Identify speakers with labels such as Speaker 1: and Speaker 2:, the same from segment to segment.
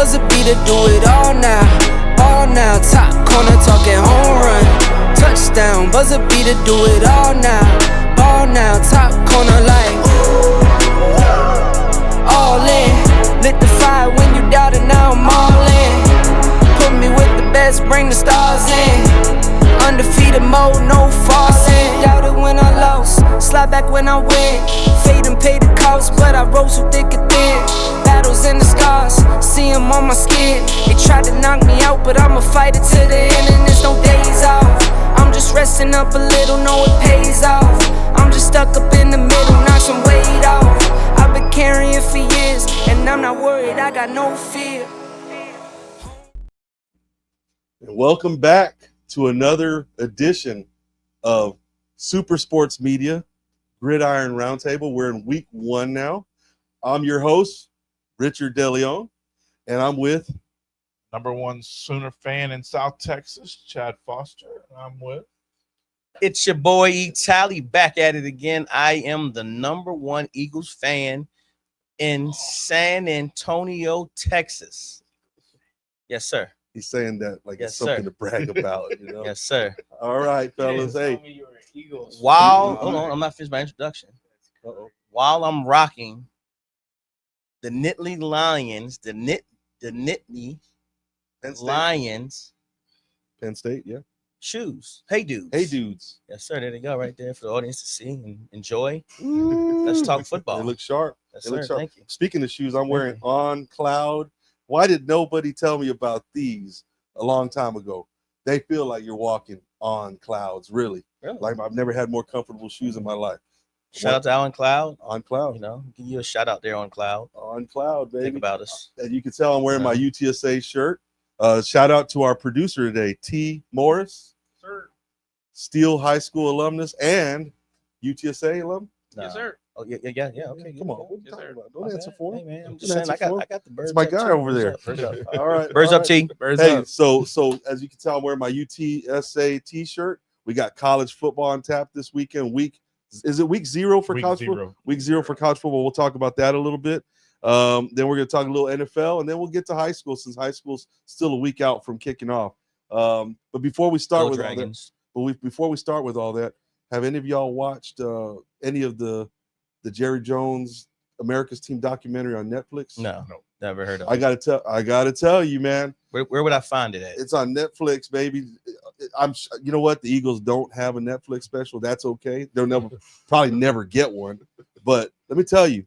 Speaker 1: buzzer beater, do it all now. All now, top corner talking home run. Touchdown, buzzer beater, do it all now. All now, top corner like all in. Lit the fire when you doubt it, now I'm all in. Put me with the best, bring the stars in. Undefeated mode, no falling. Doubted when I lost, slide back when I win. Fade and pay the cost, but I rose so thick and thin. Battles and the scars, see them on my skin. They tried to knock me out, but I'ma fight it to the end, and there's no days off. I'm just resting up a little, know it pays off. I'm just stuck up in the middle, knock some weight off. I've been carrying for years, and I'm not worried, I got no fear.
Speaker 2: And welcome back to another edition of Super Sports Media, Gridiron Roundtable. We're in week 1 now. I'm your host, Richard DeLeon, and I'm with
Speaker 3: #1 Sooner fan in South Texas, Chad Foster. I'm with.
Speaker 4: It's your boy E. Tally back at it again. I am the #1 Eagles fan in San Antonio, Texas. Yes, sir.
Speaker 2: He's saying that like
Speaker 4: Yes,
Speaker 2: it's something
Speaker 4: sir.
Speaker 2: to brag about, you know.
Speaker 4: Yes, sir.
Speaker 2: All right, fellas. Hey,
Speaker 4: While hold on, I'm not finished my introduction.
Speaker 2: uh-oh.
Speaker 4: While I'm rocking the Nittany Lions, the Nittany
Speaker 2: Penn State.
Speaker 4: Lions
Speaker 2: Penn State, yeah.
Speaker 4: shoes. Hey, dudes.
Speaker 2: Hey, dudes.
Speaker 4: Yes, sir. There they go, right there for the audience to see and enjoy.
Speaker 2: Ooh.
Speaker 4: Let's talk football.
Speaker 2: They look sharp.
Speaker 4: Yes,
Speaker 2: They look
Speaker 4: sir.
Speaker 2: sharp.
Speaker 4: Thank you.
Speaker 2: Speaking of shoes, I'm wearing On Cloud. Why did nobody tell me about these a long time ago? They feel like you're walking on clouds, really.
Speaker 4: Really?
Speaker 2: Like I've never had more comfortable shoes in my life.
Speaker 4: Shout out to Alan Cloud.
Speaker 2: On Cloud.
Speaker 4: You know, give you a shout out there on Cloud.
Speaker 2: On Cloud, baby.
Speaker 4: Think about us.
Speaker 2: And you can tell I'm wearing my UTSA shirt. Shout out to our producer today, T. Morris,
Speaker 3: Sir.
Speaker 2: Steele High School alumnus and UTSA alum.
Speaker 4: Nah.
Speaker 3: Yes, sir.
Speaker 4: Oh yeah. Okay.
Speaker 2: Come on, what are you
Speaker 3: Yes,
Speaker 2: talking
Speaker 3: sir.
Speaker 2: about? Don't
Speaker 4: My
Speaker 2: answer
Speaker 4: bad.
Speaker 2: for
Speaker 4: Hey
Speaker 2: him.
Speaker 4: man, I'm
Speaker 2: Don't
Speaker 4: just saying.
Speaker 2: answer for him.
Speaker 4: I got the birds.
Speaker 2: It's my
Speaker 4: up,
Speaker 2: guy
Speaker 4: too.
Speaker 2: over there.
Speaker 4: Birds up.
Speaker 2: All right,
Speaker 4: Birds
Speaker 2: all
Speaker 4: up,
Speaker 2: right.
Speaker 4: T.
Speaker 3: Birds
Speaker 2: Hey,
Speaker 3: up.
Speaker 2: so as you can tell, I'm wearing my UTSA T-shirt. We got college football on tap this weekend. Is it week 0 for
Speaker 3: Week
Speaker 2: college
Speaker 3: 0.
Speaker 2: football? Week 0 for college football. We'll talk about that a little bit. Then we're going to talk a little NFL, and then we'll get to high school since high school's still a week out from kicking off. But before we start
Speaker 4: Go
Speaker 2: with
Speaker 4: Dragons.
Speaker 2: all that, before we start with all that, have any of y'all watched any of the Jerry Jones America's Team documentary on Netflix?
Speaker 4: No, never heard of
Speaker 2: I
Speaker 4: it.
Speaker 2: gotta tell you, man.
Speaker 4: Where would I find it at?
Speaker 2: It's on Netflix, baby. You know what? The Eagles don't have a Netflix special. That's okay. They'll probably never get one. But let me tell you,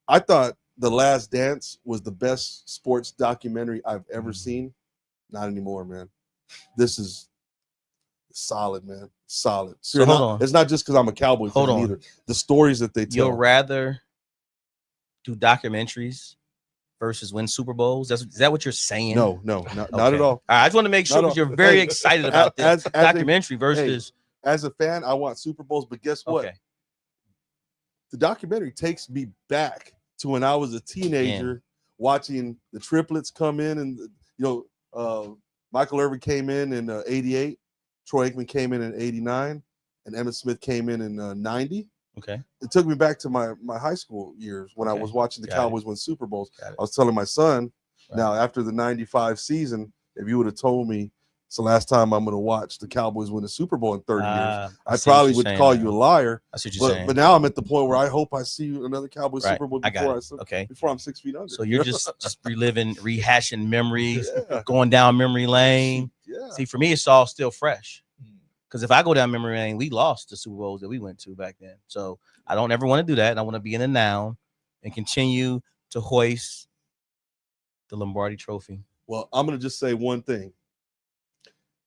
Speaker 2: I thought The Last Dance was the best sports documentary I've ever seen. Not anymore, man. This is solid, man. Solid.
Speaker 4: So hold on.
Speaker 2: It's not just because I'm a Cowboy fan either. The stories that they tell.
Speaker 4: You'll rather do documentaries versus win Super Bowls? Is that what you're saying?
Speaker 2: No, not at all.
Speaker 4: All right, I just want to make sure
Speaker 2: Not
Speaker 4: because
Speaker 2: at all.
Speaker 4: you're very
Speaker 2: Hey,
Speaker 4: excited about this documentary versus.
Speaker 2: As a fan, I want Super Bowls, but guess what?
Speaker 4: Okay.
Speaker 2: The documentary takes me back to when I was a teenager watching the triplets come in, and Michael Irvin came in '88, Troy Aikman came in 89, and Emmitt Smith came in 90.
Speaker 4: Okay.
Speaker 2: It took me back to my high school years when I was watching the Cowboys win Super Bowls. I was telling my son, now after the 95 season, if you would have told me it's the last time I'm going to watch the Cowboys win a Super Bowl in 30 years, I probably would call you a liar.
Speaker 4: I see what you're saying.
Speaker 2: But now I'm at the point where I hope I see another Cowboys Super Bowl
Speaker 4: okay.
Speaker 2: before I'm 6 feet under.
Speaker 4: So you're just rehashing memories, going down memory lane.
Speaker 2: Yeah.
Speaker 4: See, for me, it's all still fresh. Because if I go down memory lane, we lost the Super Bowls that we went to back then. So I don't ever want to do that. I want to be in the now and continue to hoist the Lombardi Trophy.
Speaker 2: Well, I'm going to just say one thing.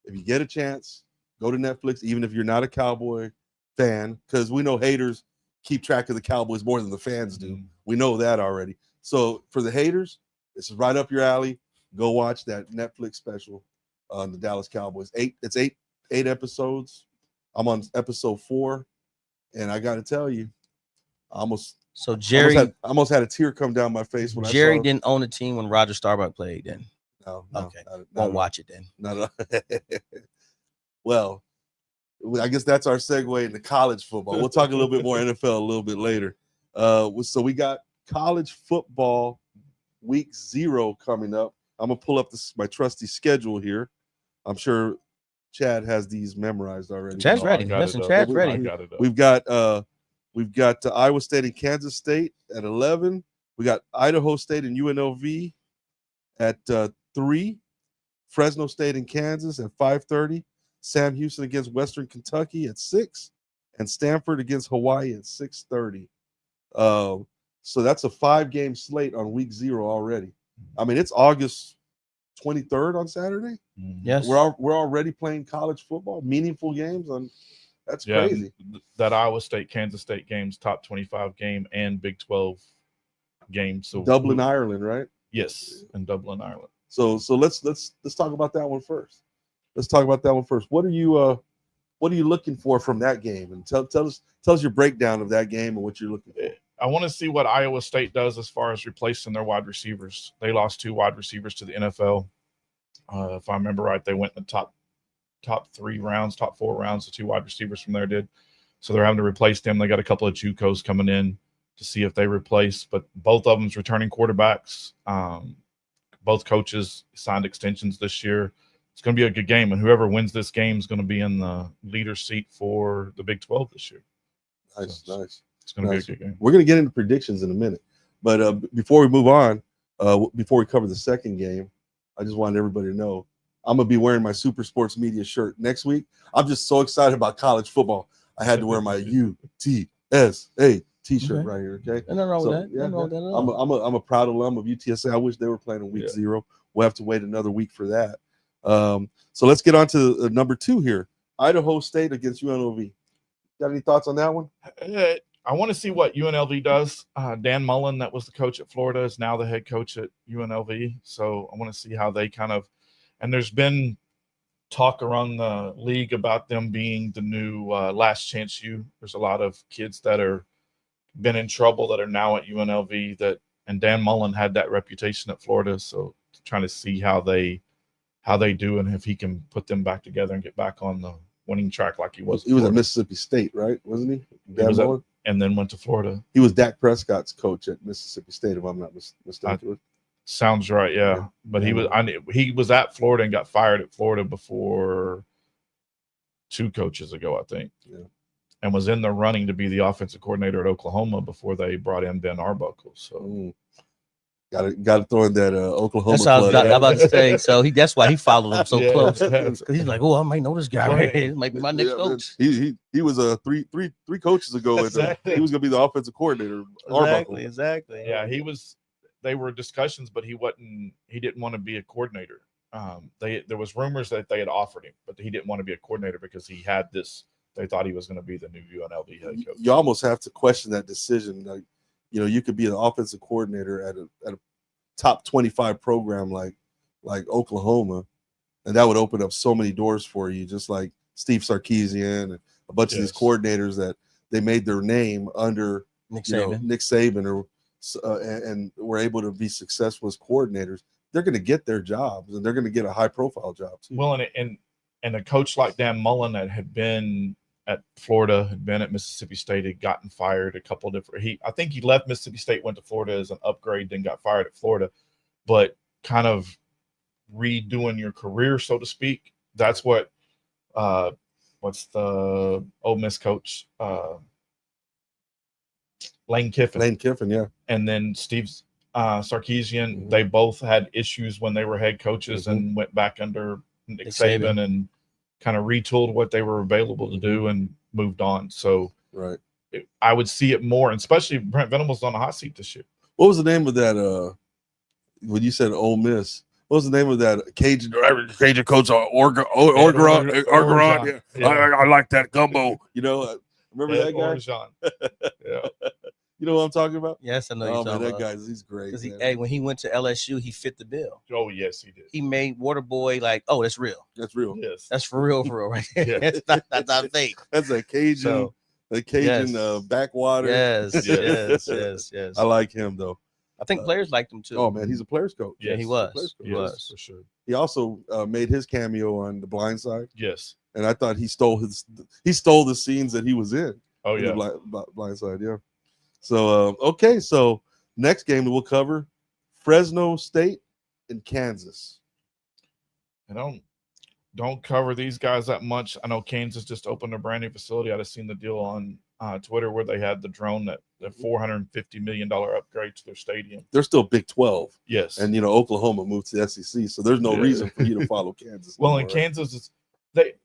Speaker 2: If you get a chance, go to Netflix, even if you're not a Cowboy fan, because we know haters keep track of the Cowboys more than the fans do. We know that already. So for the haters, this is right up your alley. Go watch that Netflix special on the Dallas Cowboys. It's eight episodes. I'm on episode 4, and I got to tell you, I almost had a tear come down my face when
Speaker 4: Jerry didn't own the team when Roger Staubach played. Then
Speaker 2: no,
Speaker 4: okay, won't watch it then.
Speaker 2: No. Well, I guess that's our segue into college football. We'll talk a little bit more NFL a little bit later. So we got college football week 0 coming up. I'm gonna pull up my trusty schedule here. I'm sure Chad has these memorized already.
Speaker 4: Chad's ready.
Speaker 3: I got
Speaker 4: Listen,
Speaker 3: it up.
Speaker 4: Chad's
Speaker 3: I
Speaker 4: ready.
Speaker 3: got it up.
Speaker 2: We've got Iowa State and Kansas State at 11. We got Idaho State and UNLV at 3. Fresno State and Kansas at 5:30. Sam Houston against Western Kentucky at 6, and Stanford against Hawaii at 6:30. So that's a 5-game slate on week 0 already. I mean, it's August 23rd on Saturday.
Speaker 4: Yes.
Speaker 2: We're already playing college football, meaningful games on. That's crazy.
Speaker 3: That Iowa State Kansas State game's top 25 game and Big 12 game. So
Speaker 2: Dublin, Ireland, right?
Speaker 3: Yes, in Dublin, Ireland.
Speaker 2: So let's talk about that one first. What are you looking for from that game? And tell us your breakdown of that game and what you're looking for.
Speaker 3: I want to see what Iowa State does as far as replacing their wide receivers. They lost 2 wide receivers to the NFL. If I remember right, they went in the top 4 rounds. The 2 wide receivers from there did. So they're having to replace them. They got a couple of JUCOs coming in to see if they replace, but both of them's returning quarterbacks. Both coaches signed extensions this year. It's going to be a good game, and whoever wins this game is going to be in the leader seat for the Big 12 this year.
Speaker 2: Nice.
Speaker 3: It's going to be a good game.
Speaker 2: We're going to get into predictions in a minute, but before we move on, before we cover the second game, I just wanted everybody to know I'm going to be wearing my Super Sports Media shirt next week. I'm just so excited about college football. I had to wear my UTSA T-shirt right here. Okay,
Speaker 4: Nothing wrong with that.
Speaker 2: Yeah,
Speaker 4: Nothing wrong with that at all.
Speaker 2: I'm a proud alum of UTSA. I wish they were playing in week 0. We'll have to wait another week for that. So let's get on to number 2 here. Idaho State against UNLV. Got any thoughts on that one?
Speaker 3: I want to see what UNLV does. Dan Mullen, that was the coach at Florida, is now the head coach at UNLV. So I want to see how they and there's been talk around the league about them being the new Last Chance U. There's a lot of kids that are been in trouble that are now at UNLV and Dan Mullen had that reputation at Florida. So trying to see how they do and if he can put them back together and get back on the winning track like he was.
Speaker 2: He was at Mississippi State, right? Wasn't he?
Speaker 3: Dan Mullen? And then went to Florida.
Speaker 2: He was Dak Prescott's coach at Mississippi State, if I'm not mistaken.
Speaker 3: Sounds right, yeah. But he was at Florida and got fired at Florida before 2 coaches ago, I think.
Speaker 2: Yeah.
Speaker 3: And was in the running to be the offensive coordinator at Oklahoma before they brought in Ben Arbuckle. So
Speaker 2: got to throw in that Oklahoma.
Speaker 4: That's what I was about to say. So that's why he followed him so close.
Speaker 3: Yes.
Speaker 4: He's like, oh, I might know this guy. Right? This might be my next coach.
Speaker 2: He was three coaches ago.
Speaker 3: Exactly.
Speaker 2: He was going to be the offensive coordinator.
Speaker 4: Exactly.
Speaker 3: Yeah, they were discussions, but he didn't want to be a coordinator. There was rumors that they had offered him, but he didn't want to be a coordinator because he had this. They thought he was going to be the new UNLV head coach.
Speaker 2: You almost have to question that decision. Like, you could be an offensive coordinator at a top 25 program like Oklahoma, and that would open up so many doors for you. Just like Steve Sarkisian and a bunch of these coordinators that they made their name under Nick Saban, and were able to be successful as coordinators. They're going to get their jobs, and they're going to get a high-profile job too.
Speaker 3: Well, and a coach like Dan Mullen that had been at Florida, had been at Mississippi State, had gotten fired a couple of different. I think he left Mississippi State, went to Florida as an upgrade, then got fired at Florida. But kind of redoing your career, so to speak. That's what. What's the Ole Miss coach? Lane Kiffin.
Speaker 2: Lane Kiffin, yeah.
Speaker 3: And then Steve Sarkisian. Mm-hmm. They both had issues when they were head coaches and went back under Nick Saban and kind of retooled what they were available to do and moved on. So I would see it more, and especially Brent Venables on the hot seat this year.
Speaker 2: What was the name of that? When you said Ole Miss, what was the name of that Cajun coach? Orgeron. Yeah. I like that gumbo. Remember that guy?
Speaker 3: Yeah.
Speaker 2: You know what I'm talking about?
Speaker 4: Yes, I know. Oh
Speaker 2: man, that guy, he's great.
Speaker 4: Because when he went to LSU, he fit the bill.
Speaker 3: Oh yes, he did.
Speaker 4: He made Waterboy like, oh, that's real.
Speaker 2: That's real.
Speaker 3: Yes,
Speaker 4: that's for real, right? Yeah. That's not fake.
Speaker 2: That's a Cajun, backwater.
Speaker 4: Yes.
Speaker 2: I like him though.
Speaker 4: I think players liked him too.
Speaker 2: Oh man, he's a players coach.
Speaker 4: Yeah, he was. He was
Speaker 3: for sure.
Speaker 2: He also made his cameo on The Blind Side.
Speaker 3: Yes,
Speaker 2: and I thought he stole the scenes that he was in.
Speaker 3: Oh yeah,
Speaker 2: Blind Side. Yeah. So so next game that we'll cover, Fresno State and Kansas.
Speaker 3: I don't cover these guys that much. I know Kansas just opened a brand new facility. I just seen the deal on Twitter where they had the drone that the $450 million upgrade to their stadium.
Speaker 2: They're still Big 12.
Speaker 3: Yes.
Speaker 2: And, Oklahoma moved to the SEC, so there's no reason for you to follow Kansas.
Speaker 3: Well,
Speaker 2: anymore,
Speaker 3: in Kansas,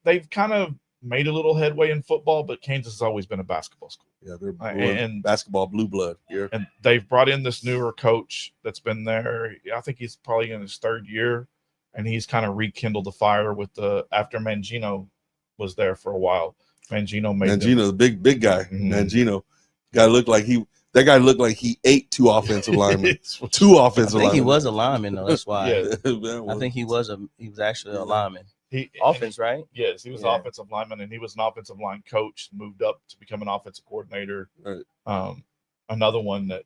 Speaker 3: they've kind of made a little headway in football, but Kansas has always been a basketball school.
Speaker 2: Yeah, they're
Speaker 3: and
Speaker 2: basketball blue blood here.
Speaker 3: And they've brought in this newer coach that's been there. I think he's probably in his third year, and he's kind of rekindled the fire with after Mangino was there for a while. Mangino,
Speaker 2: the big guy.
Speaker 3: Mm-hmm.
Speaker 2: Mangino, that guy looked like he ate two offensive linemen. Two offensive linemen.
Speaker 4: I think he was a lineman though. That's why.
Speaker 3: Yeah.
Speaker 4: I think he was actually a lineman. Offense, right?
Speaker 3: Yes, he was an offensive lineman, and he was an offensive line coach. Moved up to become an offensive coordinator.
Speaker 2: Right.
Speaker 3: Another one that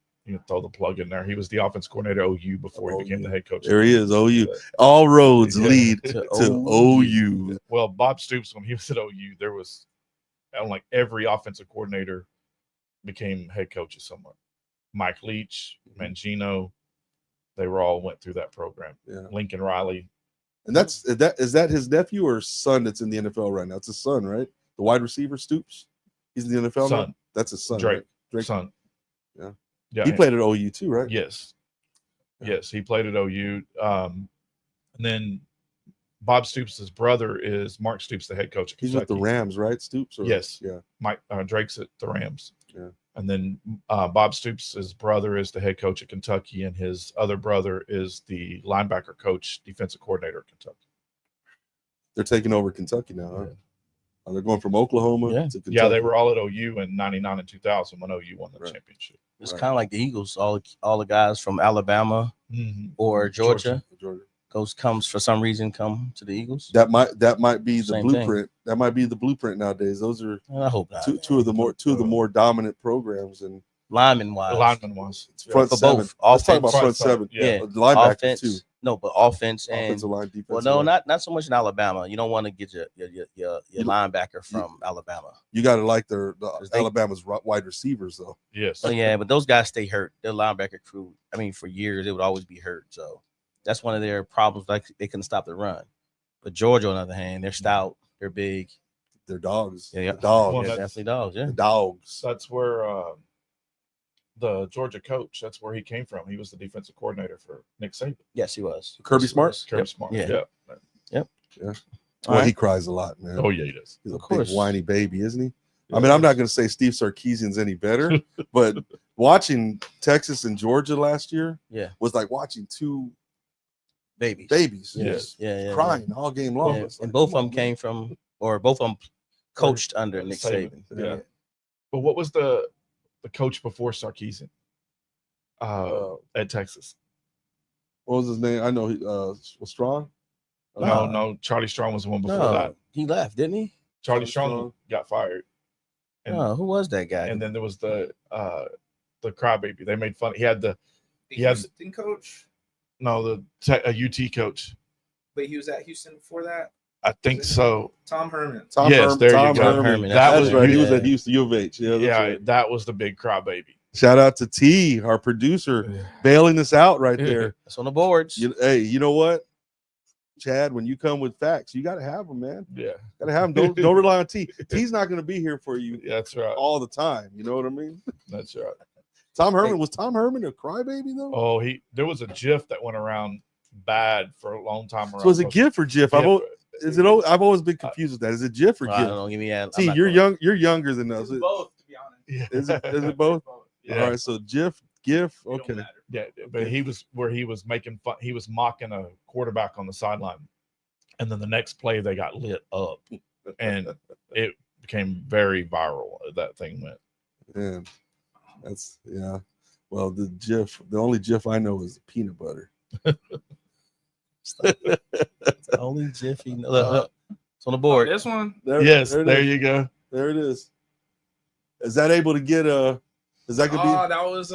Speaker 3: throw the plug in there. He was the offensive coordinator at OU before he became the head coach.
Speaker 2: There he is, OU. All roads lead to OU.
Speaker 3: Well, Bob Stoops, when he was at OU, there was like every offensive coordinator became head coaches somewhere. Mike Leach, Mangino, they went through that program.
Speaker 2: Yeah.
Speaker 3: Lincoln Riley.
Speaker 2: And is that his nephew or son that's in the NFL right now? It's his son, right? The wide receiver, Stoops. He's in the NFL
Speaker 3: son.
Speaker 2: now? That's his son.
Speaker 3: Drake.
Speaker 2: Right? Drake's
Speaker 3: son.
Speaker 2: Yeah. He played at OU too, right?
Speaker 3: Yes. Yeah. Yes, he played at OU. And then Bob Stoops' brother is Mark Stoops, the head coach at
Speaker 2: He's
Speaker 3: Kentucky.
Speaker 2: with the Rams, right? Stoops?
Speaker 3: Yes.
Speaker 2: Yeah.
Speaker 3: Mike Drake's at the Rams.
Speaker 2: Yeah.
Speaker 3: And then Bob Stoops' brother is the head coach at Kentucky, and his other brother is the linebacker coach, defensive coordinator at Kentucky.
Speaker 2: They're taking over Kentucky now, huh? Yeah. They're going from Oklahoma to Kentucky.
Speaker 3: Yeah, they were all at OU in 99 and 2000 when OU won the championship.
Speaker 4: It's kind of like the Eagles. All the guys from Alabama or Georgia. Comes for some reason come to the Eagles.
Speaker 2: That might be the blueprint.
Speaker 4: Thing.
Speaker 2: That might be the blueprint nowadays. Those are
Speaker 4: I hope not,
Speaker 2: two of the more dominant programs and
Speaker 4: lineman wise.
Speaker 2: Front
Speaker 4: for
Speaker 2: seven.
Speaker 4: Both.
Speaker 2: Let's talk about front seven.
Speaker 4: Yeah.
Speaker 2: Linebackers
Speaker 4: offense,
Speaker 2: too.
Speaker 4: No, but offense and
Speaker 2: offensive line, defense.
Speaker 4: Well, no, not so much in Alabama. You don't want to get your linebacker from Alabama.
Speaker 2: You got to like the Alabama's wide receivers though.
Speaker 3: Yes.
Speaker 4: Oh yeah, but those guys stay hurt. Their linebacker crew. I mean, for years they would always be hurt. So that's one of their problems. Like they couldn't stop the run. But Georgia, on the other hand, they're stout. They're big.
Speaker 2: They're dogs.
Speaker 4: Yeah,
Speaker 2: dogs.
Speaker 4: Well, definitely dogs. Yeah,
Speaker 2: dogs.
Speaker 3: That's where the Georgia coach. That's where he came from. He was the defensive coordinator for Nick Saban.
Speaker 4: Yes, he was.
Speaker 2: Kirby Smart.
Speaker 3: Kirby Smart.
Speaker 4: Yeah.
Speaker 2: Yep. Well, he cries a lot, man.
Speaker 3: Oh yeah, he does.
Speaker 2: He's a big whiny baby, isn't he? I mean, I'm not going to say Steve Sarkisian's any better, but watching Texas and Georgia last year, was like watching two babies, crying all game long.
Speaker 4: Yeah.
Speaker 2: Like,
Speaker 4: and both of them came from, or both of them coached under Nick Saban.
Speaker 3: Yeah. But what was the coach before Sarkisian at Texas?
Speaker 2: What was his name? I know he was Strong.
Speaker 3: No, Charlie Strong was the one before that.
Speaker 4: He left, didn't he?
Speaker 3: Charlie Strong got fired.
Speaker 4: And, who was that guy?
Speaker 3: And then there was the crybaby. They made fun. He had
Speaker 5: Houston coach.
Speaker 3: No, a UT coach.
Speaker 5: But he was at Houston before that.
Speaker 3: I think so.
Speaker 5: Tom Herman.
Speaker 3: There you go.
Speaker 2: Tom Herman. That was right. He was at Houston U of H.
Speaker 3: Yeah, that was the big crybaby.
Speaker 2: Shout out to T, our producer, bailing us out right there.
Speaker 4: That's on the boards.
Speaker 2: Hey, you know what, Chad? When you come with facts, you got to have them, man.
Speaker 3: Yeah,
Speaker 2: got to have them. Don't rely on T. T's not going to be here for you.
Speaker 3: That's right.
Speaker 2: All the time. You know what I mean?
Speaker 3: That's right.
Speaker 2: Tom Herman, was Tom Herman a crybaby though?
Speaker 3: Oh, there was a GIF that went around bad for a long time.
Speaker 2: So is it GIF or GIF? I've always been confused with that. Is it GIF or GIF?
Speaker 4: I don't know. Give me that.
Speaker 2: See, you're younger than us.
Speaker 5: It's both, to be honest.
Speaker 2: Is it both? Yeah. All right. So GIF. Okay.
Speaker 3: Yeah, but he was making fun. He was mocking a quarterback on the sideline, and then the next play they got lit up, and it became very viral. That thing went.
Speaker 2: Man, well, the only GIF I know is peanut butter.
Speaker 4: The only GIF he knows. It's on the board.
Speaker 5: This one.
Speaker 3: There you go.
Speaker 2: There it is. Is that able to get Is that gonna be?
Speaker 5: That was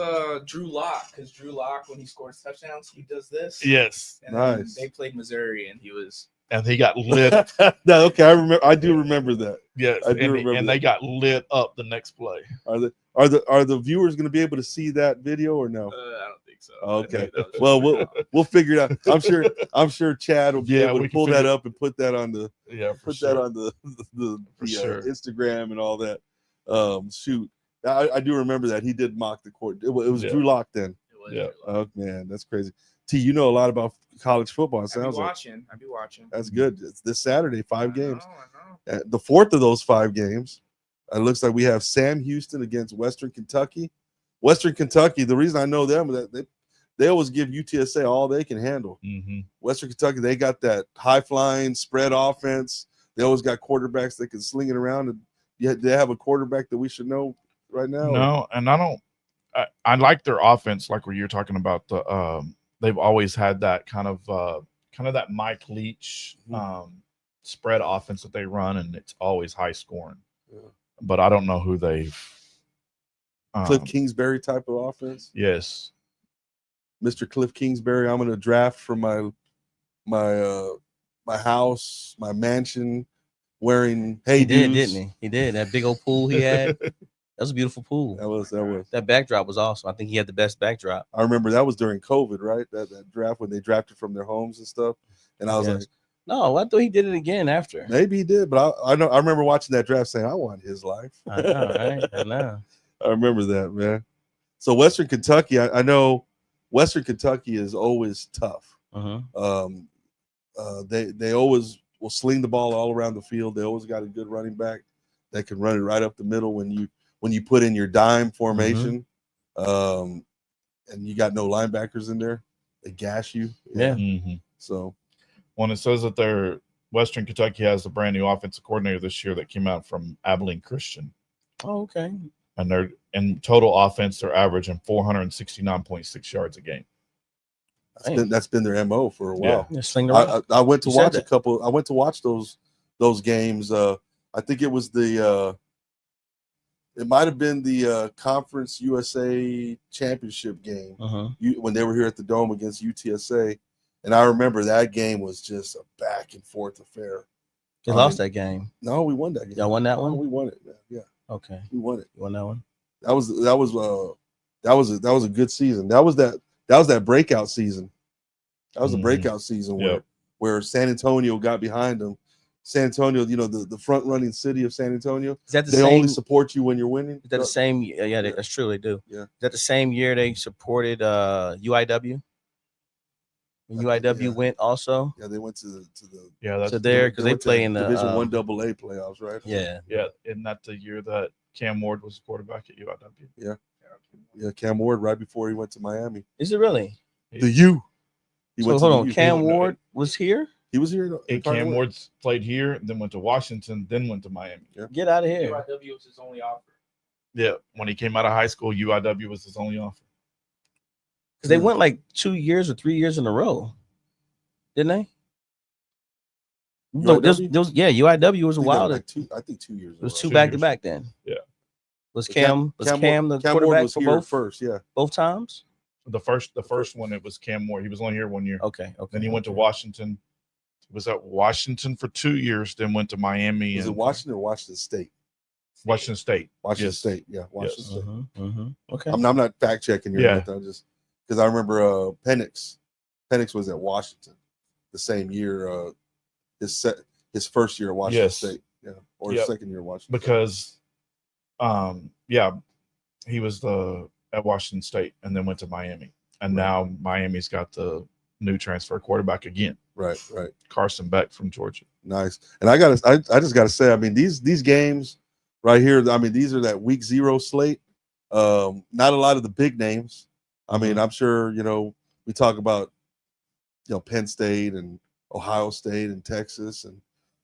Speaker 5: Drew Lock, because Drew Lock, when he scores touchdowns, he does this.
Speaker 3: Yes.
Speaker 5: And
Speaker 2: nice.
Speaker 5: They played Missouri, and
Speaker 3: he got lit.
Speaker 2: No, okay, I do remember that.
Speaker 3: Yes, and they got lit up the next play.
Speaker 2: Are the viewers going to be able to see that video or no?
Speaker 5: I don't think so.
Speaker 2: Okay.
Speaker 5: That was
Speaker 2: Well,
Speaker 5: figured
Speaker 2: we'll
Speaker 5: out.
Speaker 2: figure it out. I'm sure Chad will be
Speaker 3: Yeah,
Speaker 2: able
Speaker 3: we
Speaker 2: to
Speaker 3: can
Speaker 2: pull that
Speaker 3: figure-
Speaker 2: up and put that on the
Speaker 3: Yeah, for
Speaker 2: put
Speaker 3: sure.
Speaker 2: that on the
Speaker 3: sure.
Speaker 2: Instagram and all that. Shoot, I do remember that he did mock the court. It was
Speaker 3: Yeah.
Speaker 2: Drew Lock then.
Speaker 5: It was
Speaker 3: Yeah.
Speaker 5: Drew Lock.
Speaker 2: Oh man, that's crazy. T, you know a lot about college football. It
Speaker 5: I be
Speaker 2: sounds like
Speaker 5: watching. I be watching.
Speaker 2: that's good. It's this Saturday, 5 games.
Speaker 5: I know.
Speaker 2: The fourth of those 5 games, it looks like we have Sam Houston against Western Kentucky. Western Kentucky. The reason I know them is that they always give UTSA all they can handle.
Speaker 3: Mm-hmm.
Speaker 2: Western Kentucky, they got that high flying spread offense. They always got quarterbacks that can sling it around. And yet they have a quarterback that we should know right now.
Speaker 3: No, and I don't. I like their offense, like what you're talking about. They've always had that kind of that Mike Leach spread offense that they run, and it's always high scoring.
Speaker 2: Yeah.
Speaker 3: But I don't know who they've.
Speaker 2: Cliff Kingsbury type of offense.
Speaker 3: Yes.
Speaker 2: Mr. Cliff Kingsbury. I'm gonna draft from my house, my mansion, wearing
Speaker 4: He did,
Speaker 2: dues.
Speaker 4: didn't he? He did. That big old pool he had. That was a beautiful pool.
Speaker 2: That was.
Speaker 4: That backdrop was awesome. I think he had the best backdrop.
Speaker 2: I remember that was during COVID, right? That draft when they drafted from their homes and stuff. And I was
Speaker 4: Yes.
Speaker 2: like,
Speaker 4: No, I thought he did it again after.
Speaker 2: maybe he did, but I remember watching that draft saying, I want his life.
Speaker 4: I know, right? I know.
Speaker 2: I remember that, man. So Western Kentucky, I know Western Kentucky is always tough.
Speaker 4: Uh-huh.
Speaker 2: They always will sling the ball all around the field. They always got a good running back that can run it right up the middle when you put in your dime formation. And you got no linebackers in there. They gash you.
Speaker 4: Yeah.
Speaker 3: Mm-hmm.
Speaker 2: So
Speaker 3: When it says that their Western Kentucky has a brand new offensive coordinator this year that came out from Abilene Christian,
Speaker 4: Oh, okay.
Speaker 3: and they're in total offense, they're averaging 469.6 yards a game.
Speaker 2: that's been their MO for a while.
Speaker 4: Yeah, sling the rock.
Speaker 2: I went to
Speaker 4: You said
Speaker 2: watch
Speaker 4: that.
Speaker 2: a couple. I went to watch those games. I think it was it might have been the Conference USA championship game
Speaker 4: Uh-huh.
Speaker 2: when they were here at the Dome against UTSA, and I remember that game was just a back and forth affair.
Speaker 4: They lost that game.
Speaker 2: No, we won that game.
Speaker 4: Y'all won that
Speaker 2: Oh,
Speaker 4: one?
Speaker 2: we won it. Man. Yeah,
Speaker 4: Okay.
Speaker 2: we won it.
Speaker 4: You won that one?
Speaker 2: That was a good season. That was that breakout season. That was a
Speaker 3: Mhm.
Speaker 2: breakout season
Speaker 3: Yep.
Speaker 2: where San Antonio got behind them. San Antonio, the front running city of San Antonio,
Speaker 4: Is that the
Speaker 2: they
Speaker 4: same?
Speaker 2: only support you when you're winning.
Speaker 4: Is that the same? Yeah, that's true. They do.
Speaker 2: Yeah.
Speaker 4: Is that the same year they supported UIW? When UIW
Speaker 2: Yeah.
Speaker 4: went also.
Speaker 2: Yeah, they went to the
Speaker 3: Yeah, that's
Speaker 4: So there, because they
Speaker 2: went to
Speaker 4: play in the
Speaker 2: Division One AA playoffs, right?
Speaker 4: Yeah.
Speaker 3: yeah. Isn't that the year that Cam Ward was the quarterback at UIW?
Speaker 2: Yeah, Cam Ward right before he went to Miami.
Speaker 4: Is it really?
Speaker 2: The U. He
Speaker 4: So
Speaker 2: went to
Speaker 4: hold
Speaker 2: the
Speaker 4: on.
Speaker 2: U.
Speaker 4: Cam
Speaker 3: no,
Speaker 4: Ward was here.
Speaker 2: He was here. in
Speaker 3: Cam
Speaker 2: Ward.
Speaker 3: Ward played here, then went to Washington, then went to Miami.
Speaker 4: Get out of here.
Speaker 5: UIW was his only offer.
Speaker 3: Yeah, when he came out of high school, UIW was his only offer.
Speaker 4: Because they went like 2 years or 3 years in a row, didn't they? No,
Speaker 2: UIW?
Speaker 4: UIW was a
Speaker 2: I think
Speaker 4: wild.
Speaker 2: like I think 2 years.
Speaker 4: It was
Speaker 2: ago.
Speaker 4: 2
Speaker 3: 2
Speaker 4: back to
Speaker 3: years.
Speaker 4: back then.
Speaker 3: Yeah.
Speaker 4: Was
Speaker 2: But
Speaker 4: Cam the
Speaker 2: Ward
Speaker 4: quarterback
Speaker 2: was
Speaker 4: for
Speaker 2: here
Speaker 4: both
Speaker 2: first. Yeah.
Speaker 4: both times?
Speaker 3: The first one, it was Cam Ward. He was only here 1 year.
Speaker 4: Okay.
Speaker 3: Then he went to Washington. He was at Washington for 2 years, then went to Miami
Speaker 2: Was it
Speaker 3: and
Speaker 2: Washington or Washington State?
Speaker 3: Washington State.
Speaker 2: Washington
Speaker 3: Yes.
Speaker 2: State. Yeah, Washington State.
Speaker 4: Okay.
Speaker 2: I'm not fact checking you.
Speaker 3: Yeah.
Speaker 2: I'm just because I remember Penix. Penix was at Washington the same year. His first year at Washington
Speaker 3: Yes.
Speaker 2: State. Yeah, or
Speaker 3: Yep.
Speaker 2: second year at Washington.
Speaker 3: Because he was at Washington State and then went to Miami. And
Speaker 2: Right.
Speaker 3: now Miami's got the new transfer quarterback again,
Speaker 2: Right.
Speaker 3: Carson Beck from Georgia.
Speaker 2: Nice. And I just gotta say, I mean, these games right here, I mean, these are that week 0 slate. Not a lot of the big names. I mean, I'm sure, we talk about, Penn State and Ohio State and Texas and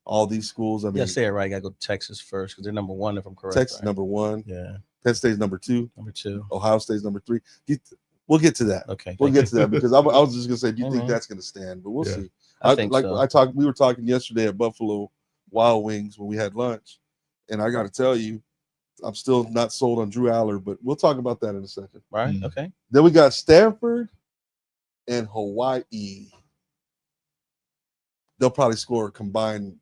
Speaker 2: all these schools. I mean,
Speaker 4: Yeah, say it right. I gotta go to Texas first because they're number 1 if I'm correct.
Speaker 2: Texas
Speaker 4: right?
Speaker 2: number 1,
Speaker 4: Yeah.
Speaker 2: Penn State's number 2,
Speaker 4: Number 2.
Speaker 2: Ohio State's number 3. We'll get to that.
Speaker 4: Okay.
Speaker 2: We'll
Speaker 4: thank
Speaker 2: get to that because I was just gonna say, do you
Speaker 4: Hey,
Speaker 2: think
Speaker 4: man.
Speaker 2: that's gonna stand? But we'll
Speaker 3: Yeah.
Speaker 2: see.
Speaker 4: I think so.
Speaker 2: We were talking yesterday at Buffalo Wild Wings when we had lunch, and I got to tell you, I'm still not sold on Drew Aller, but we'll talk about that in a second.
Speaker 4: Right.
Speaker 3: Mm.
Speaker 4: Okay.
Speaker 2: Then we got Stanford and Hawaii. They'll probably score a combined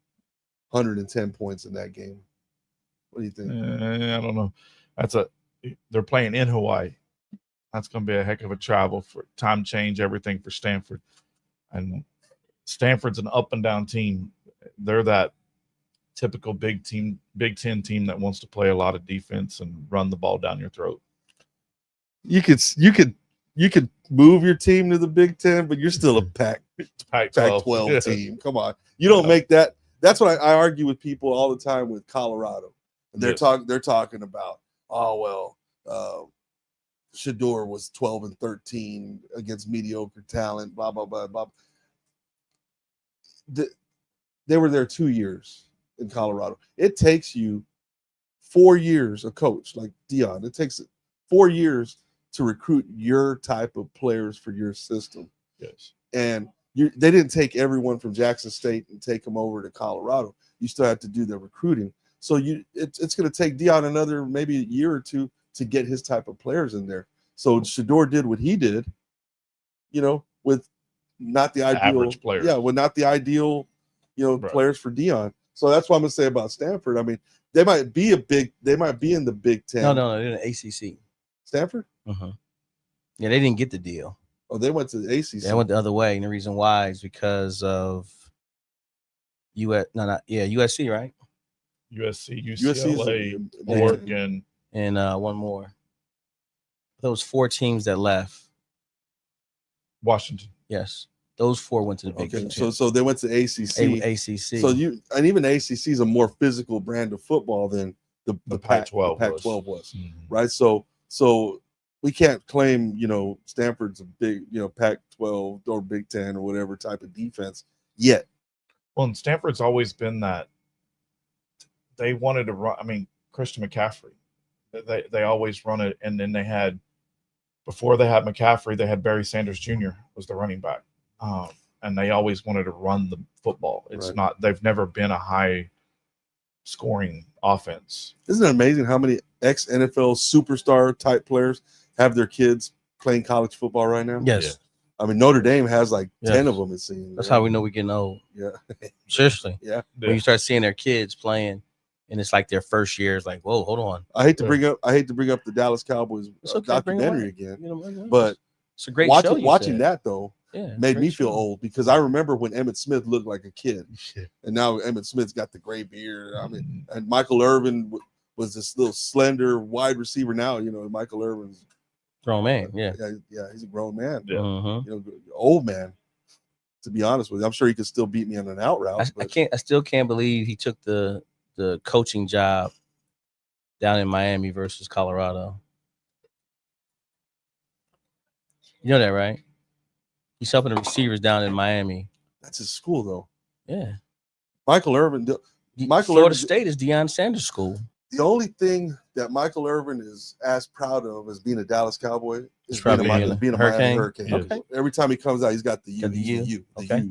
Speaker 2: 110 points in that game. What do you think?
Speaker 3: I don't know. They're playing in Hawaii. That's going to be a heck of a travel for time change, everything for Stanford. And Stanford's an up and down team. They're that typical Big Ten team that wants to play a lot of defense and run the ball down your throat.
Speaker 2: You could move your team to the Big Ten, but you're still a Pac-12 team. Come on, you don't make that. That's what I argue with people all the time with Colorado. They're talking about, Shador was 12-13 against mediocre talent. Blah blah blah blah. They were there 2 years in Colorado. It takes you 4 years, a coach like Dion. It takes 4 years to recruit your type of players for your system.
Speaker 3: Yes.
Speaker 2: And they didn't take everyone from Jackson State and take them over to Colorado. You still have to do the recruiting. So it's going to take Dion another maybe a year or two to get his type of players in there. So Shador did what he did, with not the ideal
Speaker 3: average players.
Speaker 2: Yeah, with not the ideal,
Speaker 3: Right.
Speaker 2: players for Dion. So that's what I'm going to say about Stanford. I mean, they might be in the Big Ten.
Speaker 4: No, they're in the ACC.
Speaker 2: Stanford?
Speaker 4: Uh-huh. Yeah, they didn't get the deal.
Speaker 2: Oh, they went to the ACC.
Speaker 4: They went the other way, and the reason why is because of USC, right?
Speaker 3: USC, UCLA,
Speaker 2: USC
Speaker 3: Oregon,
Speaker 4: and one more. Those 4 teams that left.
Speaker 3: Washington.
Speaker 4: Yes, those 4 went to the Big
Speaker 2: Okay,
Speaker 4: Ten.
Speaker 2: so they went to ACC.
Speaker 4: ACC.
Speaker 2: So even ACC is a more physical brand of football than the
Speaker 3: Pac-12
Speaker 2: was,
Speaker 3: Mm-hmm.
Speaker 2: right? So we can't claim Stanford's a big Pac-12 or Big Ten or whatever type of defense yet.
Speaker 3: Well, and Stanford's always been that. They wanted to run. I mean, Christian McCaffrey. They always run it, and then before they had McCaffrey, they had Barry Sanders Jr. was the running back, and they always wanted to run the football. It's
Speaker 2: Right.
Speaker 3: not. They've never been a high scoring offense.
Speaker 2: Isn't it amazing how many ex-NFL superstar type players have their kids playing college football right now?
Speaker 4: Yes.
Speaker 3: Yeah.
Speaker 2: I mean, Notre Dame has like
Speaker 4: Yes.
Speaker 2: 10 of them, it seems.
Speaker 4: That's how we know we're getting old.
Speaker 2: Yeah.
Speaker 4: Seriously.
Speaker 2: Yeah.
Speaker 4: When you start seeing their kids playing, and it's like their first year, it's like, whoa, hold on.
Speaker 2: I hate to bring up the Dallas Cowboys
Speaker 4: It's okay, bring 'em
Speaker 2: documentary
Speaker 4: back.
Speaker 2: again, but
Speaker 4: it's a great
Speaker 2: watching,
Speaker 4: show.
Speaker 2: watching that though
Speaker 4: Yeah,
Speaker 2: made
Speaker 4: great
Speaker 2: me feel
Speaker 4: show.
Speaker 2: old because I remember when Emmitt Smith looked like a kid, and now Emmitt Smith's got the gray beard. I mean, and Michael Irvin was this little slender wide receiver. Now Michael Irvin's
Speaker 4: Grown man, yeah.
Speaker 2: he's a grown man.
Speaker 3: Yeah.
Speaker 4: Mhm.
Speaker 2: Old man. To be honest with you, I'm sure he could still beat me on an out route.
Speaker 4: I still can't believe he took the coaching job down in Miami versus Colorado. You know that, right? He's helping the receivers down in Miami.
Speaker 2: That's his school, though.
Speaker 4: Yeah.
Speaker 2: Michael Irvin.
Speaker 4: Florida State is Deion Sanders' school.
Speaker 2: The only thing that Michael Irvin is as proud of as being a Dallas Cowboy is being a
Speaker 4: probably
Speaker 2: Miami Hurricane.
Speaker 3: Yes.
Speaker 4: Okay.
Speaker 2: Every time he comes out, he's got the U.
Speaker 4: Got the
Speaker 2: He's
Speaker 4: U.
Speaker 2: the
Speaker 4: Okay.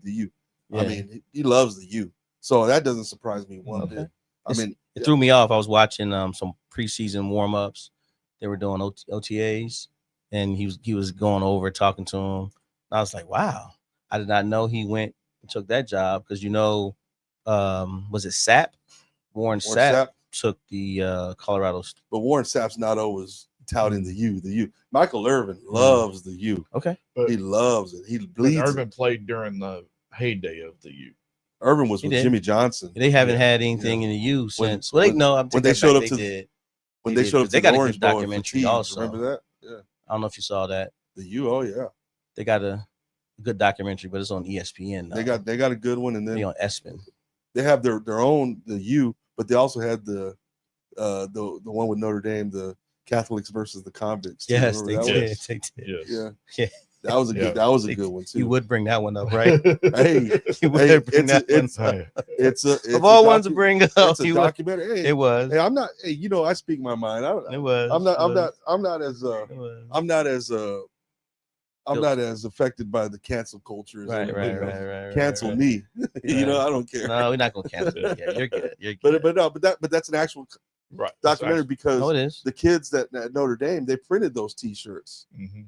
Speaker 2: U.
Speaker 4: Yeah.
Speaker 2: I mean, he loves the U. So that doesn't surprise me one
Speaker 4: Okay.
Speaker 2: bit. I mean,
Speaker 4: It threw me off. I was watching some preseason warm-ups. They were doing OTAs, and he was going over talking to him. I was like, wow, I did not know he went and took that job because was it Sapp? Warren Sapp took the Colorado.
Speaker 2: But Warren Sapp's not always touting the U. Michael Irvin loves the U.
Speaker 4: Okay.
Speaker 3: But
Speaker 2: He loves it. He
Speaker 3: when
Speaker 2: bleeds it.
Speaker 3: Irvin played during the heyday of the U.
Speaker 2: Irvin was
Speaker 4: He
Speaker 2: with
Speaker 4: did.
Speaker 2: Jimmy Johnson.
Speaker 4: They haven't
Speaker 2: Yeah.
Speaker 4: had anything in the U since.
Speaker 2: When they showed up
Speaker 4: they
Speaker 2: to
Speaker 4: did.
Speaker 2: when
Speaker 4: They
Speaker 2: they
Speaker 4: did,
Speaker 2: showed up
Speaker 4: 'cause
Speaker 2: to
Speaker 4: they
Speaker 2: the
Speaker 4: got a
Speaker 2: Orange
Speaker 4: good
Speaker 2: Bowl and
Speaker 4: documentary
Speaker 2: fatigues.
Speaker 4: also.
Speaker 2: Remember that? Yeah.
Speaker 4: I don't know if you saw that.
Speaker 2: The U. Oh yeah.
Speaker 4: They got a good documentary, but it's on ESPN.
Speaker 2: They got a good one, and then
Speaker 4: on ESPN.
Speaker 2: they have their own the U, but they also had the one with Notre Dame, the Catholics versus the convicts. too.
Speaker 4: Yes,
Speaker 2: Remember
Speaker 4: they
Speaker 2: that
Speaker 4: did.
Speaker 2: one?
Speaker 3: Yes.
Speaker 4: They did.
Speaker 3: Yes.
Speaker 2: Yeah.
Speaker 4: Yeah.
Speaker 2: That was a good.
Speaker 3: Yeah.
Speaker 2: That was a good one too.
Speaker 4: You would bring that one up, right?
Speaker 2: Hey,
Speaker 4: You would
Speaker 2: hey,
Speaker 4: bring that one up.
Speaker 2: it's
Speaker 4: Of all ones to bring up,
Speaker 2: It's a
Speaker 4: you would-
Speaker 2: documentary. Hey,
Speaker 4: it was.
Speaker 2: hey, I'm not. Hey, I speak my mind.
Speaker 4: It was.
Speaker 2: I'm not.
Speaker 4: It was.
Speaker 2: I'm not as.
Speaker 4: It was.
Speaker 2: I'm not as. I'm not as affected by the cancel culture. As
Speaker 4: Right.
Speaker 2: everybody else. Cancel me. I don't care.
Speaker 4: No, we're not gonna cancel you. Yeah, you're good. You're good.
Speaker 2: But that's an actual
Speaker 3: Right.
Speaker 2: documentary because
Speaker 4: No, it is.
Speaker 2: the kids at Notre Dame, they printed those T-shirts
Speaker 3: Mm-hmm.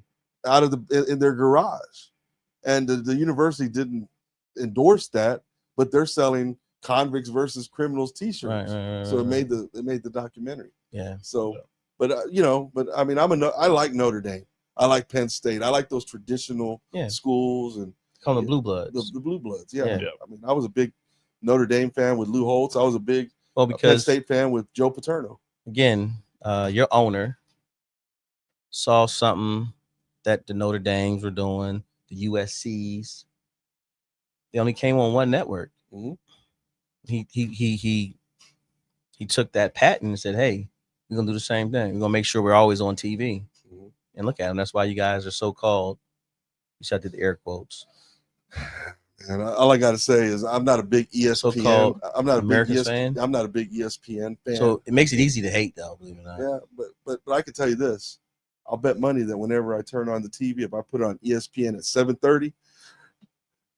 Speaker 2: out of in their garage, and the university didn't endorse that, but they're selling convicts versus criminals T-shirts.
Speaker 4: Right.
Speaker 2: So it made the documentary.
Speaker 4: Yeah.
Speaker 2: So But I mean, I like Notre Dame. I like Penn State. I like those traditional schools and
Speaker 4: Call them the Blue Bloods.
Speaker 2: The Blue Bloods. Yeah.
Speaker 4: Yeah.
Speaker 2: I mean, I was a big Notre Dame fan with Lou Holtz. I was a big Penn
Speaker 4: because
Speaker 2: State fan with Joe Paterno.
Speaker 4: again, your owner saw something that the Notre Dames were doing, the USCs. They only came on one network.
Speaker 2: Mm-hmm.
Speaker 4: He took that patent and said, "Hey, we're gonna do the same thing. We're gonna make sure we're always on TV."
Speaker 2: Mm-hmm.
Speaker 4: And look at them. That's why you guys are so called. You shut the air quotes.
Speaker 2: And all I got to say is I'm not a big ESPN.
Speaker 4: So-called
Speaker 2: I'm not a big
Speaker 4: fan.
Speaker 2: I'm not a big ESPN fan.
Speaker 4: So it makes it easy to hate, though. Believe it or not.
Speaker 2: Yeah, but I can tell you this: I'll bet money that whenever I turn on the TV, if I put it on ESPN at 7:30,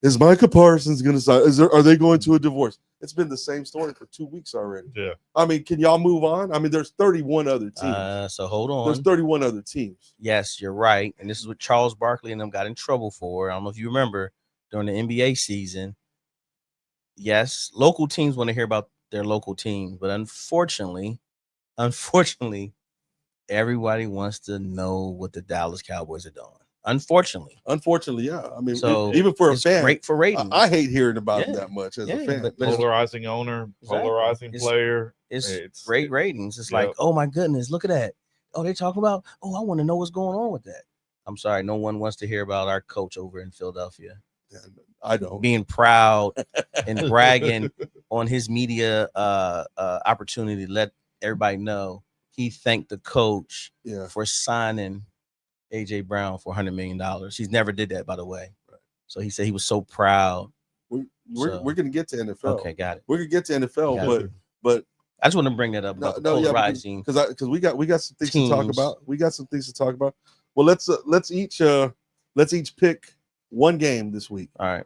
Speaker 2: is Micah Parsons going to sign? Are they going to a divorce? It's been the same story for 2 weeks already.
Speaker 3: Yeah.
Speaker 2: I mean, can y'all move on? I mean, there's 31 other teams.
Speaker 4: So hold on.
Speaker 2: There's 31 other teams.
Speaker 4: Yes, you're right. And this is what Charles Barkley and them got in trouble for. I don't know if you remember during the NBA season. Yes, local teams want to hear about their local teams, but unfortunately, everybody wants to know what the Dallas Cowboys are doing. Unfortunately,
Speaker 2: yeah. I mean,
Speaker 4: so
Speaker 2: even for a
Speaker 4: it's
Speaker 2: fan,
Speaker 4: great for ratings.
Speaker 2: I hate hearing about it that much as a fan.
Speaker 4: But
Speaker 3: polarizing owner, polarizing player.
Speaker 4: It's great ratings. It's like, oh my goodness, look at that. Oh, they talk about. Oh, I want to know what's going on with that. I'm sorry, no one wants to hear about our coach over in Philadelphia.
Speaker 2: I don't.
Speaker 4: Being proud and bragging on his media opportunity to let everybody know he thanked the coach for signing AJ Brown for $100 million. He's never did that, by the way. Right. So he said he was so proud.
Speaker 2: We're going to get to NFL.
Speaker 4: Okay, got it.
Speaker 2: We're going to get to NFL, but
Speaker 4: I just want to bring that up about the polarizing.
Speaker 2: Because we got some things to talk about. We got some things to talk about. Well, let's each pick one game this week.
Speaker 4: All right.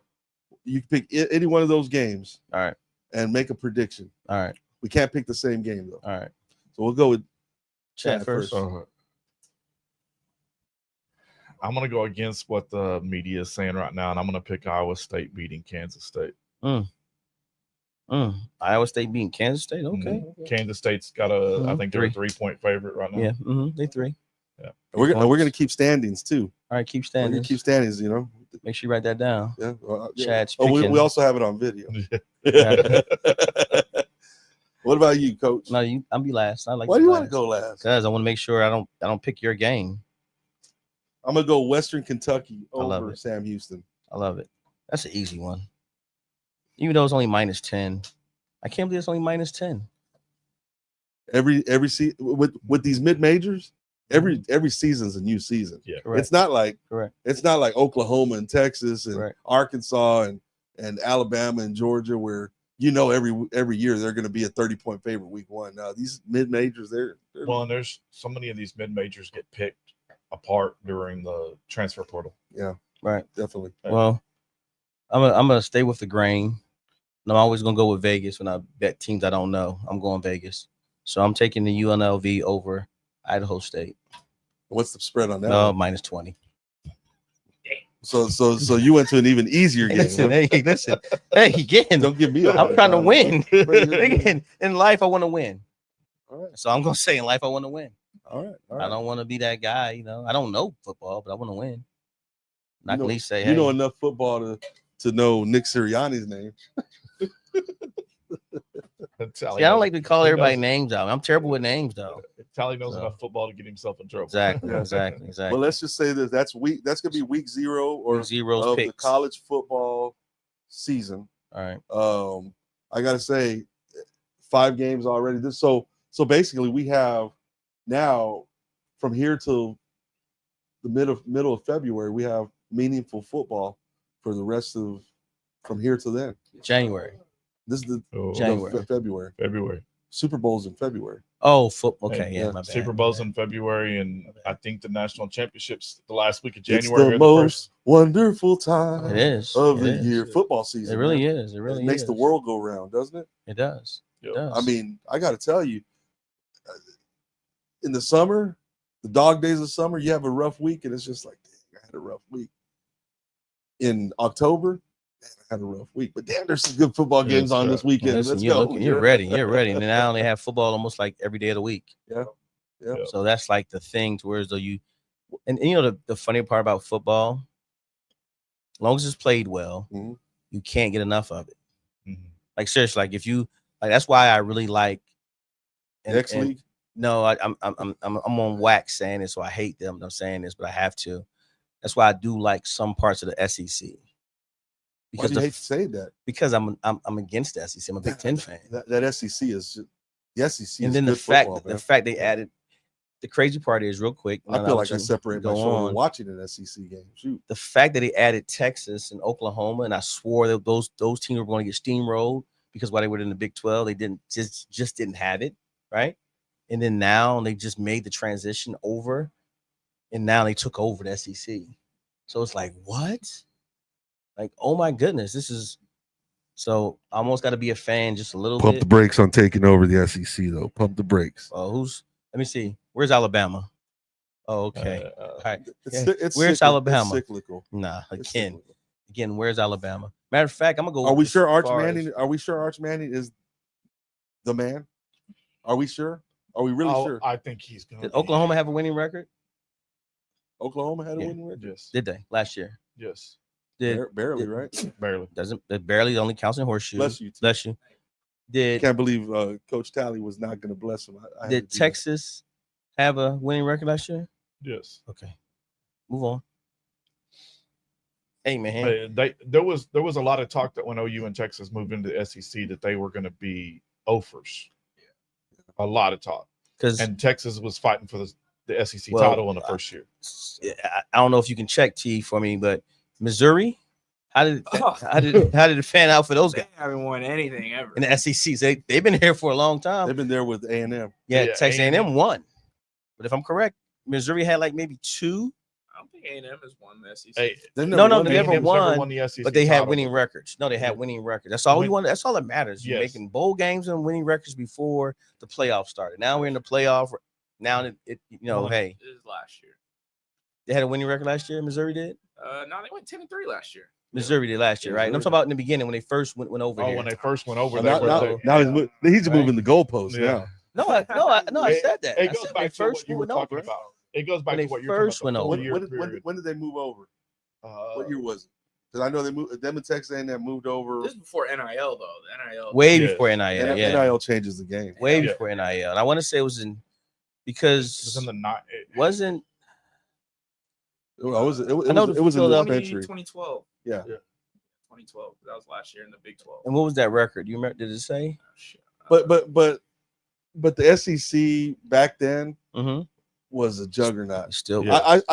Speaker 2: You can pick any one of those games.
Speaker 4: All right.
Speaker 2: And make a prediction.
Speaker 4: All right.
Speaker 2: We can't pick the same game though.
Speaker 4: All right.
Speaker 2: So we'll go with
Speaker 4: Chad first.
Speaker 3: I'm going to go against what the media is saying right now, and I'm going to pick Iowa State beating Kansas State.
Speaker 4: Iowa State beating Kansas State? Okay.
Speaker 3: Kansas State's got I think they're a 3-point favorite right now.
Speaker 4: Yeah, they 3.
Speaker 2: Yeah. We're going to keep standings too.
Speaker 4: All right, keep standings.
Speaker 2: We're going to keep standings, you know.
Speaker 4: Make sure you write that down.
Speaker 2: Yeah.
Speaker 4: Chad's
Speaker 2: we also have it on video. What about you, Coach?
Speaker 4: No, I'll be last.
Speaker 2: Why do you want to go last?
Speaker 4: Because I want to make sure I don't pick your game.
Speaker 2: I'm gonna go Western Kentucky over Sam Houston.
Speaker 4: I love it. That's an easy one. Even though it's only -10, I can't believe it's only -10.
Speaker 2: Every season with these mid majors, every season's a new season.
Speaker 3: Yeah,
Speaker 4: correct.
Speaker 2: It's not like
Speaker 4: correct.
Speaker 2: It's not like Oklahoma and Texas and
Speaker 4: correct.
Speaker 2: Arkansas and Alabama and Georgia where every year they're going to be a 30-point favorite week one. Now these mid majors, they're
Speaker 3: well, and there's so many of these mid majors get picked apart during the transfer portal.
Speaker 2: Yeah,
Speaker 4: right,
Speaker 2: definitely.
Speaker 4: Well, I'm gonna stay with the grain. And I'm always gonna go with Vegas when I bet teams I don't know. I'm going Vegas, so I'm taking the UNLV over Idaho State.
Speaker 2: What's the spread on that?
Speaker 4: -20.
Speaker 2: So you went to an even easier game.
Speaker 4: Listen, hey, again.
Speaker 2: Don't give me.
Speaker 4: I'm trying to win. Again, in life, I want to win.
Speaker 2: All right.
Speaker 4: So I'm gonna say in life, I want to win.
Speaker 2: All right.
Speaker 4: I don't want to be that guy. I don't know football, but I want to win. Not at least say,
Speaker 2: you know enough football to know Nick Sirianni's name.
Speaker 4: I don't like to call everybody names out. I'm terrible with names, though.
Speaker 3: Tally knows enough football to get himself in trouble.
Speaker 4: Exactly.
Speaker 2: Well, let's just say this. That's gonna be week 0 or
Speaker 4: week 0's
Speaker 2: of
Speaker 4: picks.
Speaker 2: The college football season.
Speaker 4: All right.
Speaker 2: I gotta say, 5 games already. So basically, we have now from here till the middle of February, we have meaningful football for the rest of from here to then.
Speaker 4: January.
Speaker 2: This is
Speaker 4: January.
Speaker 2: February. Super Bowl's in February.
Speaker 4: Oh, football. Okay,
Speaker 3: yeah.
Speaker 4: My bad.
Speaker 3: Super Bowl's in February, and I think the national championships the last week of January.
Speaker 2: It's the most wonderful time
Speaker 4: it is
Speaker 2: of the year. Football season.
Speaker 4: It really is. It really
Speaker 2: makes the world go round, doesn't it?
Speaker 4: It does. It does.
Speaker 2: I mean, I got to tell you, in the summer, the dog days of summer, you have a rough week, and it's just like, dang, I had a rough week. In October, man, I had a rough week. But damn, there's some good football games on this weekend.
Speaker 4: Listen,
Speaker 2: Let's go.
Speaker 4: You're ready. You're ready. And now they have football almost like every day of the week.
Speaker 2: Yeah. Yep.
Speaker 3: Yep.
Speaker 4: So that's like the thing to where as though you, and you know the funny part about football, as long as it's played well,
Speaker 2: Mhm.
Speaker 4: you can't get enough of it.
Speaker 3: Mhm.
Speaker 4: Like seriously, like if you like, that's why I really like.
Speaker 2: X League.
Speaker 4: No, I'm on wax saying this, so I hate them. I'm saying this, but I have to. That's why I do like some parts of the SEC.
Speaker 2: Why
Speaker 4: Because
Speaker 2: do you hate saying that?
Speaker 4: because I'm against the SEC. I'm a Big Ten fan.
Speaker 2: That SEC is the SEC
Speaker 4: And
Speaker 2: is
Speaker 4: then
Speaker 2: good football, man.
Speaker 4: the fact they added, the crazy part is real quick.
Speaker 2: I feel like I separate my shoulder watching an SEC game. Shoot.
Speaker 4: The fact that they added Texas and Oklahoma, and I swore that those teams were going to get steamrolled because while they were in the Big 12, they didn't just didn't have it, right? And then now they just made the transition over, and now they took over the SEC. So it's like, what? Like, oh my goodness, this is so I almost got to be a fan just a little
Speaker 2: Pump
Speaker 4: bit.
Speaker 2: the brakes on taking over the SEC, though. Pump the brakes.
Speaker 4: Let me see. Where's Alabama? Oh, okay. All right. Where's Alabama?
Speaker 2: It's cyclical.
Speaker 4: Nah,
Speaker 2: It's cyclical.
Speaker 4: again, where's Alabama? Matter of fact, I'm gonna go.
Speaker 2: Are we sure Arch
Speaker 4: as far as-
Speaker 2: Manning? Are we sure Arch Manning is the man? Are we sure? Are we really sure?
Speaker 3: I think he's going.
Speaker 4: Did Oklahoma have a winning record?
Speaker 2: Oklahoma had a
Speaker 4: Yeah.
Speaker 2: winning record.
Speaker 3: Yes.
Speaker 4: Did they last year?
Speaker 3: Yes.
Speaker 2: Barely, right?
Speaker 3: Barely.
Speaker 4: It barely only counts in horseshoe.
Speaker 2: Bless you.
Speaker 4: Bless you. Did
Speaker 2: Can't believe Coach Talley was not going to bless him. I had
Speaker 4: did
Speaker 2: to do
Speaker 4: Texas have a winning record last year?
Speaker 3: Yes.
Speaker 4: Okay, move on. Hey man,
Speaker 3: There was a lot of talk that when OU and Texas moved into the SEC that they were going to be offers. A lot of talk,
Speaker 4: because
Speaker 3: and Texas was fighting for the SEC
Speaker 4: Well,
Speaker 3: title in the first year.
Speaker 4: I don't know if you can check T for me, but Missouri, how did it fan out for those
Speaker 5: They
Speaker 4: guys
Speaker 5: haven't won anything ever.
Speaker 4: in the SEC? So they've been here for a long
Speaker 2: that.
Speaker 4: time.
Speaker 2: They've been there with A&M.
Speaker 4: Yeah,
Speaker 3: Yeah,
Speaker 4: Texas
Speaker 3: A&M.
Speaker 4: A&M won, but if I'm correct, Missouri had like maybe two.
Speaker 5: I don't think A&M has won the SEC.
Speaker 3: Hey,
Speaker 2: They've
Speaker 4: No,
Speaker 2: won
Speaker 4: they
Speaker 2: the-
Speaker 4: never
Speaker 3: A&M's
Speaker 4: won,
Speaker 3: the SEC
Speaker 4: But they had
Speaker 3: title,
Speaker 4: winning
Speaker 3: but-
Speaker 4: records. No, they had winning records. That's all we want. That's all that matters. You're
Speaker 3: Yes.
Speaker 4: making bowl games and winning records before the playoff started. Now we're in the playoff. Now it hey,
Speaker 5: This is last year.
Speaker 4: they had a winning record last year. Missouri did.
Speaker 5: No, they went 10-3 last year.
Speaker 4: Missouri did last year, right? And I'm
Speaker 2: Missouri.
Speaker 4: talking about in the beginning when they first went over
Speaker 3: Oh,
Speaker 4: here.
Speaker 3: when they first went over,
Speaker 2: Oh,
Speaker 3: they
Speaker 2: now,
Speaker 3: were
Speaker 2: now,
Speaker 3: there.
Speaker 2: now he's
Speaker 4: Right.
Speaker 2: moving the goalposts
Speaker 3: Yeah.
Speaker 2: now.
Speaker 4: I said that.
Speaker 3: It
Speaker 4: I
Speaker 3: goes
Speaker 4: said when
Speaker 3: back
Speaker 4: they
Speaker 3: to
Speaker 4: first
Speaker 3: what you were
Speaker 4: went
Speaker 3: talking
Speaker 4: over.
Speaker 3: about. It goes back
Speaker 4: When
Speaker 3: to
Speaker 4: they
Speaker 3: what you
Speaker 4: first
Speaker 3: were
Speaker 4: went
Speaker 3: talking
Speaker 4: over.
Speaker 3: about.
Speaker 2: When did they move over? What
Speaker 3: Uh,
Speaker 2: year was it? Because I know they moved. Them and Texas A&M moved over.
Speaker 5: This is before NIL though. The NIL.
Speaker 4: Way
Speaker 3: Yes.
Speaker 4: before NIL,
Speaker 2: And
Speaker 4: yeah.
Speaker 2: NIL changes the game.
Speaker 4: Way
Speaker 3: Yeah.
Speaker 4: before NIL. And I want to say it was in
Speaker 3: it was
Speaker 4: because
Speaker 3: in the night.
Speaker 4: wasn't
Speaker 2: It was
Speaker 4: I know
Speaker 2: in
Speaker 4: the
Speaker 2: the
Speaker 5: 20,
Speaker 2: dispensary.
Speaker 5: 2012.
Speaker 2: Yeah.
Speaker 5: 2012. That was last year in the Big 12.
Speaker 4: and what was that record? You remember? Did it say?
Speaker 5: Oh, shit.
Speaker 2: But the SEC back then
Speaker 4: Mm-hmm.
Speaker 2: was a juggernaut.
Speaker 4: Still,
Speaker 3: Yeah.
Speaker 4: it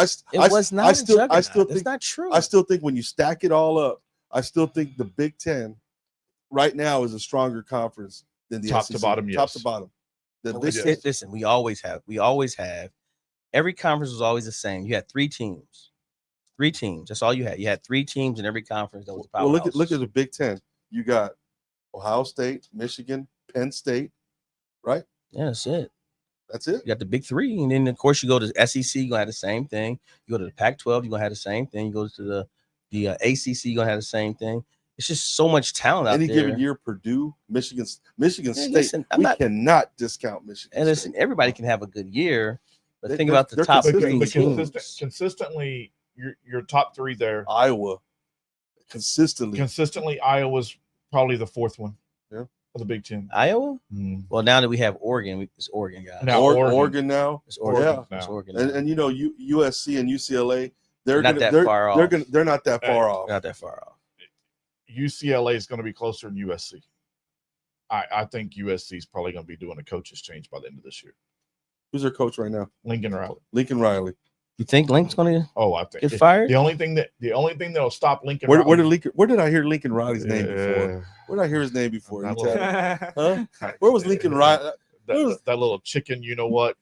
Speaker 4: was not.
Speaker 2: I still
Speaker 4: It's
Speaker 2: think
Speaker 4: not true.
Speaker 2: I still think when you stack it all up, I still think the Big Ten right now is a stronger conference than the
Speaker 3: Top to
Speaker 2: SEC.
Speaker 3: bottom,
Speaker 2: Top
Speaker 3: yes.
Speaker 2: to bottom. The
Speaker 4: Well,
Speaker 2: Big
Speaker 3: Yes.
Speaker 2: Ten.
Speaker 4: Listen, we always have. Every conference was always the same. You had three teams. That's all you had. You had three teams in every conference that was
Speaker 2: Well,
Speaker 4: powerhouse.
Speaker 2: look at the Big Ten. You got Ohio State, Michigan, Penn State, right?
Speaker 4: Yeah, that's it.
Speaker 2: That's it.
Speaker 4: You got the big three, and then of course you go to SEC. You're gonna have the same thing. You go to the Pac-12. You're gonna have the same thing. You go to the ACC. You're gonna have the same thing. It's just so much talent out
Speaker 2: Any
Speaker 4: there.
Speaker 2: given year, Purdue, Michigan State.
Speaker 4: listen, I'm
Speaker 2: we
Speaker 4: not-
Speaker 2: cannot discount Michigan.
Speaker 4: And
Speaker 2: State.
Speaker 4: listen, everybody can have a good year, but
Speaker 2: They-
Speaker 4: think
Speaker 2: they're-
Speaker 4: about the
Speaker 2: they're
Speaker 4: top
Speaker 2: consistent.
Speaker 4: three
Speaker 3: But
Speaker 4: teams.
Speaker 3: consistently, your top three there.
Speaker 2: Iowa, consistently.
Speaker 3: Iowa's probably the fourth one.
Speaker 2: Yeah.
Speaker 3: Of the Big Ten.
Speaker 4: Iowa.
Speaker 3: Mm.
Speaker 4: Well, now that we have Oregon, it's Oregon, guys.
Speaker 3: Now,
Speaker 2: Oregon now.
Speaker 4: It's Oregon.
Speaker 2: Yeah.
Speaker 4: It's
Speaker 3: now.
Speaker 4: Oregon.
Speaker 2: And you know USC and UCLA, they're
Speaker 4: Not that far off.
Speaker 2: They're not that far off.
Speaker 4: Not that far off.
Speaker 3: UCLA is going to be closer than USC. I think USC is probably going to be doing a coach's change by the end of this year.
Speaker 2: Who's their coach right now?
Speaker 3: Lincoln Riley.
Speaker 2: Lincoln Riley.
Speaker 4: You think Link's gonna
Speaker 3: Oh, I think
Speaker 4: get fired?
Speaker 3: The only thing that'll stop Lincoln.
Speaker 2: Where
Speaker 3: Riley,
Speaker 2: did I hear Lincoln Riley's name before? Where did I hear his name before?
Speaker 3: That
Speaker 2: You
Speaker 3: little-
Speaker 2: tell me. Huh? Where was Lincoln Riley?
Speaker 3: that little chicken, you know what,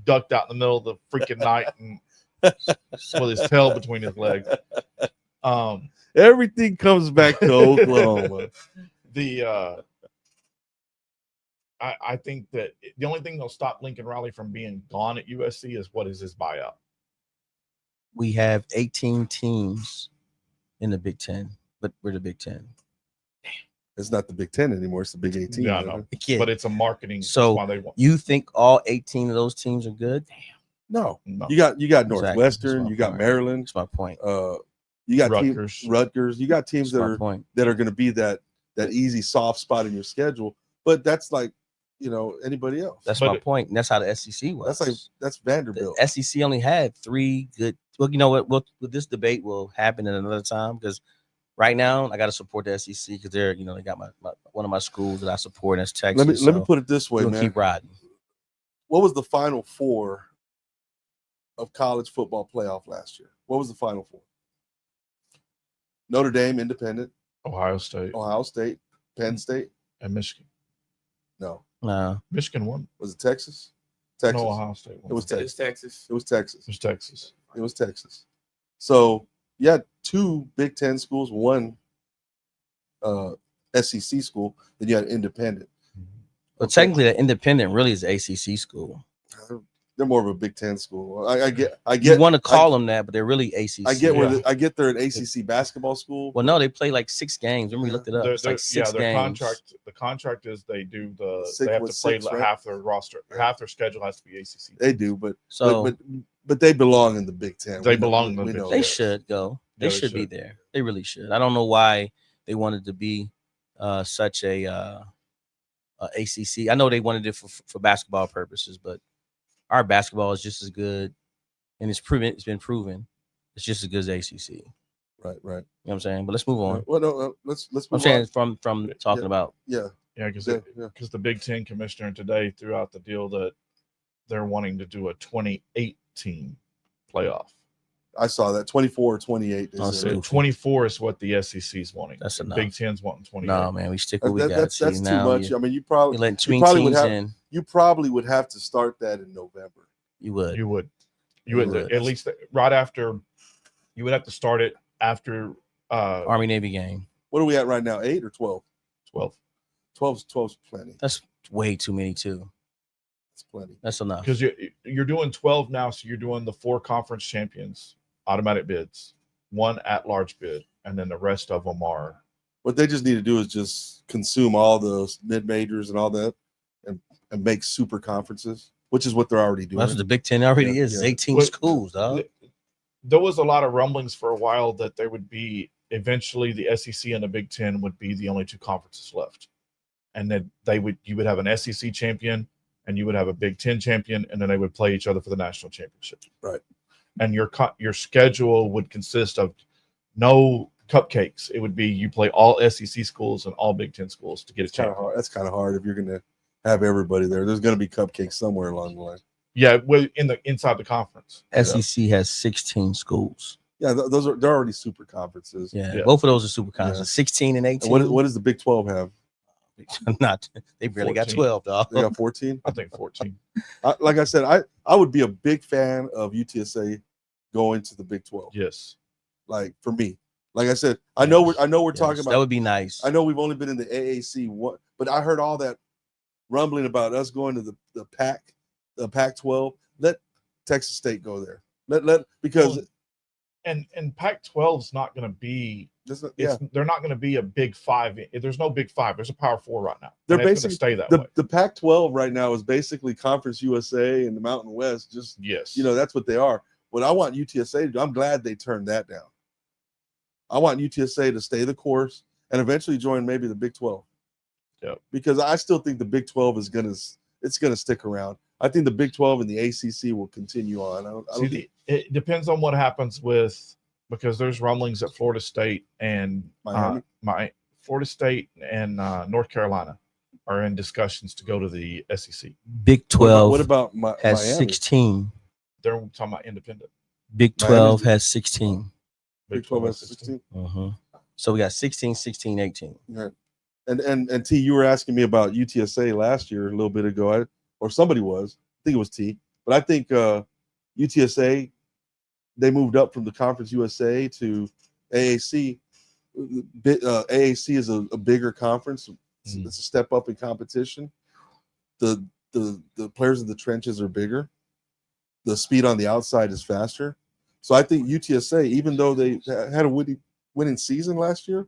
Speaker 3: ducked out in the middle of the freaking night and with his tail between his legs.
Speaker 2: Everything comes back to Oklahoma.
Speaker 3: I think that the only thing that'll stop Lincoln Riley from being gone at USC is his buyout.
Speaker 4: We have 18 teams in the Big Ten, but we're the Big Ten.
Speaker 2: It's not the Big 10 anymore. It's the Big 18.
Speaker 3: Yeah, I
Speaker 2: isn't
Speaker 3: know.
Speaker 2: it?
Speaker 4: Yeah.
Speaker 3: But it's a marketing.
Speaker 4: So,
Speaker 3: that's why they want.
Speaker 4: You think all 18 of those teams are good?
Speaker 2: No.
Speaker 3: No.
Speaker 2: You got
Speaker 4: Exactly.
Speaker 2: Northwestern.
Speaker 4: That's
Speaker 2: You
Speaker 4: my
Speaker 2: got
Speaker 4: point.
Speaker 2: Maryland.
Speaker 4: That's my point.
Speaker 2: You got
Speaker 3: Rutgers.
Speaker 2: Rutgers. You got teams
Speaker 4: That's
Speaker 2: that
Speaker 4: my
Speaker 2: are
Speaker 4: point.
Speaker 2: going to be that easy soft spot in your schedule. But that's like, anybody else.
Speaker 4: That's
Speaker 3: But
Speaker 4: my point. And that's how the SEC was.
Speaker 2: That's Vanderbilt.
Speaker 4: The SEC only had 3 good. Well, you know what? This debate will happen at another time because right now I got to support the SEC because they're, they got my one of my schools that I support, and that's Texas.
Speaker 2: Let me put it this way,
Speaker 4: we'll
Speaker 2: man.
Speaker 4: keep riding.
Speaker 2: What was the Final Four of college football playoff last year? What was the Final Four? Notre Dame, Independent,
Speaker 3: Ohio State,
Speaker 2: Penn State,
Speaker 3: and Michigan.
Speaker 2: No.
Speaker 4: No.
Speaker 3: Michigan won.
Speaker 2: Was it Texas? Texas.
Speaker 3: No, Ohio State won.
Speaker 2: It was Texas.
Speaker 5: It's Texas.
Speaker 2: It was Texas.
Speaker 3: It was Texas.
Speaker 2: It was Texas. So you had 2 Big Ten schools, 1 SEC school, then you had Independent.
Speaker 4: But technically, the Independent really is the ACC school.
Speaker 2: They're more of a Big Ten school. I get.
Speaker 4: You want to call them that, but they're really ACC.
Speaker 2: I get I get they're an ACC basketball school.
Speaker 4: Well, no, they play like 6 games. Remember, we looked it up. It's like 6
Speaker 3: their
Speaker 4: games.
Speaker 3: The contract is they do
Speaker 2: Six
Speaker 3: they have
Speaker 2: with
Speaker 3: to play
Speaker 2: 6, right?
Speaker 3: half their roster, half their schedule has to be ACC.
Speaker 2: They do, but
Speaker 4: So
Speaker 2: but they belong in the Big Ten.
Speaker 3: They belong in the
Speaker 2: we
Speaker 3: Big
Speaker 2: know
Speaker 3: Ten.
Speaker 4: they
Speaker 2: that.
Speaker 4: should go. They
Speaker 3: Yeah, they
Speaker 4: should be
Speaker 3: should.
Speaker 4: there. They really should. I don't know why they wanted to be such a ACC. I know they wanted it for basketball purposes, but our basketball is just as good, and it's been proven. It's just as good as ACC.
Speaker 2: Right.
Speaker 4: You know what I'm saying? But let's move on.
Speaker 2: Well, no, let's move
Speaker 4: I'm saying
Speaker 2: on.
Speaker 4: from talking about
Speaker 2: Yeah.
Speaker 3: Yeah, because
Speaker 2: Yeah.
Speaker 3: the Big Ten commissioner today threw out the deal that they're wanting to do a 28-team playoff.
Speaker 2: I saw that 24 or 28.
Speaker 4: Oh,
Speaker 3: So
Speaker 4: Goofy.
Speaker 3: 24 is what the SEC's wanting.
Speaker 4: That's
Speaker 3: the
Speaker 4: enough.
Speaker 3: Big Ten's wanting 28.
Speaker 4: no, man. We stick with what we got.
Speaker 2: That's
Speaker 4: See,
Speaker 2: too
Speaker 4: now
Speaker 2: much. I mean, you probably
Speaker 4: You're letting
Speaker 2: you
Speaker 4: tween
Speaker 2: probably
Speaker 4: teams
Speaker 2: would have
Speaker 4: in.
Speaker 2: you probably would have to start that in November.
Speaker 4: You would.
Speaker 3: You would
Speaker 4: would.
Speaker 3: at least right after. You would have to start it after
Speaker 4: Army Navy game.
Speaker 2: What are we at right now? 8 or 12?
Speaker 3: 12
Speaker 2: 12's plenty.
Speaker 4: That's way too many too.
Speaker 2: It's plenty.
Speaker 4: That's enough.
Speaker 3: because you're doing 12 now, so you're doing the 4 conference champions automatic bids, 1 at-large bid, and then the rest of them are.
Speaker 2: What they just need to do is just consume all those mid-majors and all that and make super conferences, which is what they're already doing.
Speaker 4: That's what the Big Ten already
Speaker 2: Yeah,
Speaker 4: is.
Speaker 2: yeah.
Speaker 4: 18
Speaker 3: But-
Speaker 4: schools, dog.
Speaker 3: There was a lot of rumblings for a while that they would be eventually the SEC and the Big Ten would be the only 2 conferences left, and that you would have an SEC champion and you would have a Big Ten champion, and then they would play each other for the national championship.
Speaker 2: Right.
Speaker 3: And your schedule would consist of no cupcakes. It would be you play all SEC schools and all Big Ten schools to get a
Speaker 2: It's kind of
Speaker 3: champion.
Speaker 2: hard. That's kind of hard if you're going to have everybody there. There's going to be cupcakes somewhere along the line.
Speaker 3: Yeah, well, inside the conference.
Speaker 4: SEC has 16 schools.
Speaker 2: Yeah, they're already super conferences.
Speaker 4: Yeah,
Speaker 3: Yeah.
Speaker 4: both of those are super conferences.
Speaker 2: Yeah.
Speaker 4: 16 and 18.
Speaker 2: And what does the Big 12 have?
Speaker 4: Not they barely got
Speaker 3: 14.
Speaker 4: 12, dog.
Speaker 2: They got 14.
Speaker 3: I think 14.
Speaker 2: Like I said, I would be a big fan of UTSA going to the Big 12.
Speaker 3: Yes.
Speaker 2: Like for me, like I said, I know we're
Speaker 4: Yes,
Speaker 2: talking
Speaker 4: that
Speaker 2: about.
Speaker 4: would be nice.
Speaker 2: I know we've only been in the AAC one, but I heard all that rumbling about us going to the Pac-12. Let Texas State go there. Let because
Speaker 3: Well, and Pac-12 is not going to be.
Speaker 2: yeah,
Speaker 3: They're not going to be a Big 5. There's no Big 5. There's a Power 4 right now.
Speaker 2: They're
Speaker 3: And it's
Speaker 2: basically
Speaker 3: gonna stay that way.
Speaker 2: the Pac-12 right now is basically Conference USA and the Mountain West. Just
Speaker 3: Yes.
Speaker 2: that's what they are. What I want UTSA to do, I'm glad they turned that down. I want UTSA to stay the course and eventually join maybe the Big 12.
Speaker 3: Yeah.
Speaker 2: Because I still think the Big 12 is gonna stick around. I think the Big 12 and the ACC will continue on. I don't think
Speaker 3: it depends on what happens because there's rumblings that Florida State and
Speaker 2: Miami?
Speaker 3: Florida State and North Carolina are in discussions to go to the SEC.
Speaker 4: Big 12
Speaker 2: What about
Speaker 4: has
Speaker 2: Miami?
Speaker 4: 16.
Speaker 3: They're talking about independent.
Speaker 4: Big 12 has 16.
Speaker 2: Big 12 has 16.
Speaker 4: So we got 16, 16, 18.
Speaker 2: Right. And T, you were asking me about UTSA last year a little bit ago, or somebody was. I think it was T. But I think UTSA, they moved up from the Conference USA to AAC. AAC is a bigger conference. It's a step up in competition. The players in the trenches are bigger. The speed on the outside is faster. So I think UTSA, even though they had a winning season last year,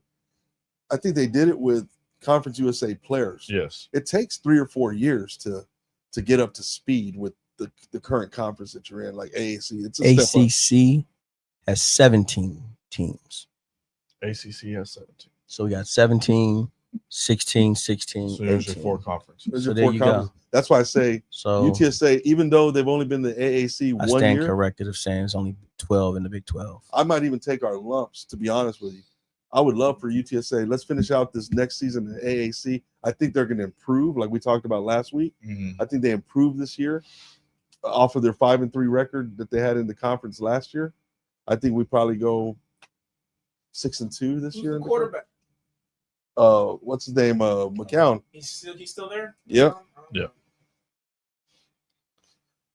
Speaker 2: I think they did it with Conference USA players.
Speaker 3: Yes.
Speaker 2: It takes 3 or 4 years to get up to speed with the current conference that you're in, like AAC. It's a step up.
Speaker 4: ACC has 17 teams.
Speaker 3: ACC has 17.
Speaker 4: So we got 17, 16, 16,
Speaker 3: So there's your
Speaker 4: 18.
Speaker 3: 4 conferences.
Speaker 2: There's
Speaker 4: So
Speaker 2: your
Speaker 4: there
Speaker 2: 4
Speaker 4: you
Speaker 2: conferences.
Speaker 4: go.
Speaker 2: That's why I say
Speaker 4: So
Speaker 2: UTSA, even though they've only been the AAC
Speaker 4: I
Speaker 2: 1
Speaker 4: stand
Speaker 2: year,
Speaker 4: corrected of saying it's only 12 in the Big 12.
Speaker 2: I might even take our lumps, to be honest with you. I would love for UTSA, let's finish out this next season in AAC. I think they're going to improve, like we talked about last week.
Speaker 3: Mhm.
Speaker 2: I think they improved this year off of their 5-3 record that they had in the conference last year. I think we probably go 6-2 this
Speaker 5: Who's
Speaker 2: year.
Speaker 5: the
Speaker 2: in the
Speaker 5: quarterback?
Speaker 2: What's his name? McCown.
Speaker 5: He's still there.
Speaker 2: Yeah.
Speaker 3: Yeah.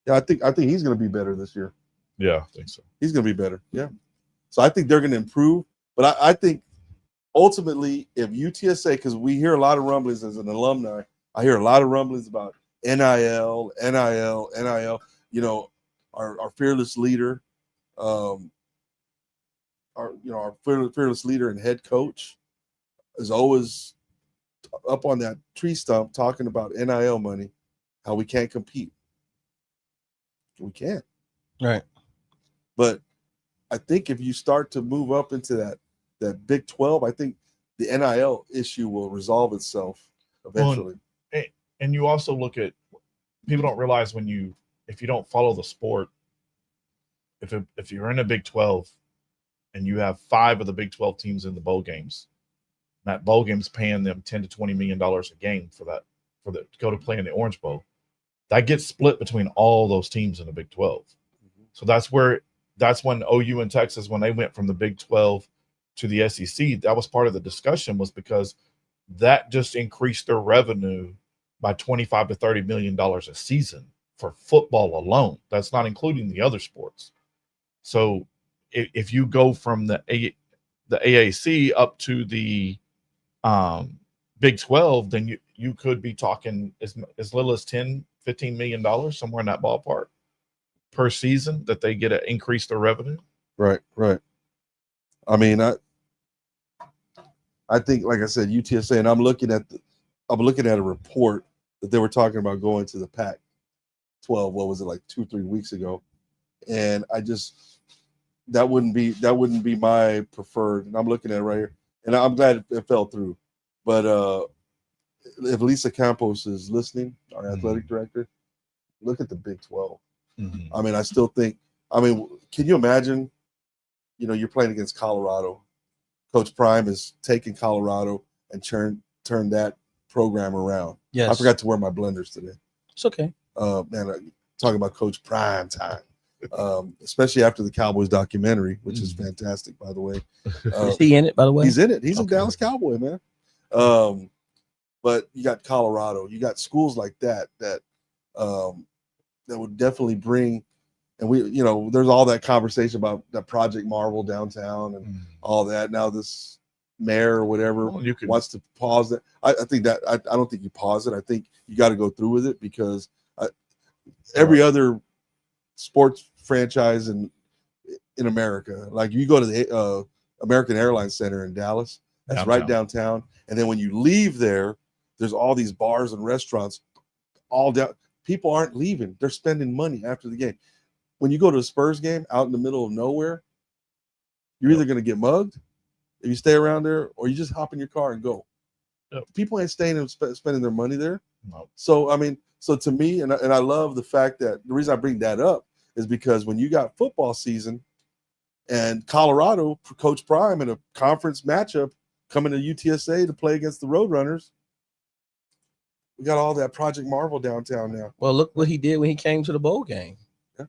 Speaker 2: Yeah, I think he's going to be better this year.
Speaker 3: Yeah, I think so.
Speaker 2: He's going to be better. Yeah. So I think they're going to improve. But I think ultimately, if UTSA, because we hear a lot of rumblings as an alumni, I hear a lot of rumblings about NIL. You know, our fearless leader, our fearless leader and head coach is always up on that tree stump talking about NIL money, how we can't compete. We can't.
Speaker 4: Right.
Speaker 2: But I think if you start to move up into that Big 12, I think the NIL issue will resolve itself eventually.
Speaker 3: And you also look at, people don't realize if you don't follow the sport, if you're in a Big 12 and you have 5 of the Big 12 teams in the bowl games, that bowl game's paying them $10 to $20 million a game to go to play in the Orange Bowl. That gets split between all those teams in the Big 12. So that's when OU and Texas, when they went from the Big 12 to the SEC, that was part of the discussion, was because that just increased their revenue by $25 to $30 million a season for football alone. That's not including the other sports. So if you go from the AAC up to the Big 12, then you could be talking as little as $10, $15 million, somewhere in that ballpark per season, that they get to increase their revenue.
Speaker 2: Right. I mean, I think, like I said, UTSA, and I'm looking at a report that they were talking about going to the Pac-12. What was it, like 2-3 weeks ago? And that wouldn't be my preferred. And I'm looking at it right here, and I'm glad it fell through. But if Lisa Campos is listening, our athletic director, look at the Big 12.
Speaker 3: Mm-hmm.
Speaker 2: I mean, I still think. I mean, can you imagine? You're playing against Colorado. Coach Prime is taking Colorado and turn that program around.
Speaker 4: Yes.
Speaker 2: I forgot to wear my blenders today.
Speaker 4: It's okay.
Speaker 2: Man, talking about Coach Prime time, especially after the Cowboys documentary, which is fantastic, by the way.
Speaker 4: Is he in it, by the way?
Speaker 2: He's in it. He's
Speaker 4: Okay.
Speaker 2: a Dallas Cowboy, man. But you got Colorado. You got schools like that would definitely bring. And there's all that conversation about that Project Marvel downtown and all that. Now this mayor or whatever wants to pause that. I think that I don't think you pause it. I think you got to go through with it, because every other sports franchise in America, like you go to the American Airlines Center in Dallas, that's
Speaker 3: Downtown.
Speaker 2: right downtown. And then when you leave there's all these bars and restaurants all down. People aren't leaving. They're spending money after the game. When you go to a Spurs game out in the middle of nowhere, you're either going to get mugged if you stay around there, or you just hop in your car and go.
Speaker 3: Yep.
Speaker 2: People ain't staying and spending their money there.
Speaker 3: No.
Speaker 2: So, I mean, to me, and I love the fact that the reason I bring that up is because when you got football season and Colorado, Coach Prime in a conference matchup coming to UTSA to play against the Roadrunners, we got all that Project Marvel downtown now.
Speaker 4: Well, look what he did when he came to the bowl game.
Speaker 2: Yeah.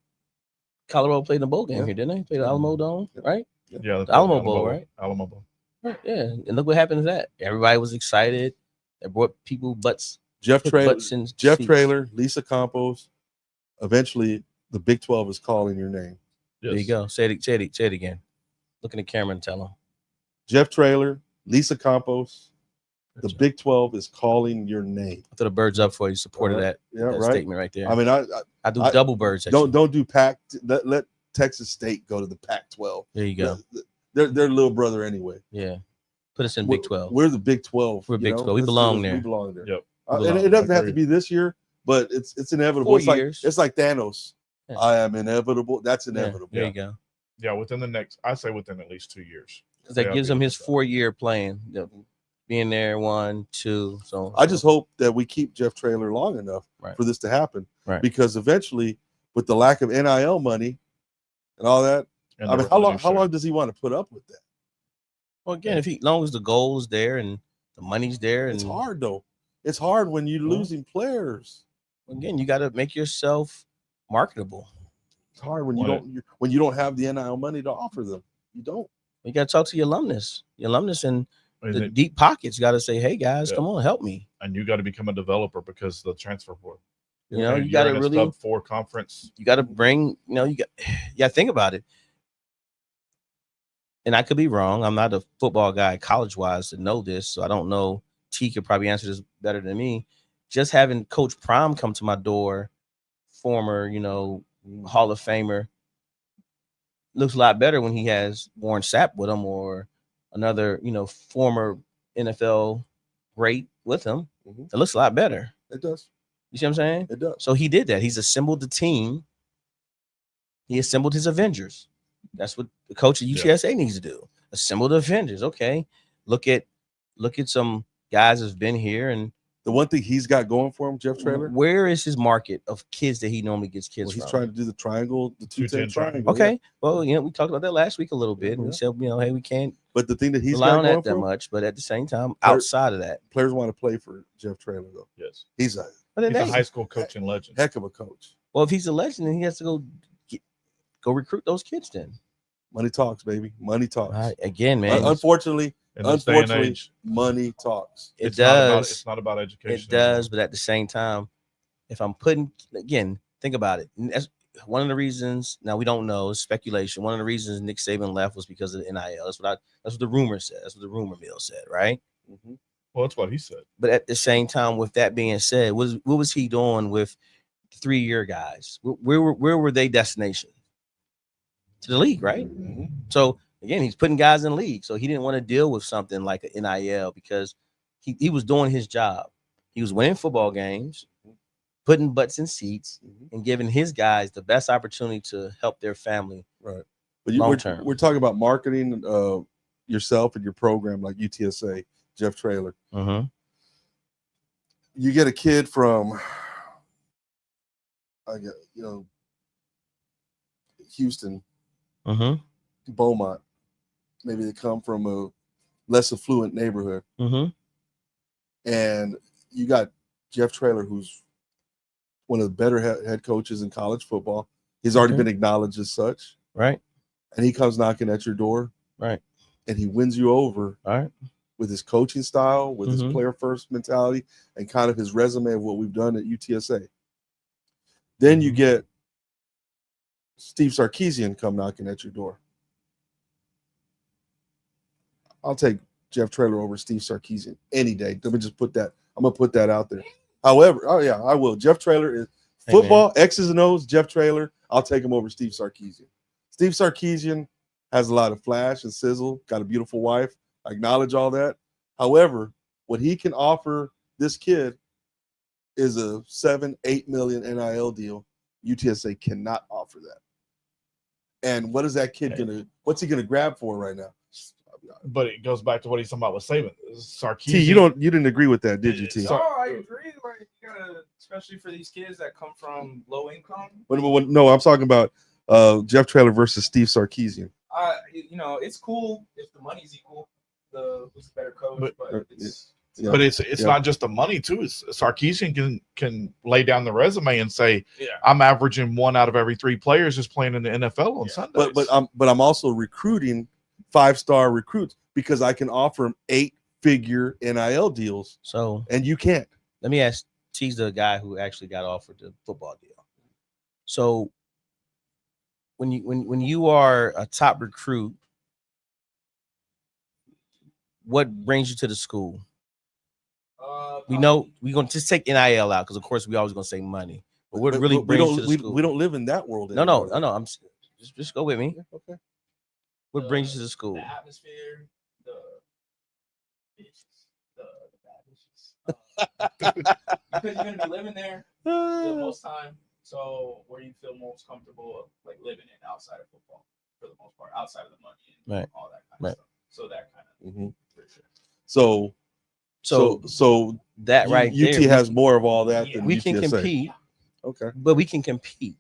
Speaker 4: Colorado played in the bowl game here, didn't they? Played the Alamo Dome, right?
Speaker 3: Yeah,
Speaker 4: The Alamo Bowl, right?
Speaker 3: Alamo Bowl.
Speaker 4: Right, yeah. And look what happened to that. Everybody was excited. They brought people butts.
Speaker 2: Jeff Traylor,
Speaker 4: butts in
Speaker 2: Jeff
Speaker 4: seats.
Speaker 2: Traylor, Lisa Campos. Eventually, the Big 12 is calling your name.
Speaker 3: Yes.
Speaker 4: There you go. Say it again. Look in the camera and tell them.
Speaker 2: Jeff Traylor, Lisa Campos. The
Speaker 3: That's right.
Speaker 2: Big 12 is calling your name.
Speaker 4: I threw the birds up for you. Supported that
Speaker 2: Yeah, right.
Speaker 4: statement right there.
Speaker 2: I mean,
Speaker 4: I do
Speaker 2: I-
Speaker 4: double birds.
Speaker 2: don't do Pac. Let Texas State go to the Pac-12.
Speaker 4: There you go.
Speaker 2: They're little brother anyway.
Speaker 4: Yeah. Put us in Big 12.
Speaker 2: We're the Big 12.
Speaker 4: We're
Speaker 2: you
Speaker 4: Big
Speaker 2: know?
Speaker 4: 12. We
Speaker 2: Let's do
Speaker 4: belong
Speaker 2: this.
Speaker 4: there.
Speaker 2: We belong there.
Speaker 3: Yep.
Speaker 2: And it doesn't have to
Speaker 3: Agreed.
Speaker 2: be this year, but it's inevitable.
Speaker 4: 4
Speaker 2: It's like
Speaker 4: years.
Speaker 2: it's like Thanos.
Speaker 4: Yeah.
Speaker 2: I am inevitable. That's
Speaker 4: Yeah,
Speaker 2: inevitable.
Speaker 4: there you go.
Speaker 3: Yeah, within the next, I say within at least 2 years.
Speaker 4: Because that
Speaker 3: Yeah,
Speaker 4: gives him his
Speaker 3: so.
Speaker 4: 4-year plan. Being there 1, 2. So
Speaker 2: I just hope that we keep Jeff Traylor long enough
Speaker 4: Right.
Speaker 2: for this to happen.
Speaker 4: Right.
Speaker 2: Because eventually, with the lack of NIL money and all that,
Speaker 3: And
Speaker 2: I mean,
Speaker 3: the
Speaker 2: how
Speaker 3: revenue share.
Speaker 2: long does he want to put up with that?
Speaker 4: Well, again, as long as the goal is there and the money's there, and
Speaker 2: It's hard though. It's hard when you're losing players.
Speaker 4: again, you got to make yourself marketable.
Speaker 2: It's hard when you don't have the NIL money to offer them. You don't.
Speaker 4: You got to talk to your alumnus. Your alumnus and
Speaker 3: And
Speaker 4: the
Speaker 3: it-
Speaker 4: deep pockets got to say, "Hey guys,
Speaker 3: Yeah.
Speaker 4: come on, help me."
Speaker 3: and you got to become a developer because of the transfer portal.
Speaker 4: You know,
Speaker 3: And
Speaker 4: you
Speaker 3: you're
Speaker 4: got to
Speaker 3: in a
Speaker 4: really,
Speaker 3: sub 4 conference.
Speaker 4: you got to bring. You know, think about it. And I could be wrong. I'm not a football guy, college wise, to know this, so I don't know. T could probably answer this better than me. Just having Coach Prime come to my door, former, Hall of Famer, looks a lot better when he has Warren Sapp with him or another, former NFL great with him.
Speaker 2: Mhm.
Speaker 4: It looks a lot better.
Speaker 2: It does.
Speaker 4: You see what I'm saying?
Speaker 2: It does.
Speaker 4: So he did that. He's assembled the team. He assembled his Avengers. That's what the coach at UTSA needs to do. Assemble the Avengers. Okay. Look at some guys that's been here, and
Speaker 2: The one thing he's got going for him, Jeff Traylor,
Speaker 4: where is his market of kids that he normally gets kids
Speaker 2: he's
Speaker 4: from?
Speaker 2: trying to do the triangle, the 210 triangle.
Speaker 4: Okay.
Speaker 2: Yeah.
Speaker 4: Well, we talked about that last week a little bit, and we said, hey, we can't
Speaker 2: But the thing that he's
Speaker 4: rely
Speaker 2: got
Speaker 4: on
Speaker 2: going
Speaker 4: that
Speaker 2: for him,
Speaker 4: much. But at the same time,
Speaker 2: Player-
Speaker 4: outside of that,
Speaker 2: players want to play for Jeff Traylor, though.
Speaker 3: Yes.
Speaker 2: He's a
Speaker 4: but then
Speaker 3: He's a high school coaching legend.
Speaker 2: heck of a coach.
Speaker 4: well, if he's a legend, then he has to go recruit those kids. Then
Speaker 2: Money talks, baby. Money talks.
Speaker 4: again, man,
Speaker 2: Unfortunately,
Speaker 3: In this day and age,
Speaker 2: money talks.
Speaker 4: it
Speaker 3: it's not about-
Speaker 4: does.
Speaker 3: it's not about education.
Speaker 4: It does, but at the same time, if I'm putting again, think about it. That's one of the reasons. Now we don't know, it's speculation. One of the reasons Nick Saban left was because of the NIL. That's what the rumor said. That's what the rumor mill said, right?
Speaker 2: Mm-hmm.
Speaker 3: Well, that's what he said.
Speaker 4: But at the same time, with that being said, what was he doing with 3-year guys? Where were they destination? To the league, right?
Speaker 2: Mm-hmm.
Speaker 4: So again, he's putting guys in the league. So he didn't want to deal with something like an NIL because he was doing his job. He was winning football games, putting butts in seats, and giving his guys the best opportunity to help their family.
Speaker 2: Right. But
Speaker 4: long term.
Speaker 2: we're talking about marketing yourself and your program like UTSA, Jeff Traylor.
Speaker 4: Mm-hmm.
Speaker 2: You get a kid from Houston,
Speaker 4: Mm-hmm.
Speaker 2: Beaumont. Maybe they come from a less affluent neighborhood.
Speaker 4: Mm-hmm.
Speaker 2: And you got Jeff Traylor, who's one of the better head coaches in college football. He's already been acknowledged as such.
Speaker 4: Right.
Speaker 2: And he comes knocking at your door.
Speaker 4: Right.
Speaker 2: And he wins you over.
Speaker 4: All right.
Speaker 2: With his coaching style, with his player first mentality, and kind of his resume of what we've done at UTSA. Then you get Steve Sarkisian come knocking at your door. I'll take Jeff Traylor over Steve Sarkisian any day. Let me just put that. I'm gonna put that out there. However, I will. Jeff Traylor is football, X's and O's. Jeff Traylor, I'll take him over Steve Sarkisian. Steve Sarkisian has a lot of flash and sizzle. Got a beautiful wife. I acknowledge all that. However, what he can offer this kid is a 7-8 million NIL deal. UTSA cannot offer that. And what is that kid what's he gonna grab for right now?
Speaker 3: But it goes back to what he's talking about with Saban. Sarkisian.
Speaker 2: T, you didn't agree with that, did you, T?
Speaker 5: No, I agree. Like, you gotta, especially for these kids that come from low income.
Speaker 2: No, I'm talking about Jeff Traylor versus Steve Sarkisian.
Speaker 5: It's cool if the money's equal. Who's the better coach? But it's
Speaker 3: But it's not just the money too. It's Sarkisian can lay down the resume and say, I'm averaging 1 out of every 3 players just playing in the NFL on Sundays.
Speaker 2: But I'm also recruiting 5-star recruits because I can offer them 8-figure NIL deals.
Speaker 4: So
Speaker 2: and you can't.
Speaker 4: Let me ask. T's the guy who actually got offered the football deal. So when you are a top recruit, what brings you to the school? We know we're gonna just take NIL out because of course we always gonna say money. But what really brings you to the school?
Speaker 2: We don't live in that world
Speaker 4: No.
Speaker 2: anymore.
Speaker 4: I'm just go with me.
Speaker 2: Okay.
Speaker 4: What brings you to the school?
Speaker 5: The atmosphere, Because you're gonna be living there the most time. So where you feel most comfortable, like living in outside of football, for the most part, outside of the money and
Speaker 4: Right.
Speaker 5: all that kind of stuff. So that kind of for sure.
Speaker 2: So
Speaker 4: that right
Speaker 2: UT
Speaker 4: there,
Speaker 2: has more of all that than
Speaker 4: we can
Speaker 2: UTSA.
Speaker 4: compete,
Speaker 2: Okay,
Speaker 4: but we can compete.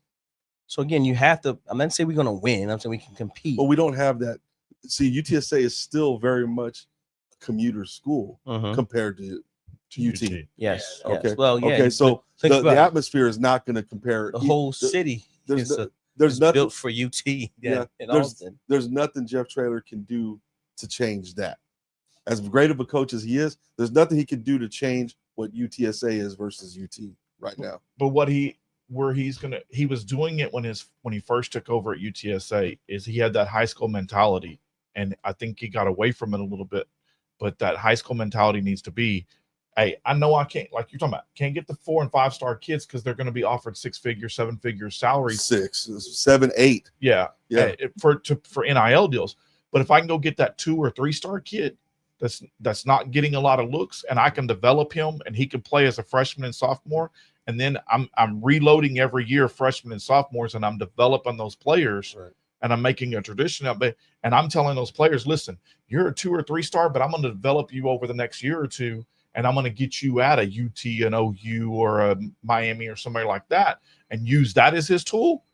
Speaker 4: So again, you have to. I'm not saying we're gonna win. I'm saying we can compete.
Speaker 2: but we don't have that. See, UTSA is still very much a commuter school compared to UT.
Speaker 4: Yes.
Speaker 2: Okay.
Speaker 4: Yes. Well, yeah.
Speaker 2: Okay. So
Speaker 4: think
Speaker 2: the
Speaker 4: about it.
Speaker 2: atmosphere is not going to compare.
Speaker 4: The whole city
Speaker 2: There's
Speaker 4: is
Speaker 2: there's nothing
Speaker 4: built for UT. Yeah. In
Speaker 2: there's
Speaker 4: Austin.
Speaker 2: there's nothing Jeff Traylor can do to change that. As great of a coach as he is, there's nothing he can do to change what UTSA is versus UT right now.
Speaker 3: But he was doing it when he first took over at UTSA is he had that high school mentality, and I think he got away from it a little bit. But that high school mentality needs to be, hey, I know I can't, like you're talking about, can't get the 4 and 5 star kids because they're going to be offered 6-figure, 7-figure salaries.
Speaker 2: 6, 7, 8.
Speaker 3: Yeah. For NIL deals. But if I can go get that 2 or 3 star kid that's not getting a lot of looks, and I can develop him and he can play as a freshman and sophomore, and then I'm reloading every year freshmen and sophomores, and I'm developing those players, right. And I'm making a tradition of it, and I'm telling those players, listen, you're a 2 or 3 star, but I'm going to develop you over the next year or two, and I'm going to get you at a UT, an OU, or a Miami or somebody like that, and use that as his tool.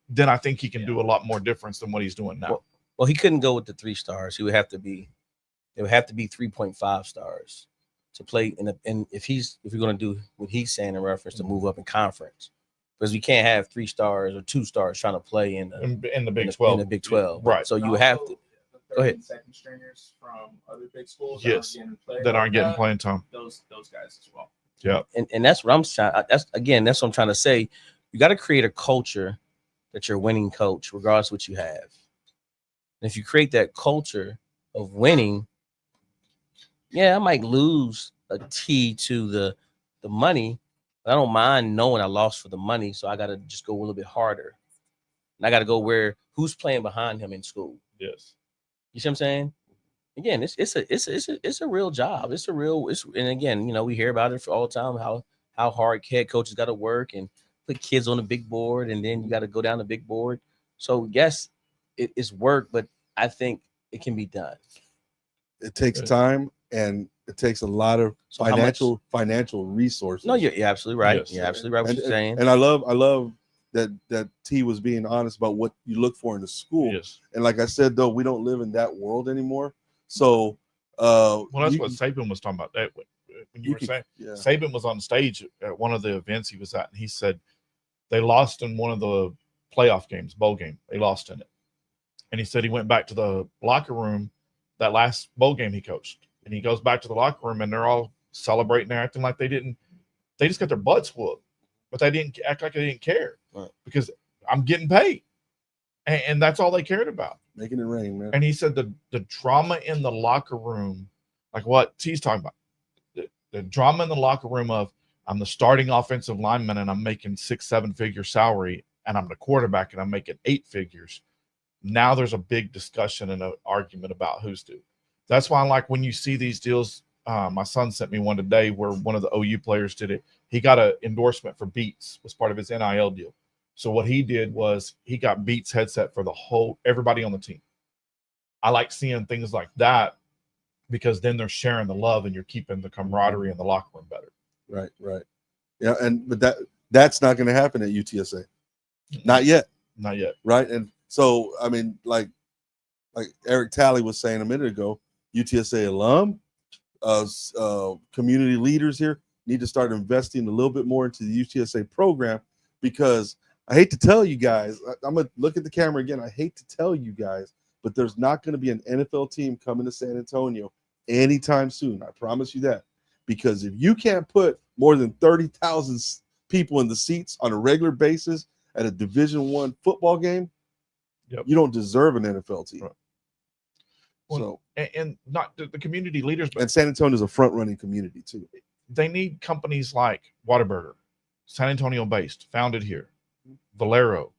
Speaker 3: Then I think he can do a lot more difference than what he's doing now.
Speaker 4: Well, he couldn't go with the 3 stars. He would have to be. It would have to be 3.5 stars to play if we're going to do what he's saying in reference to move up in conference, because we can't have 3 stars or 2 stars trying to play in the Big 12. In the Big 12,
Speaker 3: right?
Speaker 4: So you have to
Speaker 5: go ahead. Second stringers from other big schools,
Speaker 3: yes, that aren't getting playing time.
Speaker 5: Those guys as well.
Speaker 3: Yeah,
Speaker 4: and that's what I'm trying. That's what I'm trying to say. You got to create a culture that you're a winning coach, regardless of what you have. And if you create that culture of winning, yeah, I might lose a T to the money, but I don't mind knowing I lost for the money. So I got to just go a little bit harder, and I got to go who's playing behind him in school.
Speaker 3: Yes,
Speaker 4: you see what I'm saying? Again, it's a real job. And again, we hear about it all the time how hard head coaches got to work and put kids on the big board, and then you got to go down the big board. So yes, it's work, but I think it can be done.
Speaker 2: It takes time. And it takes a lot of financial resources.
Speaker 4: No, you're absolutely right.
Speaker 2: Yes.
Speaker 4: You're absolutely right what you're saying.
Speaker 2: And I love that T was being honest about what you look for in the school.
Speaker 3: Yes.
Speaker 2: And like I said, though, we don't live in that world anymore. So
Speaker 3: that's what Saban was talking about. That when you were saying Saban was on stage at one of the events he was at, and he said they lost in one of the playoff games, bowl game. They lost in it. And he said he went back to the locker room that last bowl game he coached. And he goes back to the locker room, and they're all celebrating and acting like they just got their butts whooped, but they didn't act like they didn't care, right? Because I'm getting paid. And that's all they cared about.
Speaker 2: Making it rain, man.
Speaker 3: And he said the drama in the locker room, like what T's talking about, the drama in the locker room of I'm the starting offensive lineman and I'm making 6-7 figure salary, and I'm the quarterback and I'm making 8 figures. Now there's a big discussion and an argument about who's due. That's why I like when you see these deals. My son sent me one today where one of the OU players did it. He got an endorsement for Beats, was part of his NIL deal. So what he did was he got Beats headset for everybody on the team. I like seeing things like that because then they're sharing the love and you're keeping the camaraderie in the locker room better.
Speaker 2: Right. Yeah, but that's not going to happen at UTSA. Not yet. Right. And so, I mean, like Eric Talley was saying a minute ago, UTSA alum, community leaders here need to start investing a little bit more into the UTSA program, because I hate to tell you guys, I'm going to look at the camera again. I hate to tell you guys, but there's not going to be an NFL team coming to San Antonio anytime soon. I promise you that, because if you can't put more than 30,000 people in the seats on a regular basis at a Division I football game, you don't deserve an NFL team. Right.
Speaker 3: Well, and not the community leaders, but
Speaker 2: and San Antonio is a front-running community too.
Speaker 3: They need companies like Whataburger, San Antonio based, founded here, Valero,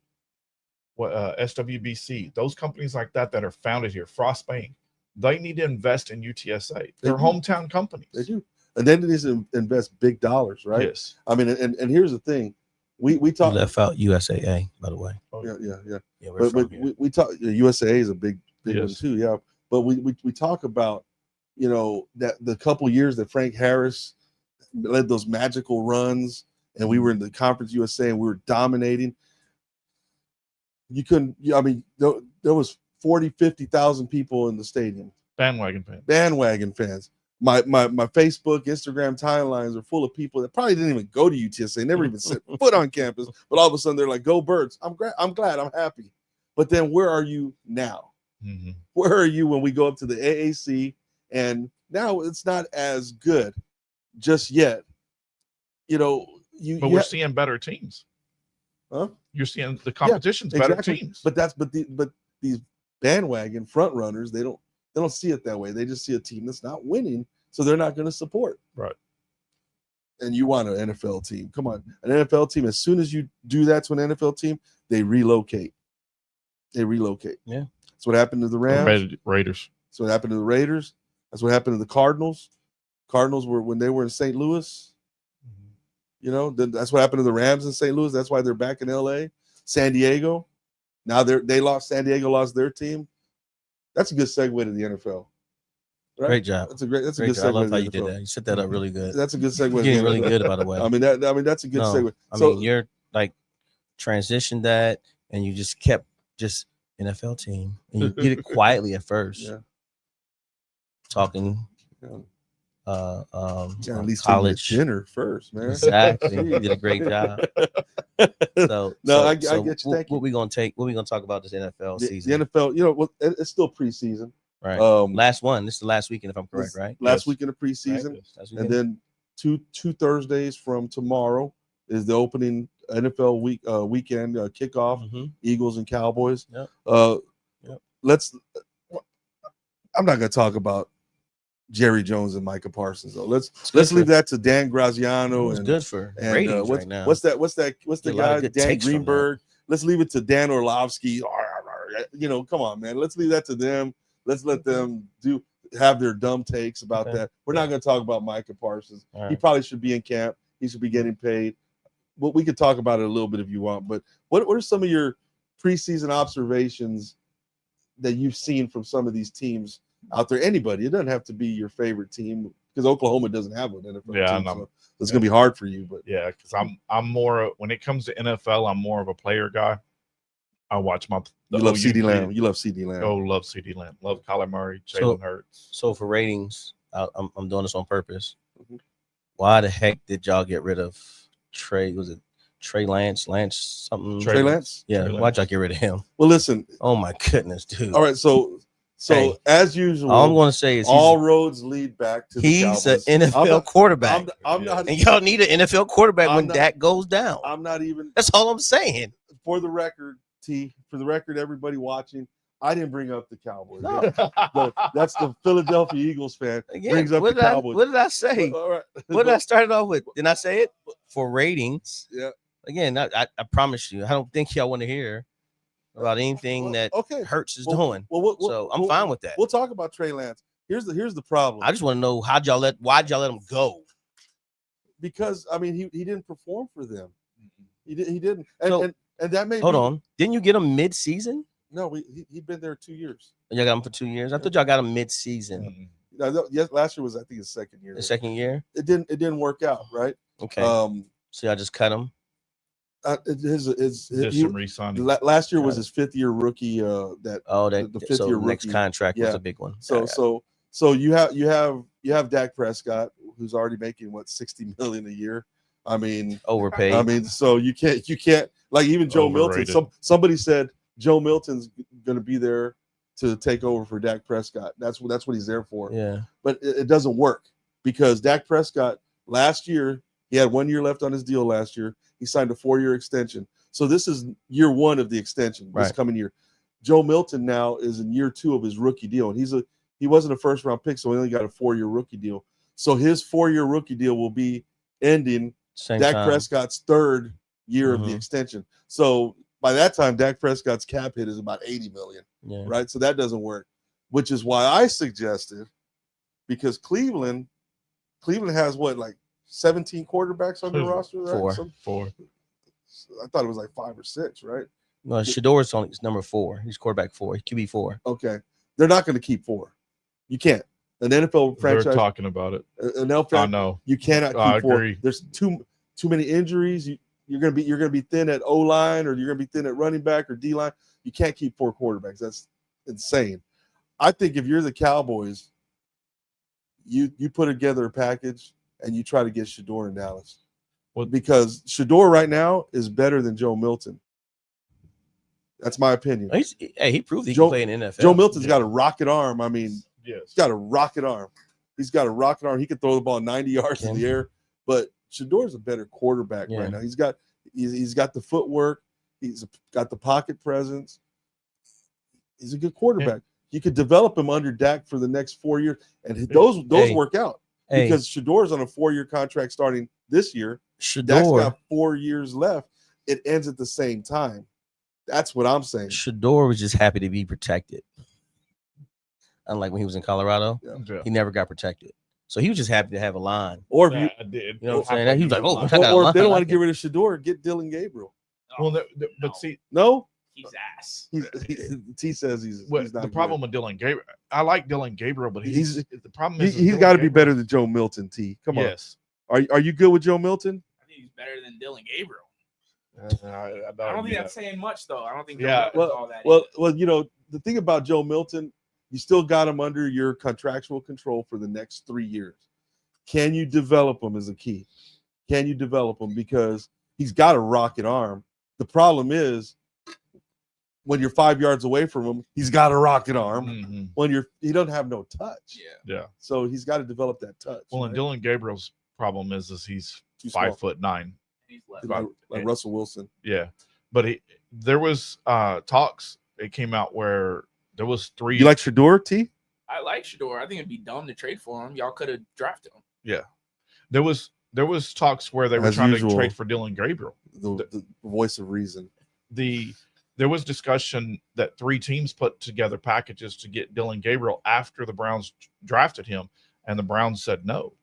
Speaker 3: SWBC, those companies like that are founded here, Frost Bank. They need to invest in UTSA. They're hometown companies.
Speaker 2: They do. and then it needs to invest big dollars, right?
Speaker 3: Yes.
Speaker 2: I mean, and here's the thing, we
Speaker 4: You
Speaker 2: talk.
Speaker 4: left out USAA, by the way.
Speaker 2: Yeah.
Speaker 4: Yeah, we're
Speaker 2: But
Speaker 4: from here.
Speaker 2: we talk. USA is a big one
Speaker 3: Yes.
Speaker 2: too. Yeah, but we talk about, you know, that the couple years that Frank Harris led those magical runs, and we were in the Conference USA and we were dominating. You couldn't. I mean, there was 50,000 people in the stadium.
Speaker 3: Bandwagon fans.
Speaker 2: My Facebook, Instagram timelines are full of people that probably didn't even go to UTSA, never even set foot on campus, but all of a sudden they're like, "Go Birds!" I'm glad, I'm happy. But then where are you now?
Speaker 3: Mm-hmm.
Speaker 2: Where are you when we go up to the AAC? And now it's not as good just yet. You know,
Speaker 3: But we're seeing better teams.
Speaker 2: Huh?
Speaker 3: You're seeing the competition's better teams.
Speaker 2: But these bandwagon front runners, they don't see it that way. They just see a team that's not winning, so they're not going to support.
Speaker 3: Right. And
Speaker 2: you want an NFL team. Come on. An NFL team, as soon as you do that to an NFL team, they relocate. Yeah. That's what happened to the Rams.
Speaker 3: Raiders.
Speaker 2: That's what happened to the Raiders. That's what happened to the Cardinals. Cardinals were when they were in St. Louis. You know, that's what happened to the Rams in St. Louis. That's why they're back in LA. San Diego. Now they lost. San Diego lost their team. That's a good segue to the NFL. Right?
Speaker 4: Great job.
Speaker 2: That's a good
Speaker 4: job.
Speaker 2: segue.
Speaker 4: I love how you
Speaker 2: NFL.
Speaker 4: did that. You set that up really good.
Speaker 2: That's a good segue.
Speaker 4: You're getting really good, by the way.
Speaker 2: I mean that's a good segue.
Speaker 4: I mean, you're like transitioned that, and you just kept just NFL team, and you did it quietly at first.
Speaker 2: Yeah.
Speaker 4: Talking.
Speaker 2: Yeah.
Speaker 4: At
Speaker 2: least
Speaker 4: college
Speaker 2: dinner first, man.
Speaker 4: Exactly. You did a great job. I get you. What we gonna talk about this NFL season?
Speaker 2: The NFL, you know, it's still preseason.
Speaker 4: Right. Last one. This is the last weekend, if I'm correct, right?
Speaker 2: Last weekend of preseason, and then two Thursdays from tomorrow is the opening NFL weekend kickoff.
Speaker 4: Mm-hmm.
Speaker 2: Eagles and Cowboys.
Speaker 4: Yep.
Speaker 2: I'm not gonna talk about Jerry Jones and Micah Parsons though. Let's leave that to Dan Graziano.
Speaker 4: It's good for ratings right now.
Speaker 2: What's the guy? Dan Greenberg. Let's leave it to Dan Orlovsky. You know, come on, man. Let's leave that to them. Let's let them have their dumb takes about that. We're not going to talk about Micah Parsons. Right. He probably should be in camp. He should be getting paid. Well, we could talk about it a little bit if you want. But what are some of your preseason observations that you've seen from some of these teams out there? Anybody. It doesn't have to be your favorite team because Oklahoma doesn't have an NFL team. So it's going to be hard for you. But
Speaker 3: yeah, because I'm more when it comes to NFL, I'm more of a player guy. I watch
Speaker 2: You love CeeDee Lamb. You love CeeDee Lamb.
Speaker 3: Oh, love CeeDee Lamb. Love Kyler Murray, Jalen Hurts.
Speaker 4: So for ratings, I'm doing this on purpose. Mm-hmm. Why the heck did y'all get rid of Trey? Was it Trey Lance? Lance something?
Speaker 2: Trey Lance?
Speaker 4: Yeah.
Speaker 2: Trey Lance.
Speaker 4: Why'd y'all get rid of him?
Speaker 2: Well, listen.
Speaker 4: Oh my goodness, dude.
Speaker 2: All right, so hey, as usual,
Speaker 4: all I'm going to say is
Speaker 2: all roads lead back to the Cowboys.
Speaker 4: He's an NFL quarterback.
Speaker 2: I'm not,
Speaker 4: and y'all need an NFL quarterback when Dak goes down.
Speaker 2: I'm not even.
Speaker 4: That's all I'm saying.
Speaker 2: For the record, everybody watching, I didn't bring up the Cowboys.
Speaker 4: No.
Speaker 2: That's the Philadelphia Eagles fan.
Speaker 4: Again,
Speaker 2: brings up the Cowboys.
Speaker 4: What did I say?
Speaker 2: All right.
Speaker 4: What did I start off with? Didn't I say it? For ratings.
Speaker 2: Yeah.
Speaker 4: Again, I promise you, I don't think y'all want to hear about anything that Hurts is doing. So I'm fine with that.
Speaker 2: We'll talk about Trey Lance. Here's the problem.
Speaker 4: I just want to know why'd y'all let him go?
Speaker 2: Because I mean he didn't perform for them. He didn't. And that may
Speaker 4: hold on. Didn't you get him mid-season?
Speaker 2: No, he'd been there 2 years.
Speaker 4: Y'all got him for 2 years. I thought y'all got him mid-season.
Speaker 2: Yes, last year was I think his second year.
Speaker 4: The second year?
Speaker 2: It didn't work out, right?
Speaker 4: Okay. So y'all just cut him.
Speaker 2: Last year was his fifth year rookie. The fifth year rookie
Speaker 4: next contract was a big one.
Speaker 2: So you have Dak Prescott, who's already making $60 million a year. I mean,
Speaker 4: overpaid.
Speaker 2: I mean, so you can't like even Joe
Speaker 3: Overrated.
Speaker 2: Milton. Somebody said Joe Milton's going to be there to take over for Dak Prescott. That's what he's there for.
Speaker 4: Yeah,
Speaker 2: but it doesn't work because Dak Prescott last year, he had 1 year left on his deal last year. He signed a 4-year extension. So this is year one of the extension this coming year. Joe Milton now is in year 2 of his rookie deal, and he wasn't a first round pick, so he only got a 4-year rookie deal. So his 4-year rookie deal will be ending Dak Prescott's 3rd year of the extension. So by that time, Dak Prescott's cap hit is about $80 million, right? So that doesn't work, which is why I suggested, because Cleveland Cleveland has what, like 17 quarterbacks on their roster, right?
Speaker 4: Four.
Speaker 2: I thought it was like 5 or 6, right?
Speaker 4: No, Shador's only number 4. He's quarterback 4. QB 4.
Speaker 2: Okay, they're not going to keep 4. You can't. An NFL franchise.
Speaker 3: They're talking about it.
Speaker 2: An NFL.
Speaker 3: I know.
Speaker 2: You cannot keep
Speaker 3: I
Speaker 2: 4.
Speaker 3: agree.
Speaker 2: There's too many injuries. You're gonna be thin at O line, or you're gonna be thin at running back or D line. You can't keep 4 quarterbacks. That's insane. I think if you're the Cowboys, you put together a package and you try to get Shador in Dallas.
Speaker 3: Well,
Speaker 2: because Shador right now is better than Joe Milton. That's my opinion.
Speaker 4: He proved he can play in the NFL.
Speaker 2: Joe Milton's got a rocket arm. I mean,
Speaker 3: yes.
Speaker 2: He's got a rocket arm. He can throw the ball 90 yards in the air. But Shador's a better quarterback right now. He's got the footwork. He's got the pocket presence. He's a good quarterback. You could develop him under Dak for the next 4 years, and those work out because Shador's on a 4-year contract starting this year. Dak's got 4 years left. It ends at the same time. That's what I'm saying.
Speaker 4: Shador was just happy to be protected. Unlike when he was in Colorado, he never got protected. So he was just happy to have a line.
Speaker 2: Or if
Speaker 3: I did.
Speaker 4: You know what I'm saying? He was like,
Speaker 2: or if they don't want to get rid of Shador, get Dylan Gabriel.
Speaker 3: Well, but see,
Speaker 2: no,
Speaker 5: he's ass.
Speaker 2: T says he's not
Speaker 3: the problem with Dylan Gabriel. I like Dylan Gabriel, but the problem is
Speaker 2: he's got to be better than Joe Milton. T, come on.
Speaker 3: Yes.
Speaker 2: Are you good with Joe Milton?
Speaker 5: I think he's better than Dylan Gabriel.
Speaker 3: I
Speaker 5: don't think that's saying much, though. I don't think.
Speaker 2: Well, you know, the thing about Joe Milton, you still got him under your contractual control for the next 3 years. Can you develop him is a key. Can you develop him? Because he's got a rocket arm. The problem is when you're 5 yards away from him, he's got a rocket arm.
Speaker 3: Mm-hmm.
Speaker 2: When he doesn't have no touch.
Speaker 3: Yeah.
Speaker 2: So he's got to develop that touch.
Speaker 3: Well, and Dylan Gabriel's problem is he's 5'9".
Speaker 2: Like Russell Wilson.
Speaker 3: Yeah, but there was talks. It came out where there was 3.
Speaker 2: You like Shador, T?
Speaker 5: I like Shador. I think it'd be dumb to trade for him. Y'all could have drafted him.
Speaker 3: Yeah, there was talks where they were trying to trade for Dylan Gabriel.
Speaker 2: The voice of reason.
Speaker 3: There was discussion that 3 teams put together packages to get Dylan Gabriel after the Browns drafted him, and the Browns said no.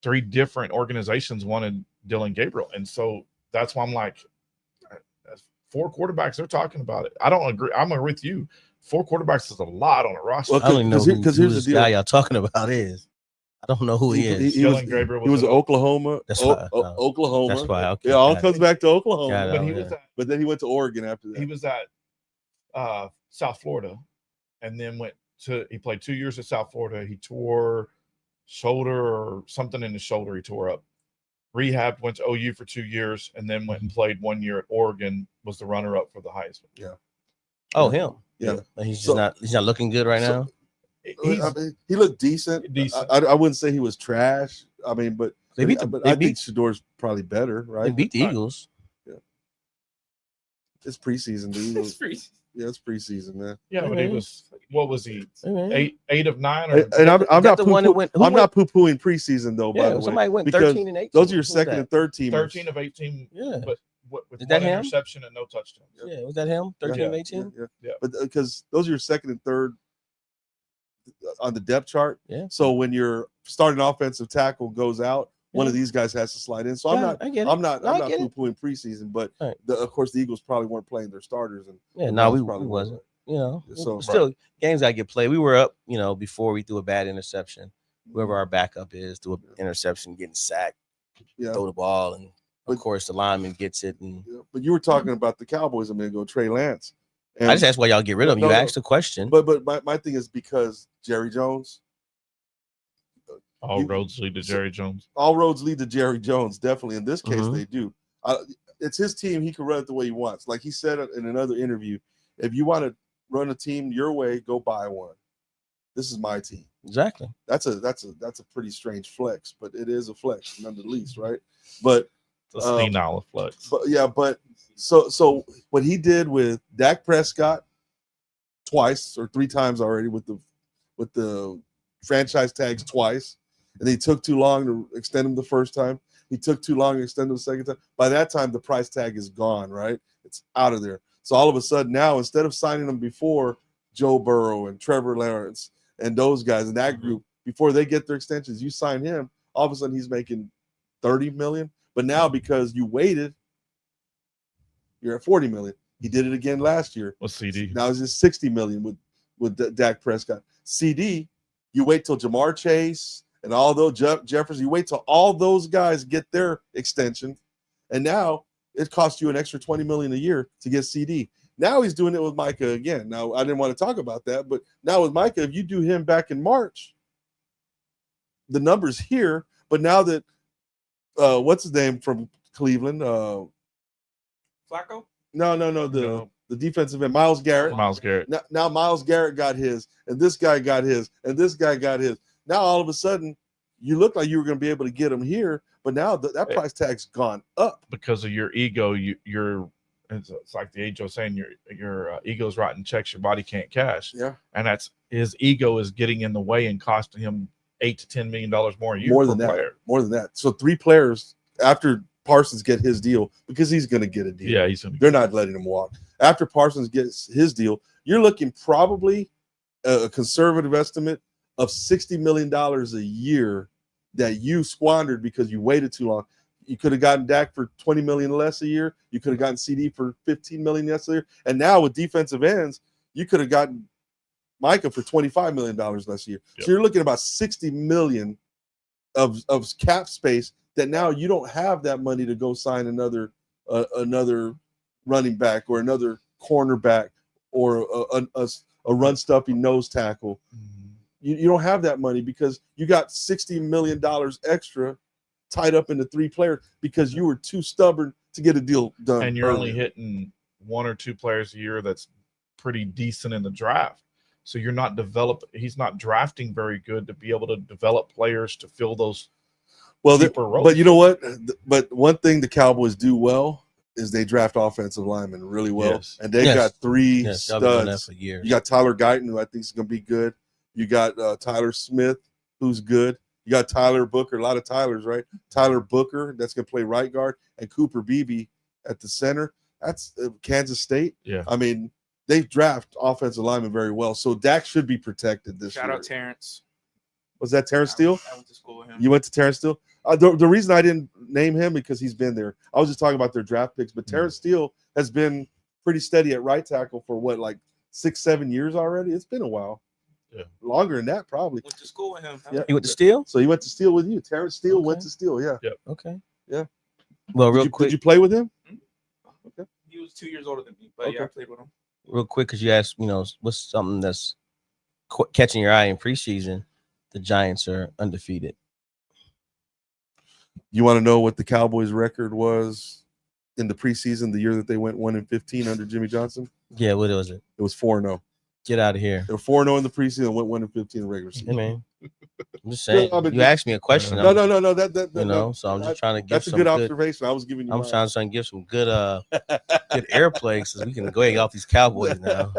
Speaker 3: 3 different organizations wanted Dylan Gabriel, and so that's why I'm like, 4 quarterbacks. They're talking about it. I don't agree. I'm with you. 4 quarterbacks is a lot on a roster.
Speaker 4: Well, I don't even know who this guy y'all talking about is. I don't know who he is.
Speaker 2: He was at Oklahoma.
Speaker 4: That's why.
Speaker 2: Oklahoma.
Speaker 4: That's why. Okay,
Speaker 2: it all comes back to Oklahoma.
Speaker 3: But
Speaker 2: then he went to Oregon after that.
Speaker 3: He was at South Florida, and then he played 2 years at South Florida. He tore shoulder or something in his shoulder. He tore up. Rehabbed, went to OU for 2 years, and then went and played 1 year at Oregon. Was the runner-up for the Heisman.
Speaker 2: Yeah.
Speaker 4: Oh, him.
Speaker 2: Yeah.
Speaker 4: He's just he's not looking good right now.
Speaker 2: He looked decent. I wouldn't say he was trash. I mean, but I think Shador's probably better, right?
Speaker 4: They beat the Eagles.
Speaker 2: Yeah. It's preseason, dude. Yeah, it's preseason, man.
Speaker 3: Yeah, but he was. What was he? 8 of 9.
Speaker 2: And I'm not poo-pooing preseason though. By the way,
Speaker 4: somebody went 13 and 18.
Speaker 2: Those are your second and third teamers.
Speaker 3: 13 of 18.
Speaker 4: Yeah.
Speaker 3: But with one interception and no touchdowns.
Speaker 4: Yeah, was that him? 13 of 18.
Speaker 2: Yeah. But because those are your second and third on the depth chart.
Speaker 4: Yeah.
Speaker 2: So when your starting offensive tackle goes out, one of these guys has to slide in. So I'm not poo-pooing preseason, but of course the Eagles probably weren't playing their starters. And
Speaker 4: we wasn't. You know, so still games got to get played. We were up, before we threw a bad interception. Whoever our backup is, threw an interception, getting sacked, throw the ball, and of course the lineman gets it.
Speaker 2: But you were talking about the Cowboys a minute ago, Trey Lance. And
Speaker 4: I just asked why y'all get rid of him. You asked the question.
Speaker 2: But my thing is because Jerry Jones.
Speaker 3: All roads lead to Jerry Jones.
Speaker 2: All roads lead to Jerry Jones. Definitely. In this case, they do. It's his team. He can run it the way he wants. Like he said in another interview, if you want to run a team your way, go buy one. This is my team.
Speaker 4: Exactly.
Speaker 2: That's a pretty strange flex, but it is a flex nonetheless, right? But
Speaker 3: it's a $16 flex.
Speaker 2: But so what he did with Dak Prescott twice or 3 times already with the franchise tags twice, and he took too long to extend him the first time. He took too long to extend him the second time. By that time, the price tag is gone, right? It's out of there. So all of a sudden now, instead of signing them before Joe Burrow and Trevor Lawrence and those guys in that group, before they get their extensions. You sign him, all of a sudden he's making $30 million. But now because you waited, you're at $40 million. He did it again last year.
Speaker 3: With CD.
Speaker 2: Now it's just $60 million with Dak Prescott. CD, you wait till Jamar Chase and all those Jefferson. You wait till all those guys get their extension, and now it costs you an extra $20 million a year to get CD. Now he's doing it with Micah again. Now I didn't want to talk about that, but now with Micah, if you do him back in March, the numbers here. But now that what's his name from Cleveland?
Speaker 5: Flacco?
Speaker 2: No. The defensive end, Myles Garrett.
Speaker 3: Myles Garrett.
Speaker 2: Now Myles Garrett got his, and this guy got his, and this guy got his. Now all of a sudden, you look like you were going to be able to get him here, but now that price tag's gone up
Speaker 3: because of your ego. You're it's like the age of saying your ego's writing checks your body can't cash.
Speaker 2: Yeah,
Speaker 3: and that's his ego is getting in the way and costing him $8 to $10 million more a year.
Speaker 2: More than that. So 3 players after Parsons get his deal, because he's going to get a deal.
Speaker 3: Yeah,
Speaker 2: they're not letting him walk. After Parsons gets his deal, you're looking probably a conservative estimate of $60 million a year that you squandered because you waited too long. You could have gotten Dak for $20 million less a year. You could have gotten CD for $15 million less a year. And now with defensive ends, you could have gotten Micah for $25 million less a year. Yep. So you're looking at about $60 million of cap space that now you don't have that money to go sign another running back or another cornerback or a run-stuffing nose tackle.
Speaker 3: Mm-hmm.
Speaker 2: You don't have that money because you got $60 million extra tied up into 3 players because you were too stubborn to get a deal done.
Speaker 3: And you're only hitting 1 or 2 players a year that's pretty decent in the draft. So you're not he's not drafting very good to be able to develop players to fill those cheaper roles.
Speaker 2: But you know what? But one thing the Cowboys do well is they draft offensive linemen really well.
Speaker 3: Yes.
Speaker 2: And they've got 3 studs.
Speaker 4: For years.
Speaker 2: You got Tyler Guyton, who I think is going to be good. You got Tyler Smith, who's good. You got Tyler Booker, a lot of Tylers, right? Tyler Booker, that's going to play right guard, and Cooper Beebe at the center. That's Kansas State.
Speaker 3: Yeah.
Speaker 2: I mean, they draft offensive linemen very well. So Dak should be protected this year.
Speaker 5: Shout out Terrence.
Speaker 2: Was that Terrence Steele?
Speaker 5: I went to school with him.
Speaker 2: You went to Terrence Steele? The reason I didn't name him because he's been there. I was just talking about their draft picks, but Terrence Steele has been pretty steady at right tackle for what, like 6-7 years already? It's been a while.
Speaker 3: Yeah.
Speaker 2: Longer than that, probably.
Speaker 5: Went to school with him.
Speaker 2: Yeah.
Speaker 4: You went to Steele?
Speaker 2: So he went to Steele with you. Terrence Steele
Speaker 4: Okay.
Speaker 2: went to Steele, yeah.
Speaker 3: Yep.
Speaker 4: Okay.
Speaker 2: Yeah.
Speaker 4: Well, real quick.
Speaker 2: Did you play with him?
Speaker 5: Okay. He was 2 years older than me, but yeah, I played with him.
Speaker 4: Real quick, because you asked, what's something that's catching your eye in preseason? The Giants are undefeated.
Speaker 2: You want to know what the Cowboys' record was in the preseason, the year that they went 1-15 under Jimmy Johnson?
Speaker 4: Yeah, what was it?
Speaker 2: It was 4-0.
Speaker 4: Get out of here.
Speaker 2: They were 4-0 in the preseason and went 1-15 in regular season.
Speaker 4: Hey, man. I'm just saying.
Speaker 2: I mean,
Speaker 4: you asked me a question.
Speaker 2: No.
Speaker 4: So I'm just trying to give
Speaker 2: that's
Speaker 4: some
Speaker 2: a good observation. I was giving you.
Speaker 4: I'm trying to give some good good airplay so we can go ahead off these Cowboys now.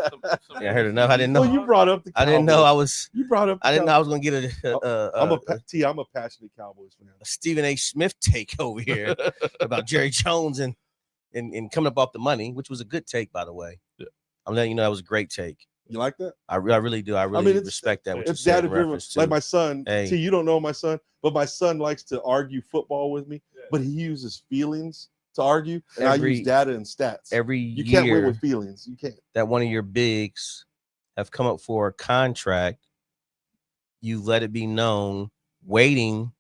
Speaker 4: Yeah, I heard enough. I didn't know.
Speaker 2: Well, you brought up the Cowboys.
Speaker 4: I didn't know I was.
Speaker 2: You brought up.
Speaker 4: I didn't know I was going to get
Speaker 2: I'm a passionate Cowboys fan.
Speaker 4: a Stephen A. Smith take over here about Jerry Jones and coming up off the money, which was a good take, by the way.
Speaker 3: Yeah.
Speaker 4: I'm letting you know that was a great take.
Speaker 2: You like that?
Speaker 4: I really do. I really respect that.
Speaker 2: It's data driven. Like my son. Hey. See, you don't know my son, but my son likes to argue football with me. Yeah. But he uses feelings to argue, and I use data and stats.
Speaker 4: You
Speaker 2: can't win with feelings. You can't.
Speaker 4: That one of your bigs have come up for a contract. You let it be known, waiting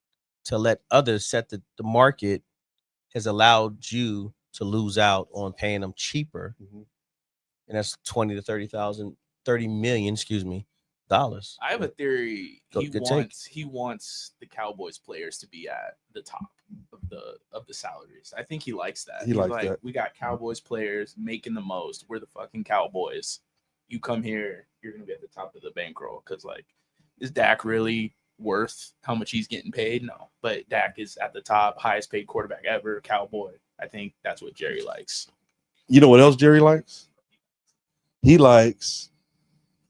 Speaker 4: to let others set the market has allowed you to lose out on paying them cheaper, and that's $20 to $30 million, dollars.
Speaker 5: I have a theory. He wants the Cowboys players to be at the top of the salaries. I think he likes that. He's
Speaker 2: likes
Speaker 5: like,
Speaker 2: that.
Speaker 5: We got Cowboys players making the most. We're the fucking Cowboys. You come here, you're gonna be at the top of the bankroll. Because like, is Dak really worth how much he's getting paid? No, but Dak is at the top, highest paid quarterback ever, Cowboy. I think that's what Jerry likes.
Speaker 2: You know what else Jerry likes? He likes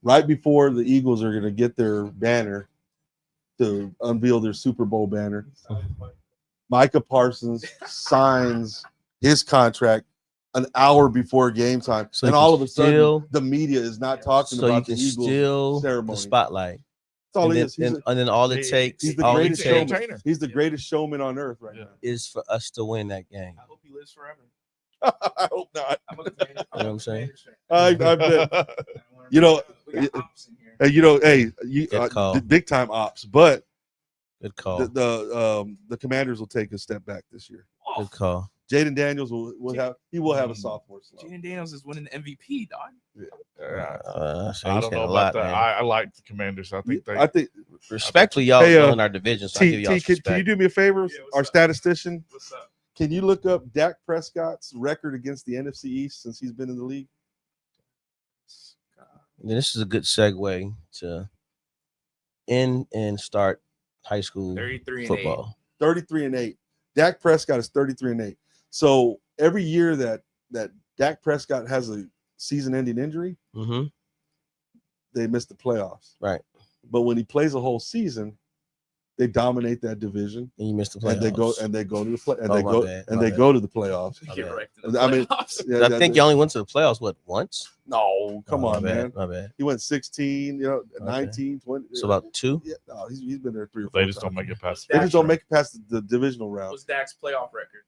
Speaker 2: right before the Eagles are going to get their banner to unveil their Super Bowl banner. Micah Parsons signs his contract an hour before game time, and all of a sudden the media is not talking about the Eagles ceremony.
Speaker 4: The spotlight.
Speaker 2: That's all
Speaker 4: and
Speaker 2: he
Speaker 4: then,
Speaker 2: is. He's,
Speaker 4: and then all it takes,
Speaker 2: he's the
Speaker 4: all it
Speaker 2: greatest
Speaker 3: He's an
Speaker 4: takes
Speaker 2: showman.
Speaker 3: entertainer.
Speaker 2: He's the greatest showman on earth right
Speaker 3: Yeah.
Speaker 4: is for us to win that game.
Speaker 5: I hope he lives forever.
Speaker 2: now. I hope not.
Speaker 5: I'm a Commanders.
Speaker 4: You know what I'm saying?
Speaker 2: I bet.
Speaker 5: You know, we got ops in here.
Speaker 2: Hey, you know, hey, you
Speaker 4: Good call.
Speaker 2: big time ops, but
Speaker 4: Good call.
Speaker 2: the Commanders will take a step back this year.
Speaker 4: Good call.
Speaker 2: Jaden Daniels will have a sophomore slump.
Speaker 5: Jaden Daniels is winning the MVP, dog.
Speaker 3: I don't know about that. I like the Commanders. I think
Speaker 4: Respectfully, y'all
Speaker 2: Hey,
Speaker 4: in our division, so I give y'all respect.
Speaker 2: Can you do me a favor,
Speaker 5: Yeah, what's
Speaker 2: our
Speaker 5: up?
Speaker 2: statistician?
Speaker 5: What's up?
Speaker 2: Can you look up Dak Prescott's record against the NFC East since he's been in the league?
Speaker 4: This is a good segue to end and start high school
Speaker 5: 33 and 8.
Speaker 4: football.
Speaker 2: 33-8. Dak Prescott is 33-8. So every year that Dak Prescott has a season-ending injury,
Speaker 4: Mm-hmm.
Speaker 2: they miss the playoffs.
Speaker 4: Right.
Speaker 2: But when he plays a whole season, they dominate that division,
Speaker 4: And you missed the playoffs.
Speaker 2: and they go to the play, and
Speaker 4: Oh,
Speaker 2: they
Speaker 4: my
Speaker 2: go
Speaker 4: bad,
Speaker 2: and
Speaker 4: my
Speaker 2: they
Speaker 4: bad.
Speaker 2: go to the playoffs.
Speaker 4: My
Speaker 5: Get
Speaker 4: bad.
Speaker 5: wrecked in the
Speaker 2: I mean,
Speaker 5: playoffs.
Speaker 2: Yeah,
Speaker 4: I think you only went to the playoffs, once?
Speaker 2: No, come
Speaker 4: Oh,
Speaker 2: on,
Speaker 4: my bad,
Speaker 2: man.
Speaker 4: My bad.
Speaker 2: He went 16, 19, 20.
Speaker 4: So about 2?
Speaker 2: Yeah, no, he's been there 3 or 4
Speaker 3: they just don't
Speaker 2: times.
Speaker 3: make it past.
Speaker 2: They just don't make it past the divisional round.
Speaker 5: What's Dak's playoff record?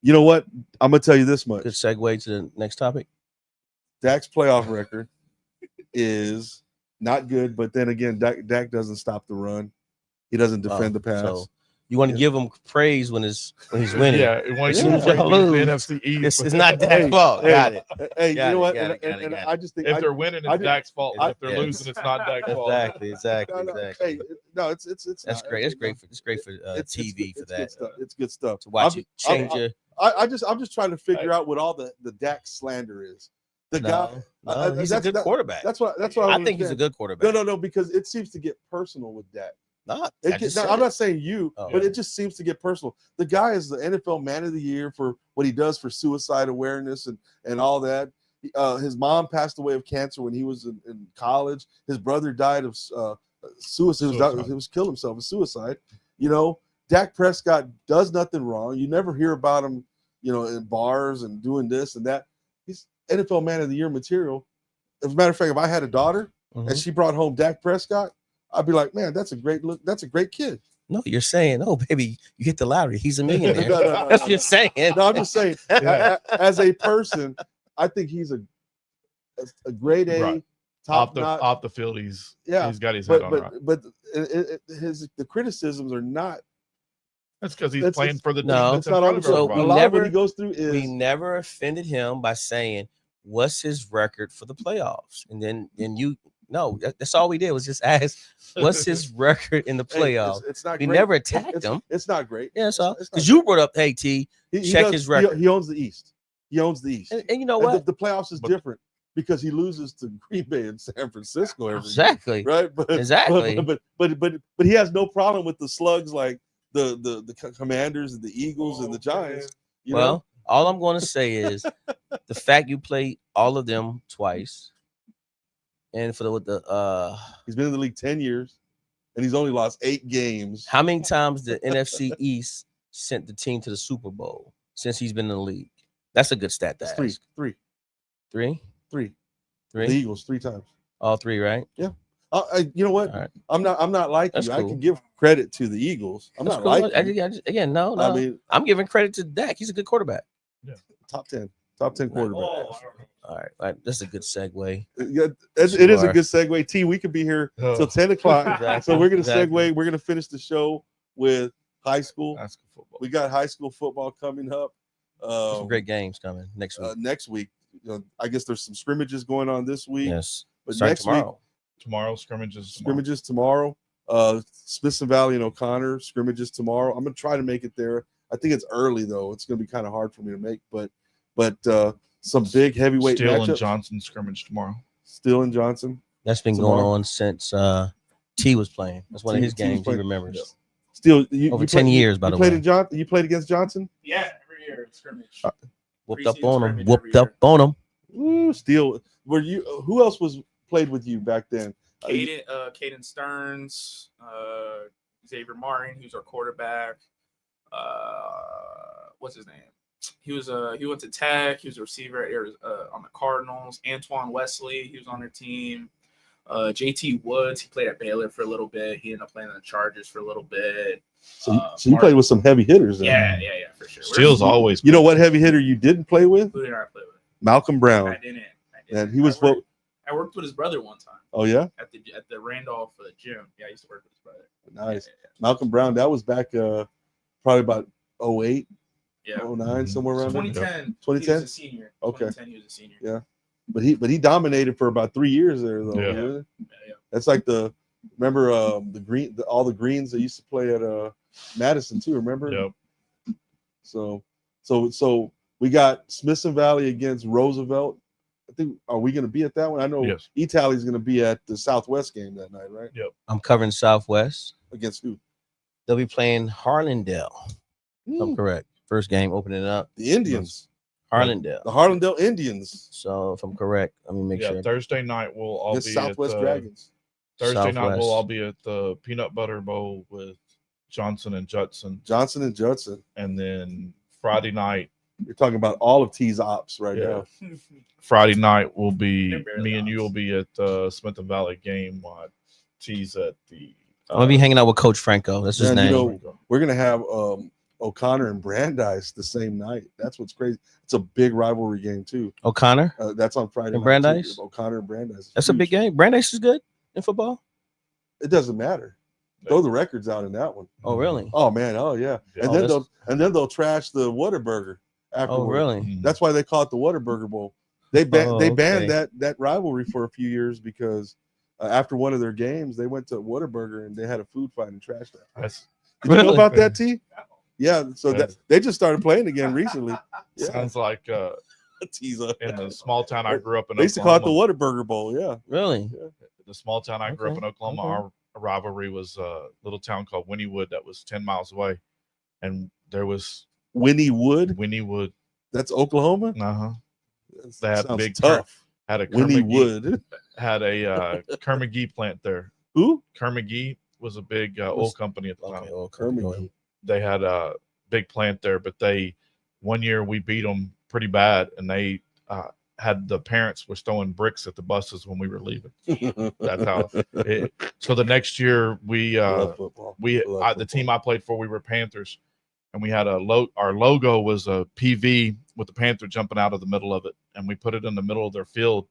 Speaker 2: You know what? I'm gonna tell you this much.
Speaker 4: Good segue to the next topic.
Speaker 2: Dak's playoff record is not good, but then again, Dak doesn't stop the run. He doesn't defend the pass.
Speaker 4: So you want to give him praise when he's winning.
Speaker 3: Yeah, when
Speaker 2: Yeah.
Speaker 3: you
Speaker 4: Y'all
Speaker 3: the
Speaker 4: lose.
Speaker 3: NFC East,
Speaker 4: It's not Dak's fault.
Speaker 2: hey,
Speaker 4: Got it.
Speaker 2: Hey,
Speaker 4: Got
Speaker 2: you know
Speaker 4: it,
Speaker 2: what?
Speaker 4: got it, got
Speaker 2: And
Speaker 4: it, got
Speaker 2: I just think
Speaker 3: if they're winning,
Speaker 2: I
Speaker 3: it's
Speaker 2: did-
Speaker 3: Dak's fault.
Speaker 4: I-
Speaker 3: If they're
Speaker 4: yeah.
Speaker 3: losing, it's not Dak's fault.
Speaker 4: Exactly.
Speaker 2: no,
Speaker 4: Exactly.
Speaker 2: hey, no, it's
Speaker 4: That's
Speaker 2: not.
Speaker 4: great. It's great for
Speaker 2: It's
Speaker 4: TV
Speaker 2: good,
Speaker 4: for that.
Speaker 2: Good stuff. It's good stuff.
Speaker 4: To watch
Speaker 2: I'm-
Speaker 4: it change your.
Speaker 2: I'm just trying to figure out what all the Dak slander is. The guy.
Speaker 4: No, he's a good quarterback.
Speaker 2: That's what
Speaker 4: I think he's a good quarterback.
Speaker 2: No, because it seems to get personal with Dak.
Speaker 4: Not.
Speaker 2: I'm not saying you,
Speaker 4: Oh.
Speaker 2: but it just seems to get personal. The guy is the NFL Man of the Year for what he does for suicide awareness and all that. His mom passed away of cancer when he was in college. His brother died of suicide. He was killed himself in suicide. You know, Dak Prescott does nothing wrong. You never hear about him, in bars and doing this and that. He's NFL Man of the Year material. As a matter of fact, if I had a daughter and she brought home Dak Prescott, I'd be like, man, that's a great look. That's a great kid.
Speaker 4: No, you're saying, oh, baby, you hit the lottery. He's a millionaire.
Speaker 2: No,
Speaker 4: That's what you're saying.
Speaker 2: No, I'm just saying, as a person, I think he's a grade A,
Speaker 3: Right.
Speaker 2: top
Speaker 3: off the field. He's got his
Speaker 2: but
Speaker 3: head on
Speaker 2: but
Speaker 3: right.
Speaker 2: but the criticisms are not.
Speaker 3: That's because he's
Speaker 2: it's-
Speaker 3: playing
Speaker 2: it's-
Speaker 3: for the team.
Speaker 4: No.
Speaker 3: that's in
Speaker 2: It's not
Speaker 3: front
Speaker 2: on
Speaker 3: of
Speaker 2: the
Speaker 4: So
Speaker 3: everybody.
Speaker 2: A
Speaker 4: we
Speaker 2: lot of what
Speaker 4: never-
Speaker 2: he goes through is
Speaker 4: We never offended him by saying, what's his record for the playoffs? And then that's all we did was just ask, what's his record in the
Speaker 2: hey,
Speaker 4: playoffs?
Speaker 2: It's not.
Speaker 4: We
Speaker 2: great.
Speaker 4: never attacked him.
Speaker 2: It's not great.
Speaker 4: Yeah, so
Speaker 2: It's not
Speaker 4: because you brought up, hey T,
Speaker 2: He
Speaker 4: check
Speaker 2: does-
Speaker 4: his record.
Speaker 2: He owns the East. He owns the East.
Speaker 4: and you know
Speaker 2: And
Speaker 4: what?
Speaker 2: the playoffs is
Speaker 3: But-
Speaker 2: different because he loses to Green Bay and San Francisco every year.
Speaker 4: Exactly.
Speaker 2: Right, but
Speaker 4: Exactly.
Speaker 2: but he has no problem with the slugs like the Commanders and the Eagles and the Giants. You know?
Speaker 4: Well, all I'm going to say is the fact you played all of them twice, and for the
Speaker 2: He's been in the league 10 years, and he's only lost 8 games.
Speaker 4: how many times the NFC East sent the team to the Super Bowl since he's been in the league? That's a good stat to
Speaker 2: It's
Speaker 4: ask.
Speaker 2: three.
Speaker 4: Three?
Speaker 2: The Eagles 3 times.
Speaker 4: All 3, right?
Speaker 2: You know what?
Speaker 4: All right.
Speaker 2: I'm not like
Speaker 4: That's
Speaker 2: you. I
Speaker 4: cool.
Speaker 2: can give credit to the Eagles. I'm
Speaker 4: That's
Speaker 2: not
Speaker 4: cool.
Speaker 2: like you.
Speaker 4: Again, no.
Speaker 2: I mean,
Speaker 4: I'm giving credit to Dak. He's a good quarterback.
Speaker 2: top 10 quarterback.
Speaker 4: All right. That's a good segue.
Speaker 2: Yeah, it is a
Speaker 4: Sure.
Speaker 2: good segue. T, we could be here
Speaker 3: Oh.
Speaker 2: till 10 o'clock.
Speaker 4: Exactly.
Speaker 2: So we're gonna
Speaker 4: Exactly.
Speaker 2: segue. We're gonna finish the show with high school.
Speaker 3: High school football.
Speaker 2: We got high school football coming up.
Speaker 4: Some great games coming next week.
Speaker 2: Next week. I guess there's some scrimmages going on this week.
Speaker 4: Yes.
Speaker 2: But
Speaker 4: Starting
Speaker 2: next week,
Speaker 4: tomorrow.
Speaker 3: Tomorrow scrimmages.
Speaker 2: scrimmages tomorrow. Smithson Valley and O'Connor scrimmages tomorrow. I'm gonna try to make it there. I think it's early though. It's gonna be kind of hard for me to make, but some big heavyweight
Speaker 3: Steele and
Speaker 2: matchups.
Speaker 3: Johnson scrimmage tomorrow.
Speaker 2: Steele and Johnson.
Speaker 4: That's been
Speaker 2: tomorrow.
Speaker 4: going on since T was playing. That's one of
Speaker 2: T-
Speaker 4: his
Speaker 2: T was
Speaker 4: games he
Speaker 2: playing.
Speaker 4: remembers.
Speaker 2: Steele, you
Speaker 4: Over
Speaker 2: you
Speaker 4: 10
Speaker 2: played-
Speaker 4: years, by
Speaker 2: you
Speaker 4: the
Speaker 2: played
Speaker 4: way.
Speaker 2: in Johnson. You played against Johnson.
Speaker 5: Yeah, every year scrimmage.
Speaker 4: Whooped up
Speaker 5: Preseason
Speaker 4: on him.
Speaker 5: scrimmage
Speaker 4: Whooped
Speaker 5: every
Speaker 4: up on him.
Speaker 2: Ooh, Steele. Were you? Who else was played with you back then?
Speaker 5: Caden Stearns, Xavier Martin, who's our quarterback. What's his name? He went to Tech. He was a receiver at on the Cardinals. Antoine Wesley, he was on their team. JT Woods, he played at Baylor for a little bit. He ended up playing on the Chargers for a little bit.
Speaker 2: So you played with some heavy hitters. Then.
Speaker 5: Yeah, for sure.
Speaker 3: Steele's always.
Speaker 2: You know what heavy hitter you didn't play with?
Speaker 5: Who did I play with?
Speaker 2: Malcolm Brown.
Speaker 5: I didn't.
Speaker 2: And he was what?
Speaker 5: I worked with his brother one time.
Speaker 2: Oh yeah.
Speaker 5: At the Randolph gym. Yeah, I used to work with his brother.
Speaker 2: Nice.
Speaker 5: Yeah.
Speaker 2: Malcolm Brown. That was back probably about 08,
Speaker 5: Yeah.
Speaker 2: 09, somewhere around
Speaker 5: 2010.
Speaker 2: 2010?
Speaker 5: He was a senior.
Speaker 2: Okay.
Speaker 5: 2010, he was a senior.
Speaker 2: Yeah. But he dominated for about 3 years there though.
Speaker 3: Yeah.
Speaker 2: Really?
Speaker 5: Yeah.
Speaker 2: That's like remember all the Greens that used to play at Madison too. Remember?
Speaker 3: Yep.
Speaker 2: So we got Smithson Valley against Roosevelt. I think are we going to be at that one? I know
Speaker 3: Yes.
Speaker 2: Italy's going to be at the Southwest game that night, right?
Speaker 3: Yep.
Speaker 4: I'm covering Southwest.
Speaker 2: Against who?
Speaker 4: They'll be playing Harlandale. I'm correct. First game opening up.
Speaker 2: The Indians.
Speaker 4: Harlandale.
Speaker 2: The Harlandale Indians.
Speaker 4: So if I'm correct, let me make sure.
Speaker 3: Thursday night we'll all
Speaker 2: Against
Speaker 3: be
Speaker 2: Southwest
Speaker 3: at
Speaker 2: Dragons.
Speaker 3: Thursday night
Speaker 4: Southwest.
Speaker 3: we'll all be at the Peanut Butter Bowl with Johnson and Judson,
Speaker 2: Johnson and Judson.
Speaker 3: and then Friday night.
Speaker 2: You're talking about all of T's ops right
Speaker 3: Yeah.
Speaker 2: now.
Speaker 3: Friday night will be
Speaker 5: They're barely
Speaker 3: me and you
Speaker 5: odds.
Speaker 3: will be at the Smith and Valley game. T's at the.
Speaker 4: I'm gonna be hanging out with Coach Franco. That's his
Speaker 2: Man,
Speaker 4: name.
Speaker 2: you know, we're gonna have O'Connor and Brandeis the same night. That's what's crazy. It's a big rivalry game too.
Speaker 4: O'Connor.
Speaker 2: That's on Friday.
Speaker 4: And
Speaker 2: night, too.
Speaker 4: Brandeis?
Speaker 2: O'Connor and Brandeis.
Speaker 4: That's a big game. Brandeis is good in football.
Speaker 2: It doesn't matter. Throw the records out in that one.
Speaker 4: Oh really?
Speaker 2: Oh man. Oh yeah. And
Speaker 4: Oh,
Speaker 2: then they'll trash the Whataburger afterward.
Speaker 4: Oh really?
Speaker 2: That's why they call it the Whataburger Bowl. They banned that rivalry for a few years because after one of their games, they went to Whataburger and they had a food fight and trashed that.
Speaker 3: That's,
Speaker 2: Did you know
Speaker 4: Really?
Speaker 2: about that, T? Yeah. So
Speaker 3: Yes.
Speaker 2: they just started playing again recently. Yeah.
Speaker 3: Sounds like
Speaker 2: Teaser.
Speaker 3: in the small town I grew up in.
Speaker 2: They used to call it the
Speaker 3: Oklahoma,
Speaker 2: Whataburger Bowl. Yeah.
Speaker 4: Really?
Speaker 3: the small town I grew up in
Speaker 4: Okay,
Speaker 3: Oklahoma.
Speaker 4: okay.
Speaker 3: Our rivalry was a little town called Winniewood that was 10 miles away, and there was
Speaker 2: Winniewood.
Speaker 3: Winniewood.
Speaker 2: That's Oklahoma.
Speaker 3: They had
Speaker 2: Sounds
Speaker 3: big
Speaker 2: tough.
Speaker 3: Had a
Speaker 2: Winniewood.
Speaker 3: had a Kermagee plant there.
Speaker 2: Who?
Speaker 3: Kermagee was a big oil company at the time.
Speaker 4: Okay. Well,
Speaker 2: Kermit.
Speaker 3: They had a big plant there, but one year we beat them pretty bad, and they had the parents were throwing bricks at the buses when we were leaving. That's how. So the next year we
Speaker 2: Love football.
Speaker 3: the team I played for, we were Panthers, and we had our logo was a PV with the Panther jumping out of the middle of it, and we put it in the middle of their field,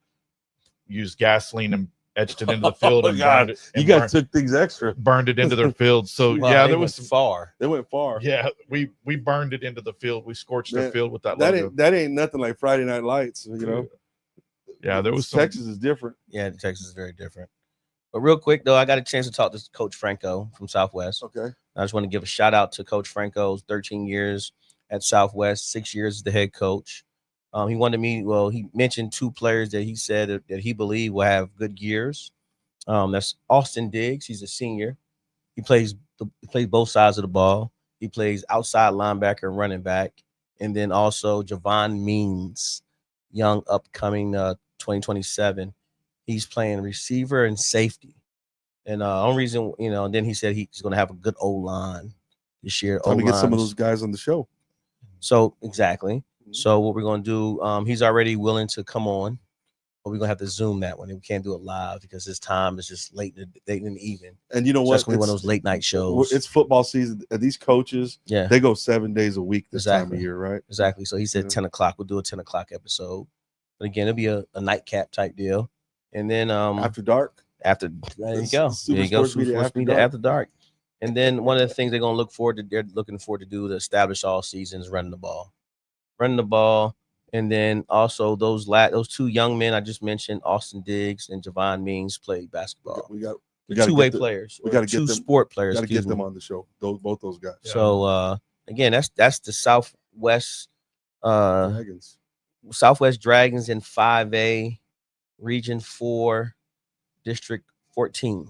Speaker 3: used gasoline and etched it into the field
Speaker 2: Oh,
Speaker 3: and
Speaker 2: God.
Speaker 3: burned it.
Speaker 2: You guys took things extra.
Speaker 3: burned it into their field. So
Speaker 4: Wow,
Speaker 3: yeah,
Speaker 4: they
Speaker 3: there
Speaker 4: went
Speaker 3: was some,
Speaker 4: far.
Speaker 2: They went far.
Speaker 3: yeah, we burned it into the field. We scorched their
Speaker 2: Man,
Speaker 3: field with that
Speaker 2: That
Speaker 3: logo.
Speaker 2: ain't nothing like Friday Night Lights. You know.
Speaker 3: Yeah, there was some,
Speaker 2: Texas is different.
Speaker 4: Yeah, Texas is very different. But real quick though, I got a chance to talk to Coach Franco from Southwest.
Speaker 2: Okay.
Speaker 4: I just want to give a shout out to Coach Franco's 13 years at Southwest, 6 years as the head coach. He wanted me. Well, he mentioned two players that he said that he believed will have good years. That's Austin Diggs. He's a senior. He plays both sides of the ball. He plays outside linebacker and running back, and then also Javon Means, young upcoming 2027. He's playing receiver and safety. And only reason, and then he said he's going to have a good O-line this year.
Speaker 2: Time to get some of
Speaker 4: O-line.
Speaker 2: those guys on the show.
Speaker 4: So exactly. So what we're going to do, he's already willing to come on, but we're going to have to Zoom that one. We can't do it live because his time is just late in the evening.
Speaker 2: And you know what?
Speaker 4: That's one of those late night shows.
Speaker 2: It's football season. These coaches,
Speaker 4: Yeah,
Speaker 2: they go 7 days a week this time
Speaker 4: Exactly.
Speaker 2: of year, right?
Speaker 4: exactly. So he said
Speaker 2: Yeah.
Speaker 4: 10 o'clock. We'll do a 10 o'clock episode. But again, it'll be a nightcap type deal. And then
Speaker 2: After dark.
Speaker 4: after there you
Speaker 2: It's
Speaker 4: go.
Speaker 2: Super
Speaker 4: There you go.
Speaker 2: Sports Media
Speaker 4: Super Sports
Speaker 2: After
Speaker 4: Media
Speaker 2: Dark.
Speaker 4: After dark. And then one of the things they're looking forward to do to establish all seasons, running the ball. And then also those two young men I just mentioned, Austin Diggs and Javon Means, played basketball.
Speaker 2: We got
Speaker 4: Two-way players.
Speaker 2: we gotta
Speaker 4: two
Speaker 2: get them-
Speaker 4: sport players.
Speaker 2: Got to
Speaker 4: excuse
Speaker 2: get them
Speaker 4: me.
Speaker 2: on the show. Both those guys.
Speaker 4: So again, that's the Southwest
Speaker 2: Dragons.
Speaker 4: Southwest Dragons in 5A, Region 4, District 14.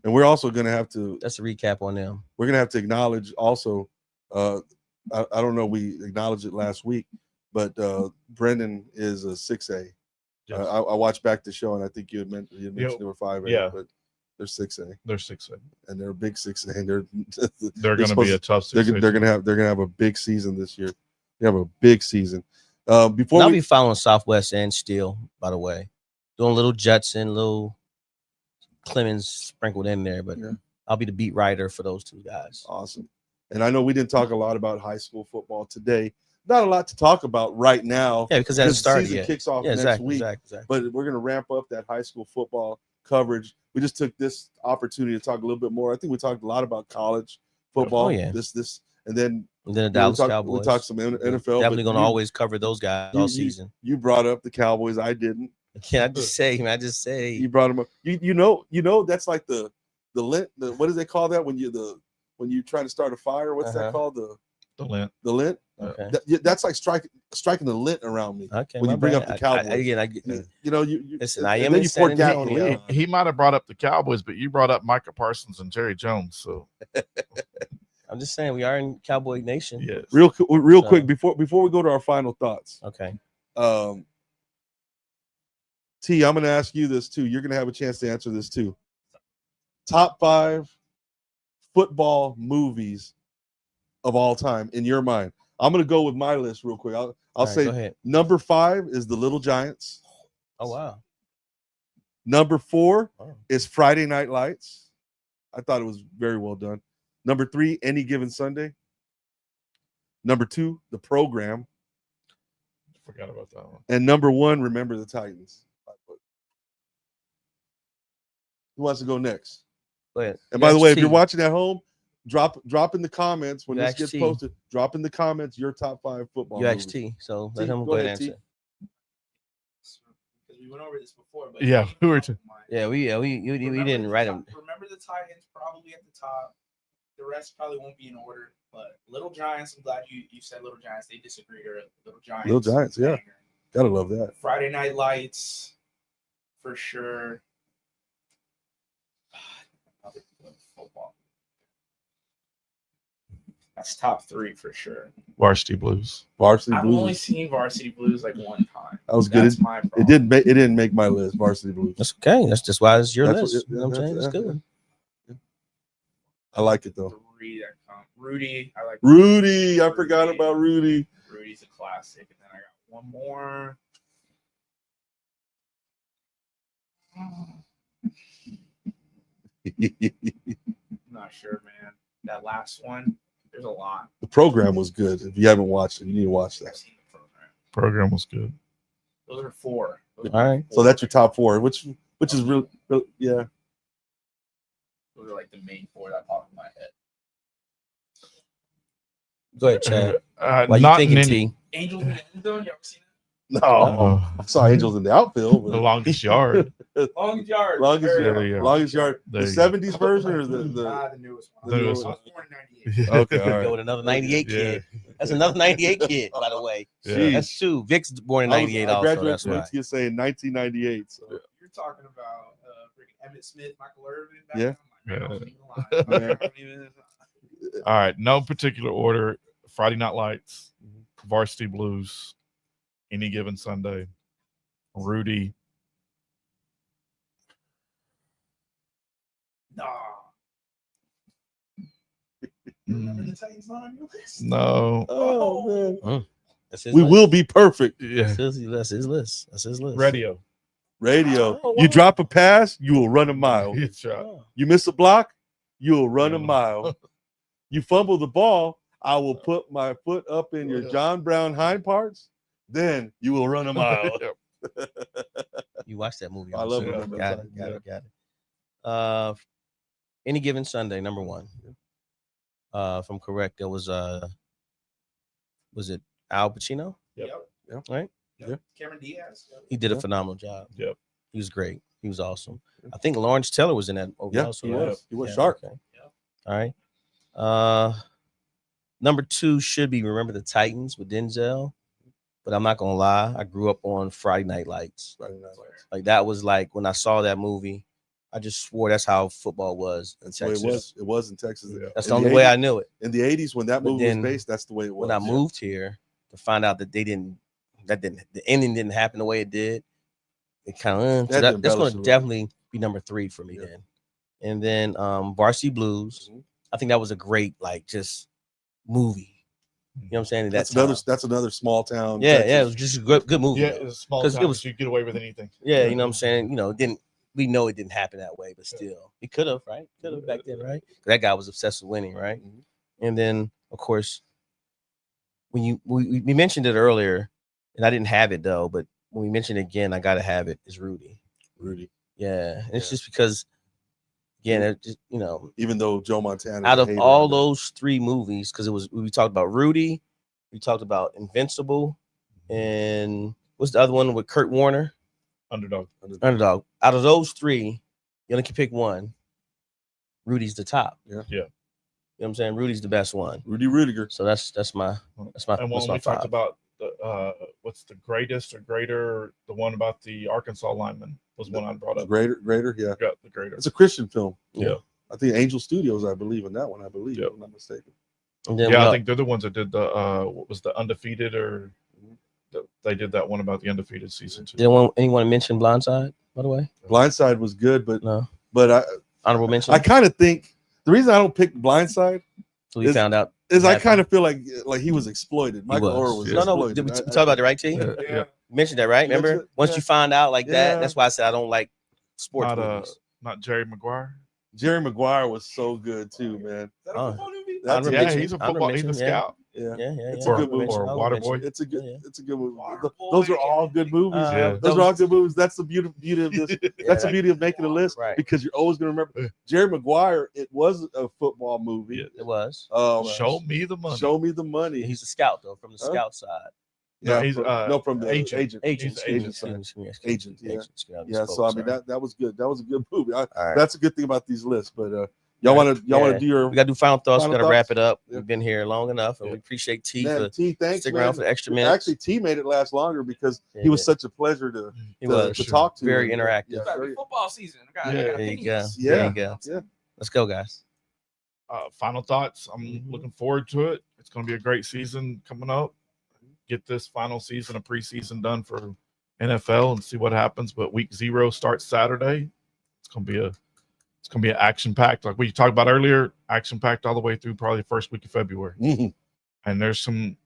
Speaker 2: And we're also gonna have to
Speaker 4: That's a recap on them.
Speaker 2: we're gonna have to acknowledge also. I don't know. We acknowledged it last week, but Brendan is a 6A.
Speaker 3: Yes.
Speaker 2: I watched back the show, and I think you mentioned they were 5A.
Speaker 3: Yeah.
Speaker 2: But they're 6A,
Speaker 3: they're 6A.
Speaker 2: and they're a big 6A, and they're
Speaker 3: They're going to be a tough 6A.
Speaker 2: they're gonna have a big season this year. They have a big season. Before
Speaker 4: And I'll
Speaker 2: we
Speaker 4: be following Southwest and Steel, by the way. Doing a little Judson, little Clemens sprinkled in there, but
Speaker 2: Yeah.
Speaker 4: I'll be the beat writer for those two guys.
Speaker 2: Awesome. And I know we didn't talk a lot about high school football today. Not a lot to talk about right now.
Speaker 4: Yeah, because it hasn't
Speaker 2: the
Speaker 4: started
Speaker 2: season
Speaker 4: yet.
Speaker 2: kicks off
Speaker 4: Yeah,
Speaker 2: next
Speaker 4: exactly,
Speaker 2: week.
Speaker 4: exactly.
Speaker 2: But we're going to ramp up that high school football coverage. We just took this opportunity to talk a little bit more. I think we talked a lot about college football.
Speaker 4: Oh, yeah.
Speaker 2: This, and then
Speaker 4: the Dallas
Speaker 2: we
Speaker 4: Cowboys.
Speaker 2: talked some NFL.
Speaker 4: Definitely
Speaker 2: but
Speaker 4: going to always cover those guys all season.
Speaker 2: You brought up the Cowboys. I didn't.
Speaker 4: Can I just say, man? I just say
Speaker 2: You brought them up. You know that's like the lint. What do they call that when you try to start a fire? What's that called?
Speaker 3: The lint.
Speaker 2: The lint.
Speaker 4: Okay.
Speaker 2: That's like striking the lint around me.
Speaker 4: Okay.
Speaker 2: When you bring up the Cowboys,
Speaker 4: Listen, I am
Speaker 2: and then
Speaker 4: in
Speaker 2: you pour
Speaker 4: San
Speaker 2: gasoline
Speaker 4: Antonio.
Speaker 2: on it.
Speaker 3: He might have brought up the Cowboys, but you brought up Micah Parsons and Jerry Jones. So
Speaker 4: I'm just saying we are in Cowboy Nation.
Speaker 3: yes.
Speaker 2: Real quick before we go to our final thoughts.
Speaker 4: Okay.
Speaker 2: T, I'm going to ask you this too. You're going to have a chance to answer this too. Top 5 football movies of all time in your mind. I'm going to go with my list real quick. I'll
Speaker 4: All right, go
Speaker 2: say
Speaker 4: ahead.
Speaker 2: number 5 is The Little Giants.
Speaker 4: Oh wow.
Speaker 2: Number 4
Speaker 4: Oh.
Speaker 2: is Friday Night Lights. I thought it was very well done. Number 3, Any Given Sunday. Number 2, The Program.
Speaker 3: Forgot about that one.
Speaker 2: And number 1, Remember the Titans. Who wants to go next?
Speaker 4: Go ahead.
Speaker 2: And by the way, if
Speaker 4: UHT.
Speaker 2: you're watching at home, drop in the comments when this gets
Speaker 4: UHT.
Speaker 2: posted. Drop in the comments your top 5 football movies.
Speaker 4: UHT. So let
Speaker 2: T,
Speaker 4: him
Speaker 2: go
Speaker 4: go ahead
Speaker 2: ahead,
Speaker 4: and
Speaker 2: T.
Speaker 4: answer.
Speaker 5: Because we went over this before, but
Speaker 3: Yeah, we were.
Speaker 4: Yeah, we didn't write them.
Speaker 5: Remember the Titans probably at the top. The rest probably won't be in order. But Little Giants, I'm glad you said Little Giants. They disagreed. Or Little Giants.
Speaker 2: Little Giants, yeah. Gotta love that.
Speaker 5: Friday Night Lights, for sure. Football. That's top 3 for sure.
Speaker 3: Varsity Blues.
Speaker 2: Varsity
Speaker 5: I've
Speaker 2: Blues.
Speaker 5: only seen Varsity Blues like one time.
Speaker 2: That was good.
Speaker 5: That's my problem.
Speaker 2: It didn't make my list. Varsity Blues.
Speaker 4: That's okay. That's just why it's your
Speaker 2: That's
Speaker 4: list.
Speaker 2: what-
Speaker 4: You know what I'm saying? It's
Speaker 2: yeah,
Speaker 4: good.
Speaker 2: I like it though.
Speaker 5: 3 that come. Rudy, I like
Speaker 2: Rudy, I forgot about Rudy.
Speaker 5: Rudy's a classic. And then I got one more. Not sure, man. That last one, there's a lot.
Speaker 2: The Program was good. If you haven't watched it, you need to watch
Speaker 5: I've
Speaker 2: that.
Speaker 5: seen the program.
Speaker 3: Program was good.
Speaker 5: Those are 4. Those
Speaker 4: All
Speaker 5: are
Speaker 4: right.
Speaker 2: So that's your top 4, which is real yeah.
Speaker 5: Those are like the main 4 that pop in my head.
Speaker 4: Go ahead, Chad. Why you
Speaker 3: Not in
Speaker 4: thinking,
Speaker 3: any,
Speaker 4: T?
Speaker 5: Angels in the End Zone, you ever seen
Speaker 2: No,
Speaker 3: Oh.
Speaker 2: I saw Angels in the outfield.
Speaker 3: the
Speaker 2: But
Speaker 3: longest yard.
Speaker 5: it? Longest Yard.
Speaker 2: longest
Speaker 5: There you
Speaker 3: There you
Speaker 2: yard,
Speaker 3: go.
Speaker 2: longest yard.
Speaker 3: There
Speaker 2: The
Speaker 3: you go.
Speaker 2: 70s version or the
Speaker 5: The newest one.
Speaker 3: The newest
Speaker 5: I was born in 98.
Speaker 2: okay, all
Speaker 4: Go
Speaker 2: right.
Speaker 4: with another 98
Speaker 3: Yeah.
Speaker 4: kid. That's another 98 kid, by the way.
Speaker 3: Yeah.
Speaker 4: That's 2. Vic's born in
Speaker 2: I
Speaker 4: 98
Speaker 2: I
Speaker 4: also.
Speaker 2: graduated
Speaker 4: That's
Speaker 2: from
Speaker 4: why.
Speaker 2: UTSA in 1998. So.
Speaker 5: You're talking about freaking Emmett Smith, Michael Irvin. Back
Speaker 2: Yeah.
Speaker 5: then. I'm like,
Speaker 3: Yeah.
Speaker 5: I don't even lie. I don't even-
Speaker 3: All right. No particular order. Friday Night Lights, Varsity Blues, Any Given Sunday, Rudy.
Speaker 5: Nah.
Speaker 3: Mm,
Speaker 5: Remember the Titans not on your list?
Speaker 3: No.
Speaker 2: Oh man,
Speaker 4: That's his
Speaker 2: we
Speaker 4: list.
Speaker 2: will be perfect.
Speaker 3: Yeah.
Speaker 4: That's his list. That's his list.
Speaker 3: Radio.
Speaker 2: Radio.
Speaker 4: Oh,
Speaker 2: You
Speaker 4: wow.
Speaker 2: drop a pass, you will run a mile.
Speaker 3: Good job.
Speaker 4: Oh.
Speaker 2: You miss a block, you will run a
Speaker 3: Yeah.
Speaker 2: mile. You fumble the ball, I will put my foot up in your John Brown hind parts. Then you will run a mile.
Speaker 4: You watched that movie.
Speaker 2: I
Speaker 4: I'm
Speaker 2: love
Speaker 4: sure.
Speaker 2: it.
Speaker 4: Got it. Any Given Sunday, number 1. If I'm correct, there was it Al Pacino?
Speaker 3: Yep.
Speaker 4: Right?
Speaker 5: Cameron Diaz.
Speaker 4: He did a
Speaker 2: Yeah.
Speaker 4: phenomenal job.
Speaker 3: Yep.
Speaker 4: He was great. He was awesome. I think Lawrence Taylor was in that movie
Speaker 2: Yeah,
Speaker 4: also.
Speaker 2: he
Speaker 4: right?
Speaker 2: was. He was sharp.
Speaker 4: Okay.
Speaker 5: Yep.
Speaker 4: All right. Number 2 should be Remember the Titans with Denzel. But I'm not gonna lie, I grew up on Friday Night Lights.
Speaker 2: Friday Night Lights.
Speaker 4: Like that was like when I saw that movie, I just swore that's how football was in
Speaker 2: That's the way
Speaker 4: Texas.
Speaker 2: it was. It was in Texas.
Speaker 3: Yeah.
Speaker 4: That's
Speaker 2: In
Speaker 4: the only
Speaker 2: the
Speaker 4: way
Speaker 2: 80s
Speaker 4: I knew it.
Speaker 2: In the 80s, when that
Speaker 4: But
Speaker 2: movie was
Speaker 4: then
Speaker 2: based, that's the way it was.
Speaker 4: When I moved here to find out that the ending didn't happen the way it did, it kind of
Speaker 2: They had to
Speaker 4: that's
Speaker 2: embellish
Speaker 4: going
Speaker 2: a
Speaker 4: to
Speaker 2: little.
Speaker 4: definitely be number 3 for me
Speaker 2: Yeah.
Speaker 4: then. And then Varsity Blues,
Speaker 2: Mhm.
Speaker 4: I think that was a great like just movie. You know what I'm saying? At
Speaker 2: That's
Speaker 4: that time.
Speaker 2: that's another small town.
Speaker 4: Yeah,
Speaker 2: Texas.
Speaker 4: yeah, it was just a good movie.
Speaker 3: Yeah,
Speaker 4: though.
Speaker 3: it's a small
Speaker 4: 'Cause
Speaker 3: town,
Speaker 4: it was-
Speaker 3: so you get away with anything.
Speaker 4: Yeah, you know what I'm saying? You know, we we know it didn't happen that way, but still, it could have, right? Could have back then, right? That guy was obsessed with winning, right?
Speaker 2: Mhm.
Speaker 4: And then, of course, when we mentioned it earlier, and I didn't have it though, but when we mention it again, I gotta have it. Is Rudy?
Speaker 2: Rudy.
Speaker 4: Yeah, and it's
Speaker 2: Yeah.
Speaker 4: just because, again,
Speaker 2: Yeah.
Speaker 4: it just, you know,
Speaker 2: Even though Joe Montana,
Speaker 4: out of all those 3 movies, because we talked about Rudy, we talked about Invincible, and what's the other one with Kurt Warner?
Speaker 3: Underdog.
Speaker 4: Underdog. Out of those 3, you only can pick one. Rudy's the top.
Speaker 2: Yeah.
Speaker 3: Yeah.
Speaker 4: You know what I'm saying? Rudy's the best one.
Speaker 2: Rudy Rudiger.
Speaker 4: So that's my
Speaker 3: And
Speaker 4: that's
Speaker 3: when
Speaker 4: my
Speaker 3: we talked
Speaker 4: 5.
Speaker 3: about the what's the greatest or greater, the one about the Arkansas lineman was one I brought
Speaker 2: The
Speaker 3: up.
Speaker 2: greater, yeah.
Speaker 3: Yeah, the greater.
Speaker 2: It's a Christian film.
Speaker 3: Yeah.
Speaker 2: I think Angel Studios, I believe in that one. I believe,
Speaker 3: Yeah.
Speaker 2: if I'm not mistaken.
Speaker 4: And then
Speaker 3: Yeah, I
Speaker 4: we
Speaker 3: think they're the ones that did the what was the undefeated or they did that one about the undefeated season too.
Speaker 4: anyone mention Blindside, by the way?
Speaker 2: Blindside was good, but
Speaker 4: No. Honorable mention.
Speaker 2: I kind of think the reason I don't pick Blindside
Speaker 4: So we found out
Speaker 2: is I
Speaker 4: happened.
Speaker 2: kind of feel like he was exploited. Michael Orr was
Speaker 4: No,
Speaker 2: exploited.
Speaker 4: did we talk about the right team?
Speaker 3: Yeah.
Speaker 2: Yeah.
Speaker 4: You mentioned that, right?
Speaker 2: You
Speaker 4: Remember?
Speaker 2: mentioned it?
Speaker 4: Once
Speaker 2: Yeah.
Speaker 4: you find out like
Speaker 2: Yeah.
Speaker 4: that, that's why I said I don't like sports
Speaker 3: Not
Speaker 4: movies.
Speaker 3: not Jerry Maguire.
Speaker 2: Jerry Maguire was so good too, man.
Speaker 4: Oh.
Speaker 2: That's
Speaker 4: Honorable
Speaker 2: a
Speaker 3: Yeah,
Speaker 4: mention.
Speaker 3: he's a
Speaker 4: Honorable
Speaker 3: football. He's a
Speaker 4: mention, yeah.
Speaker 3: scout.
Speaker 2: yeah.
Speaker 4: Yeah.
Speaker 2: It's
Speaker 3: a
Speaker 2: a
Speaker 3: good
Speaker 2: good movie.
Speaker 3: Or Waterboy.
Speaker 2: It's a good.
Speaker 4: Yeah.
Speaker 2: It's a good movie.
Speaker 5: Waterboy.
Speaker 2: Those are all good movies.
Speaker 4: Yeah.
Speaker 2: Those are all good movies. That's the beauty of this. That's the
Speaker 4: Yeah.
Speaker 2: beauty of making a list,
Speaker 4: Right.
Speaker 2: because you're always going to remember Jerry Maguire. It was a football movie.
Speaker 3: Yeah.
Speaker 4: It was.
Speaker 3: Show me the money.
Speaker 2: Show me the money.
Speaker 4: He's a scout though, from the
Speaker 2: Huh?
Speaker 4: scout side.
Speaker 3: No, he's,
Speaker 2: from the
Speaker 3: agent.
Speaker 2: agent.
Speaker 4: Agent.
Speaker 2: Agent
Speaker 4: Excuse
Speaker 2: side.
Speaker 4: me,
Speaker 2: Agent, yeah.
Speaker 4: Agent.
Speaker 2: Yeah, so I mean that was good. That was a good movie.
Speaker 4: All right.
Speaker 2: That's a good thing about these lists. But y'all want to do your
Speaker 4: We gotta do final thoughts.
Speaker 2: Final
Speaker 4: We gotta wrap
Speaker 2: thoughts?
Speaker 4: it up.
Speaker 2: Yeah.
Speaker 4: We've been here long enough, and
Speaker 3: Yeah.
Speaker 4: we appreciate T
Speaker 2: man,
Speaker 4: for
Speaker 2: T. Thanks,
Speaker 4: sticking
Speaker 2: man.
Speaker 4: around for the extra minutes.
Speaker 2: Actually, T made it last longer because
Speaker 4: Yeah,
Speaker 2: he was
Speaker 4: yeah.
Speaker 2: such a pleasure to
Speaker 4: He was
Speaker 2: to talk to.
Speaker 4: very
Speaker 2: and,
Speaker 4: interactive.
Speaker 2: Yeah,
Speaker 5: It's gotta be
Speaker 2: very-
Speaker 5: football season. I got
Speaker 3: Yeah.
Speaker 5: opinions.
Speaker 4: There you go.
Speaker 2: Yeah.
Speaker 4: There you go.
Speaker 2: Yeah.
Speaker 4: Let's go, guys.
Speaker 3: Final thoughts. I'm
Speaker 2: Mhm.
Speaker 3: looking forward to it. It's going to be a great season coming up. Get this final season of preseason done for NFL and see what happens. But week 0 starts Saturday. It's going to be an action packed, like we talked about earlier. Action packed all the way through probably the first week of February.
Speaker 2: Mhm.
Speaker 3: And there's some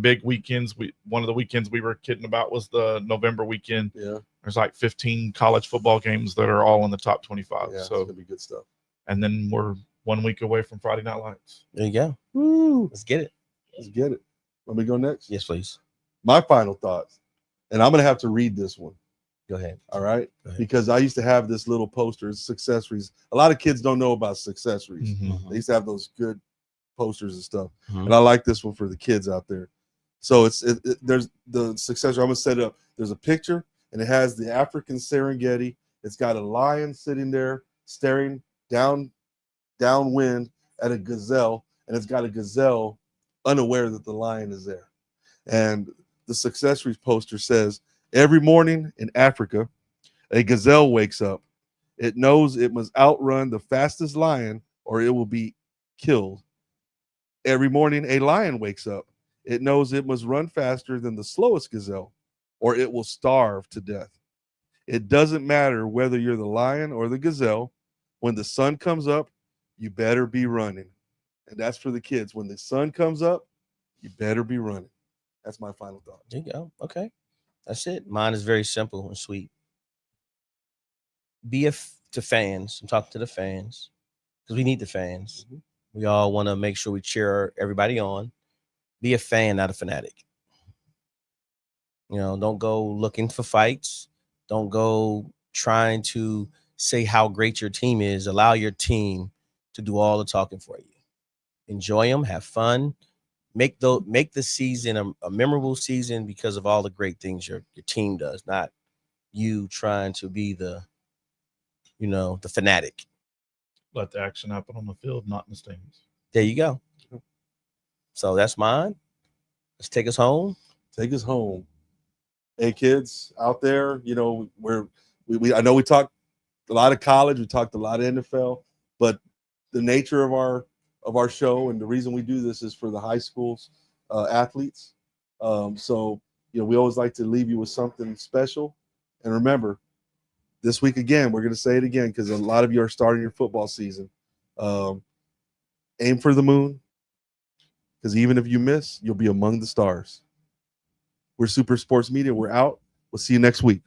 Speaker 3: big weekends. One of the weekends we were kidding about was the November weekend.
Speaker 2: Yeah.
Speaker 3: There's like 15 college football games that are all in the top 25.
Speaker 2: Yeah, it's
Speaker 3: So,
Speaker 2: gonna be good stuff.
Speaker 3: and then we're 1 week away from Friday Night Lights.
Speaker 4: There you go.
Speaker 2: Woo.
Speaker 4: Let's get it.
Speaker 2: Let's get it. Let me go next.
Speaker 4: Yes, please.
Speaker 2: My final thoughts, and I'm gonna have to read this one.
Speaker 4: Go ahead.
Speaker 2: All right,
Speaker 4: Go ahead.
Speaker 2: because I used to have this little poster, Successories. A lot of kids don't know about Successories.
Speaker 3: Mm-hmm.
Speaker 2: They used to have those good posters and stuff,
Speaker 4: Mhm.
Speaker 2: and I like this one for the kids out there. So there's the Successor. I'm gonna set it up. There's a picture, and it has the African Serengeti. It's got a lion sitting there staring downwind at a gazelle, and it's got a gazelle unaware that the lion is there. And the Successories poster says, every morning in Africa, a gazelle wakes up. It knows it must outrun the fastest lion or it will be killed. Every morning a lion wakes up. It knows it must run faster than the slowest gazelle or it will starve to death. It doesn't matter whether you're the lion or the gazelle. When the sun comes up, you better be running. And that's for the kids. When the sun comes up, you better be running. That's my final thought.
Speaker 4: There you go. Okay. That's it. Mine is very simple and sweet. To fans. I'm talking to the fans because we need the fans.
Speaker 2: Mhm.
Speaker 4: We all want to make sure we cheer everybody on. Be a fan, not a fanatic. You know, don't go looking for fights. Don't go trying to say how great your team is. Allow your team to do all the talking for you. Enjoy them, have fun. Make the season a memorable season because of all the great things your team does, not you trying to be the fanatic.
Speaker 3: Let the action happen on the field, not in the stands.
Speaker 4: There you go. So that's mine. Let's take us home.
Speaker 2: Take us home. Hey, kids out there, you know, I know we talked a lot of college, we talked a lot of NFL, but the nature of our show and the reason we do this is for the high schools athletes. So, you know, we always like to leave you with something special. And remember, this week again, we're going to say it again because a lot of you are starting your football season. Aim for the moon, because even if you miss, you'll be among the stars. We're Super Sports Media. We're out. We'll see you next week.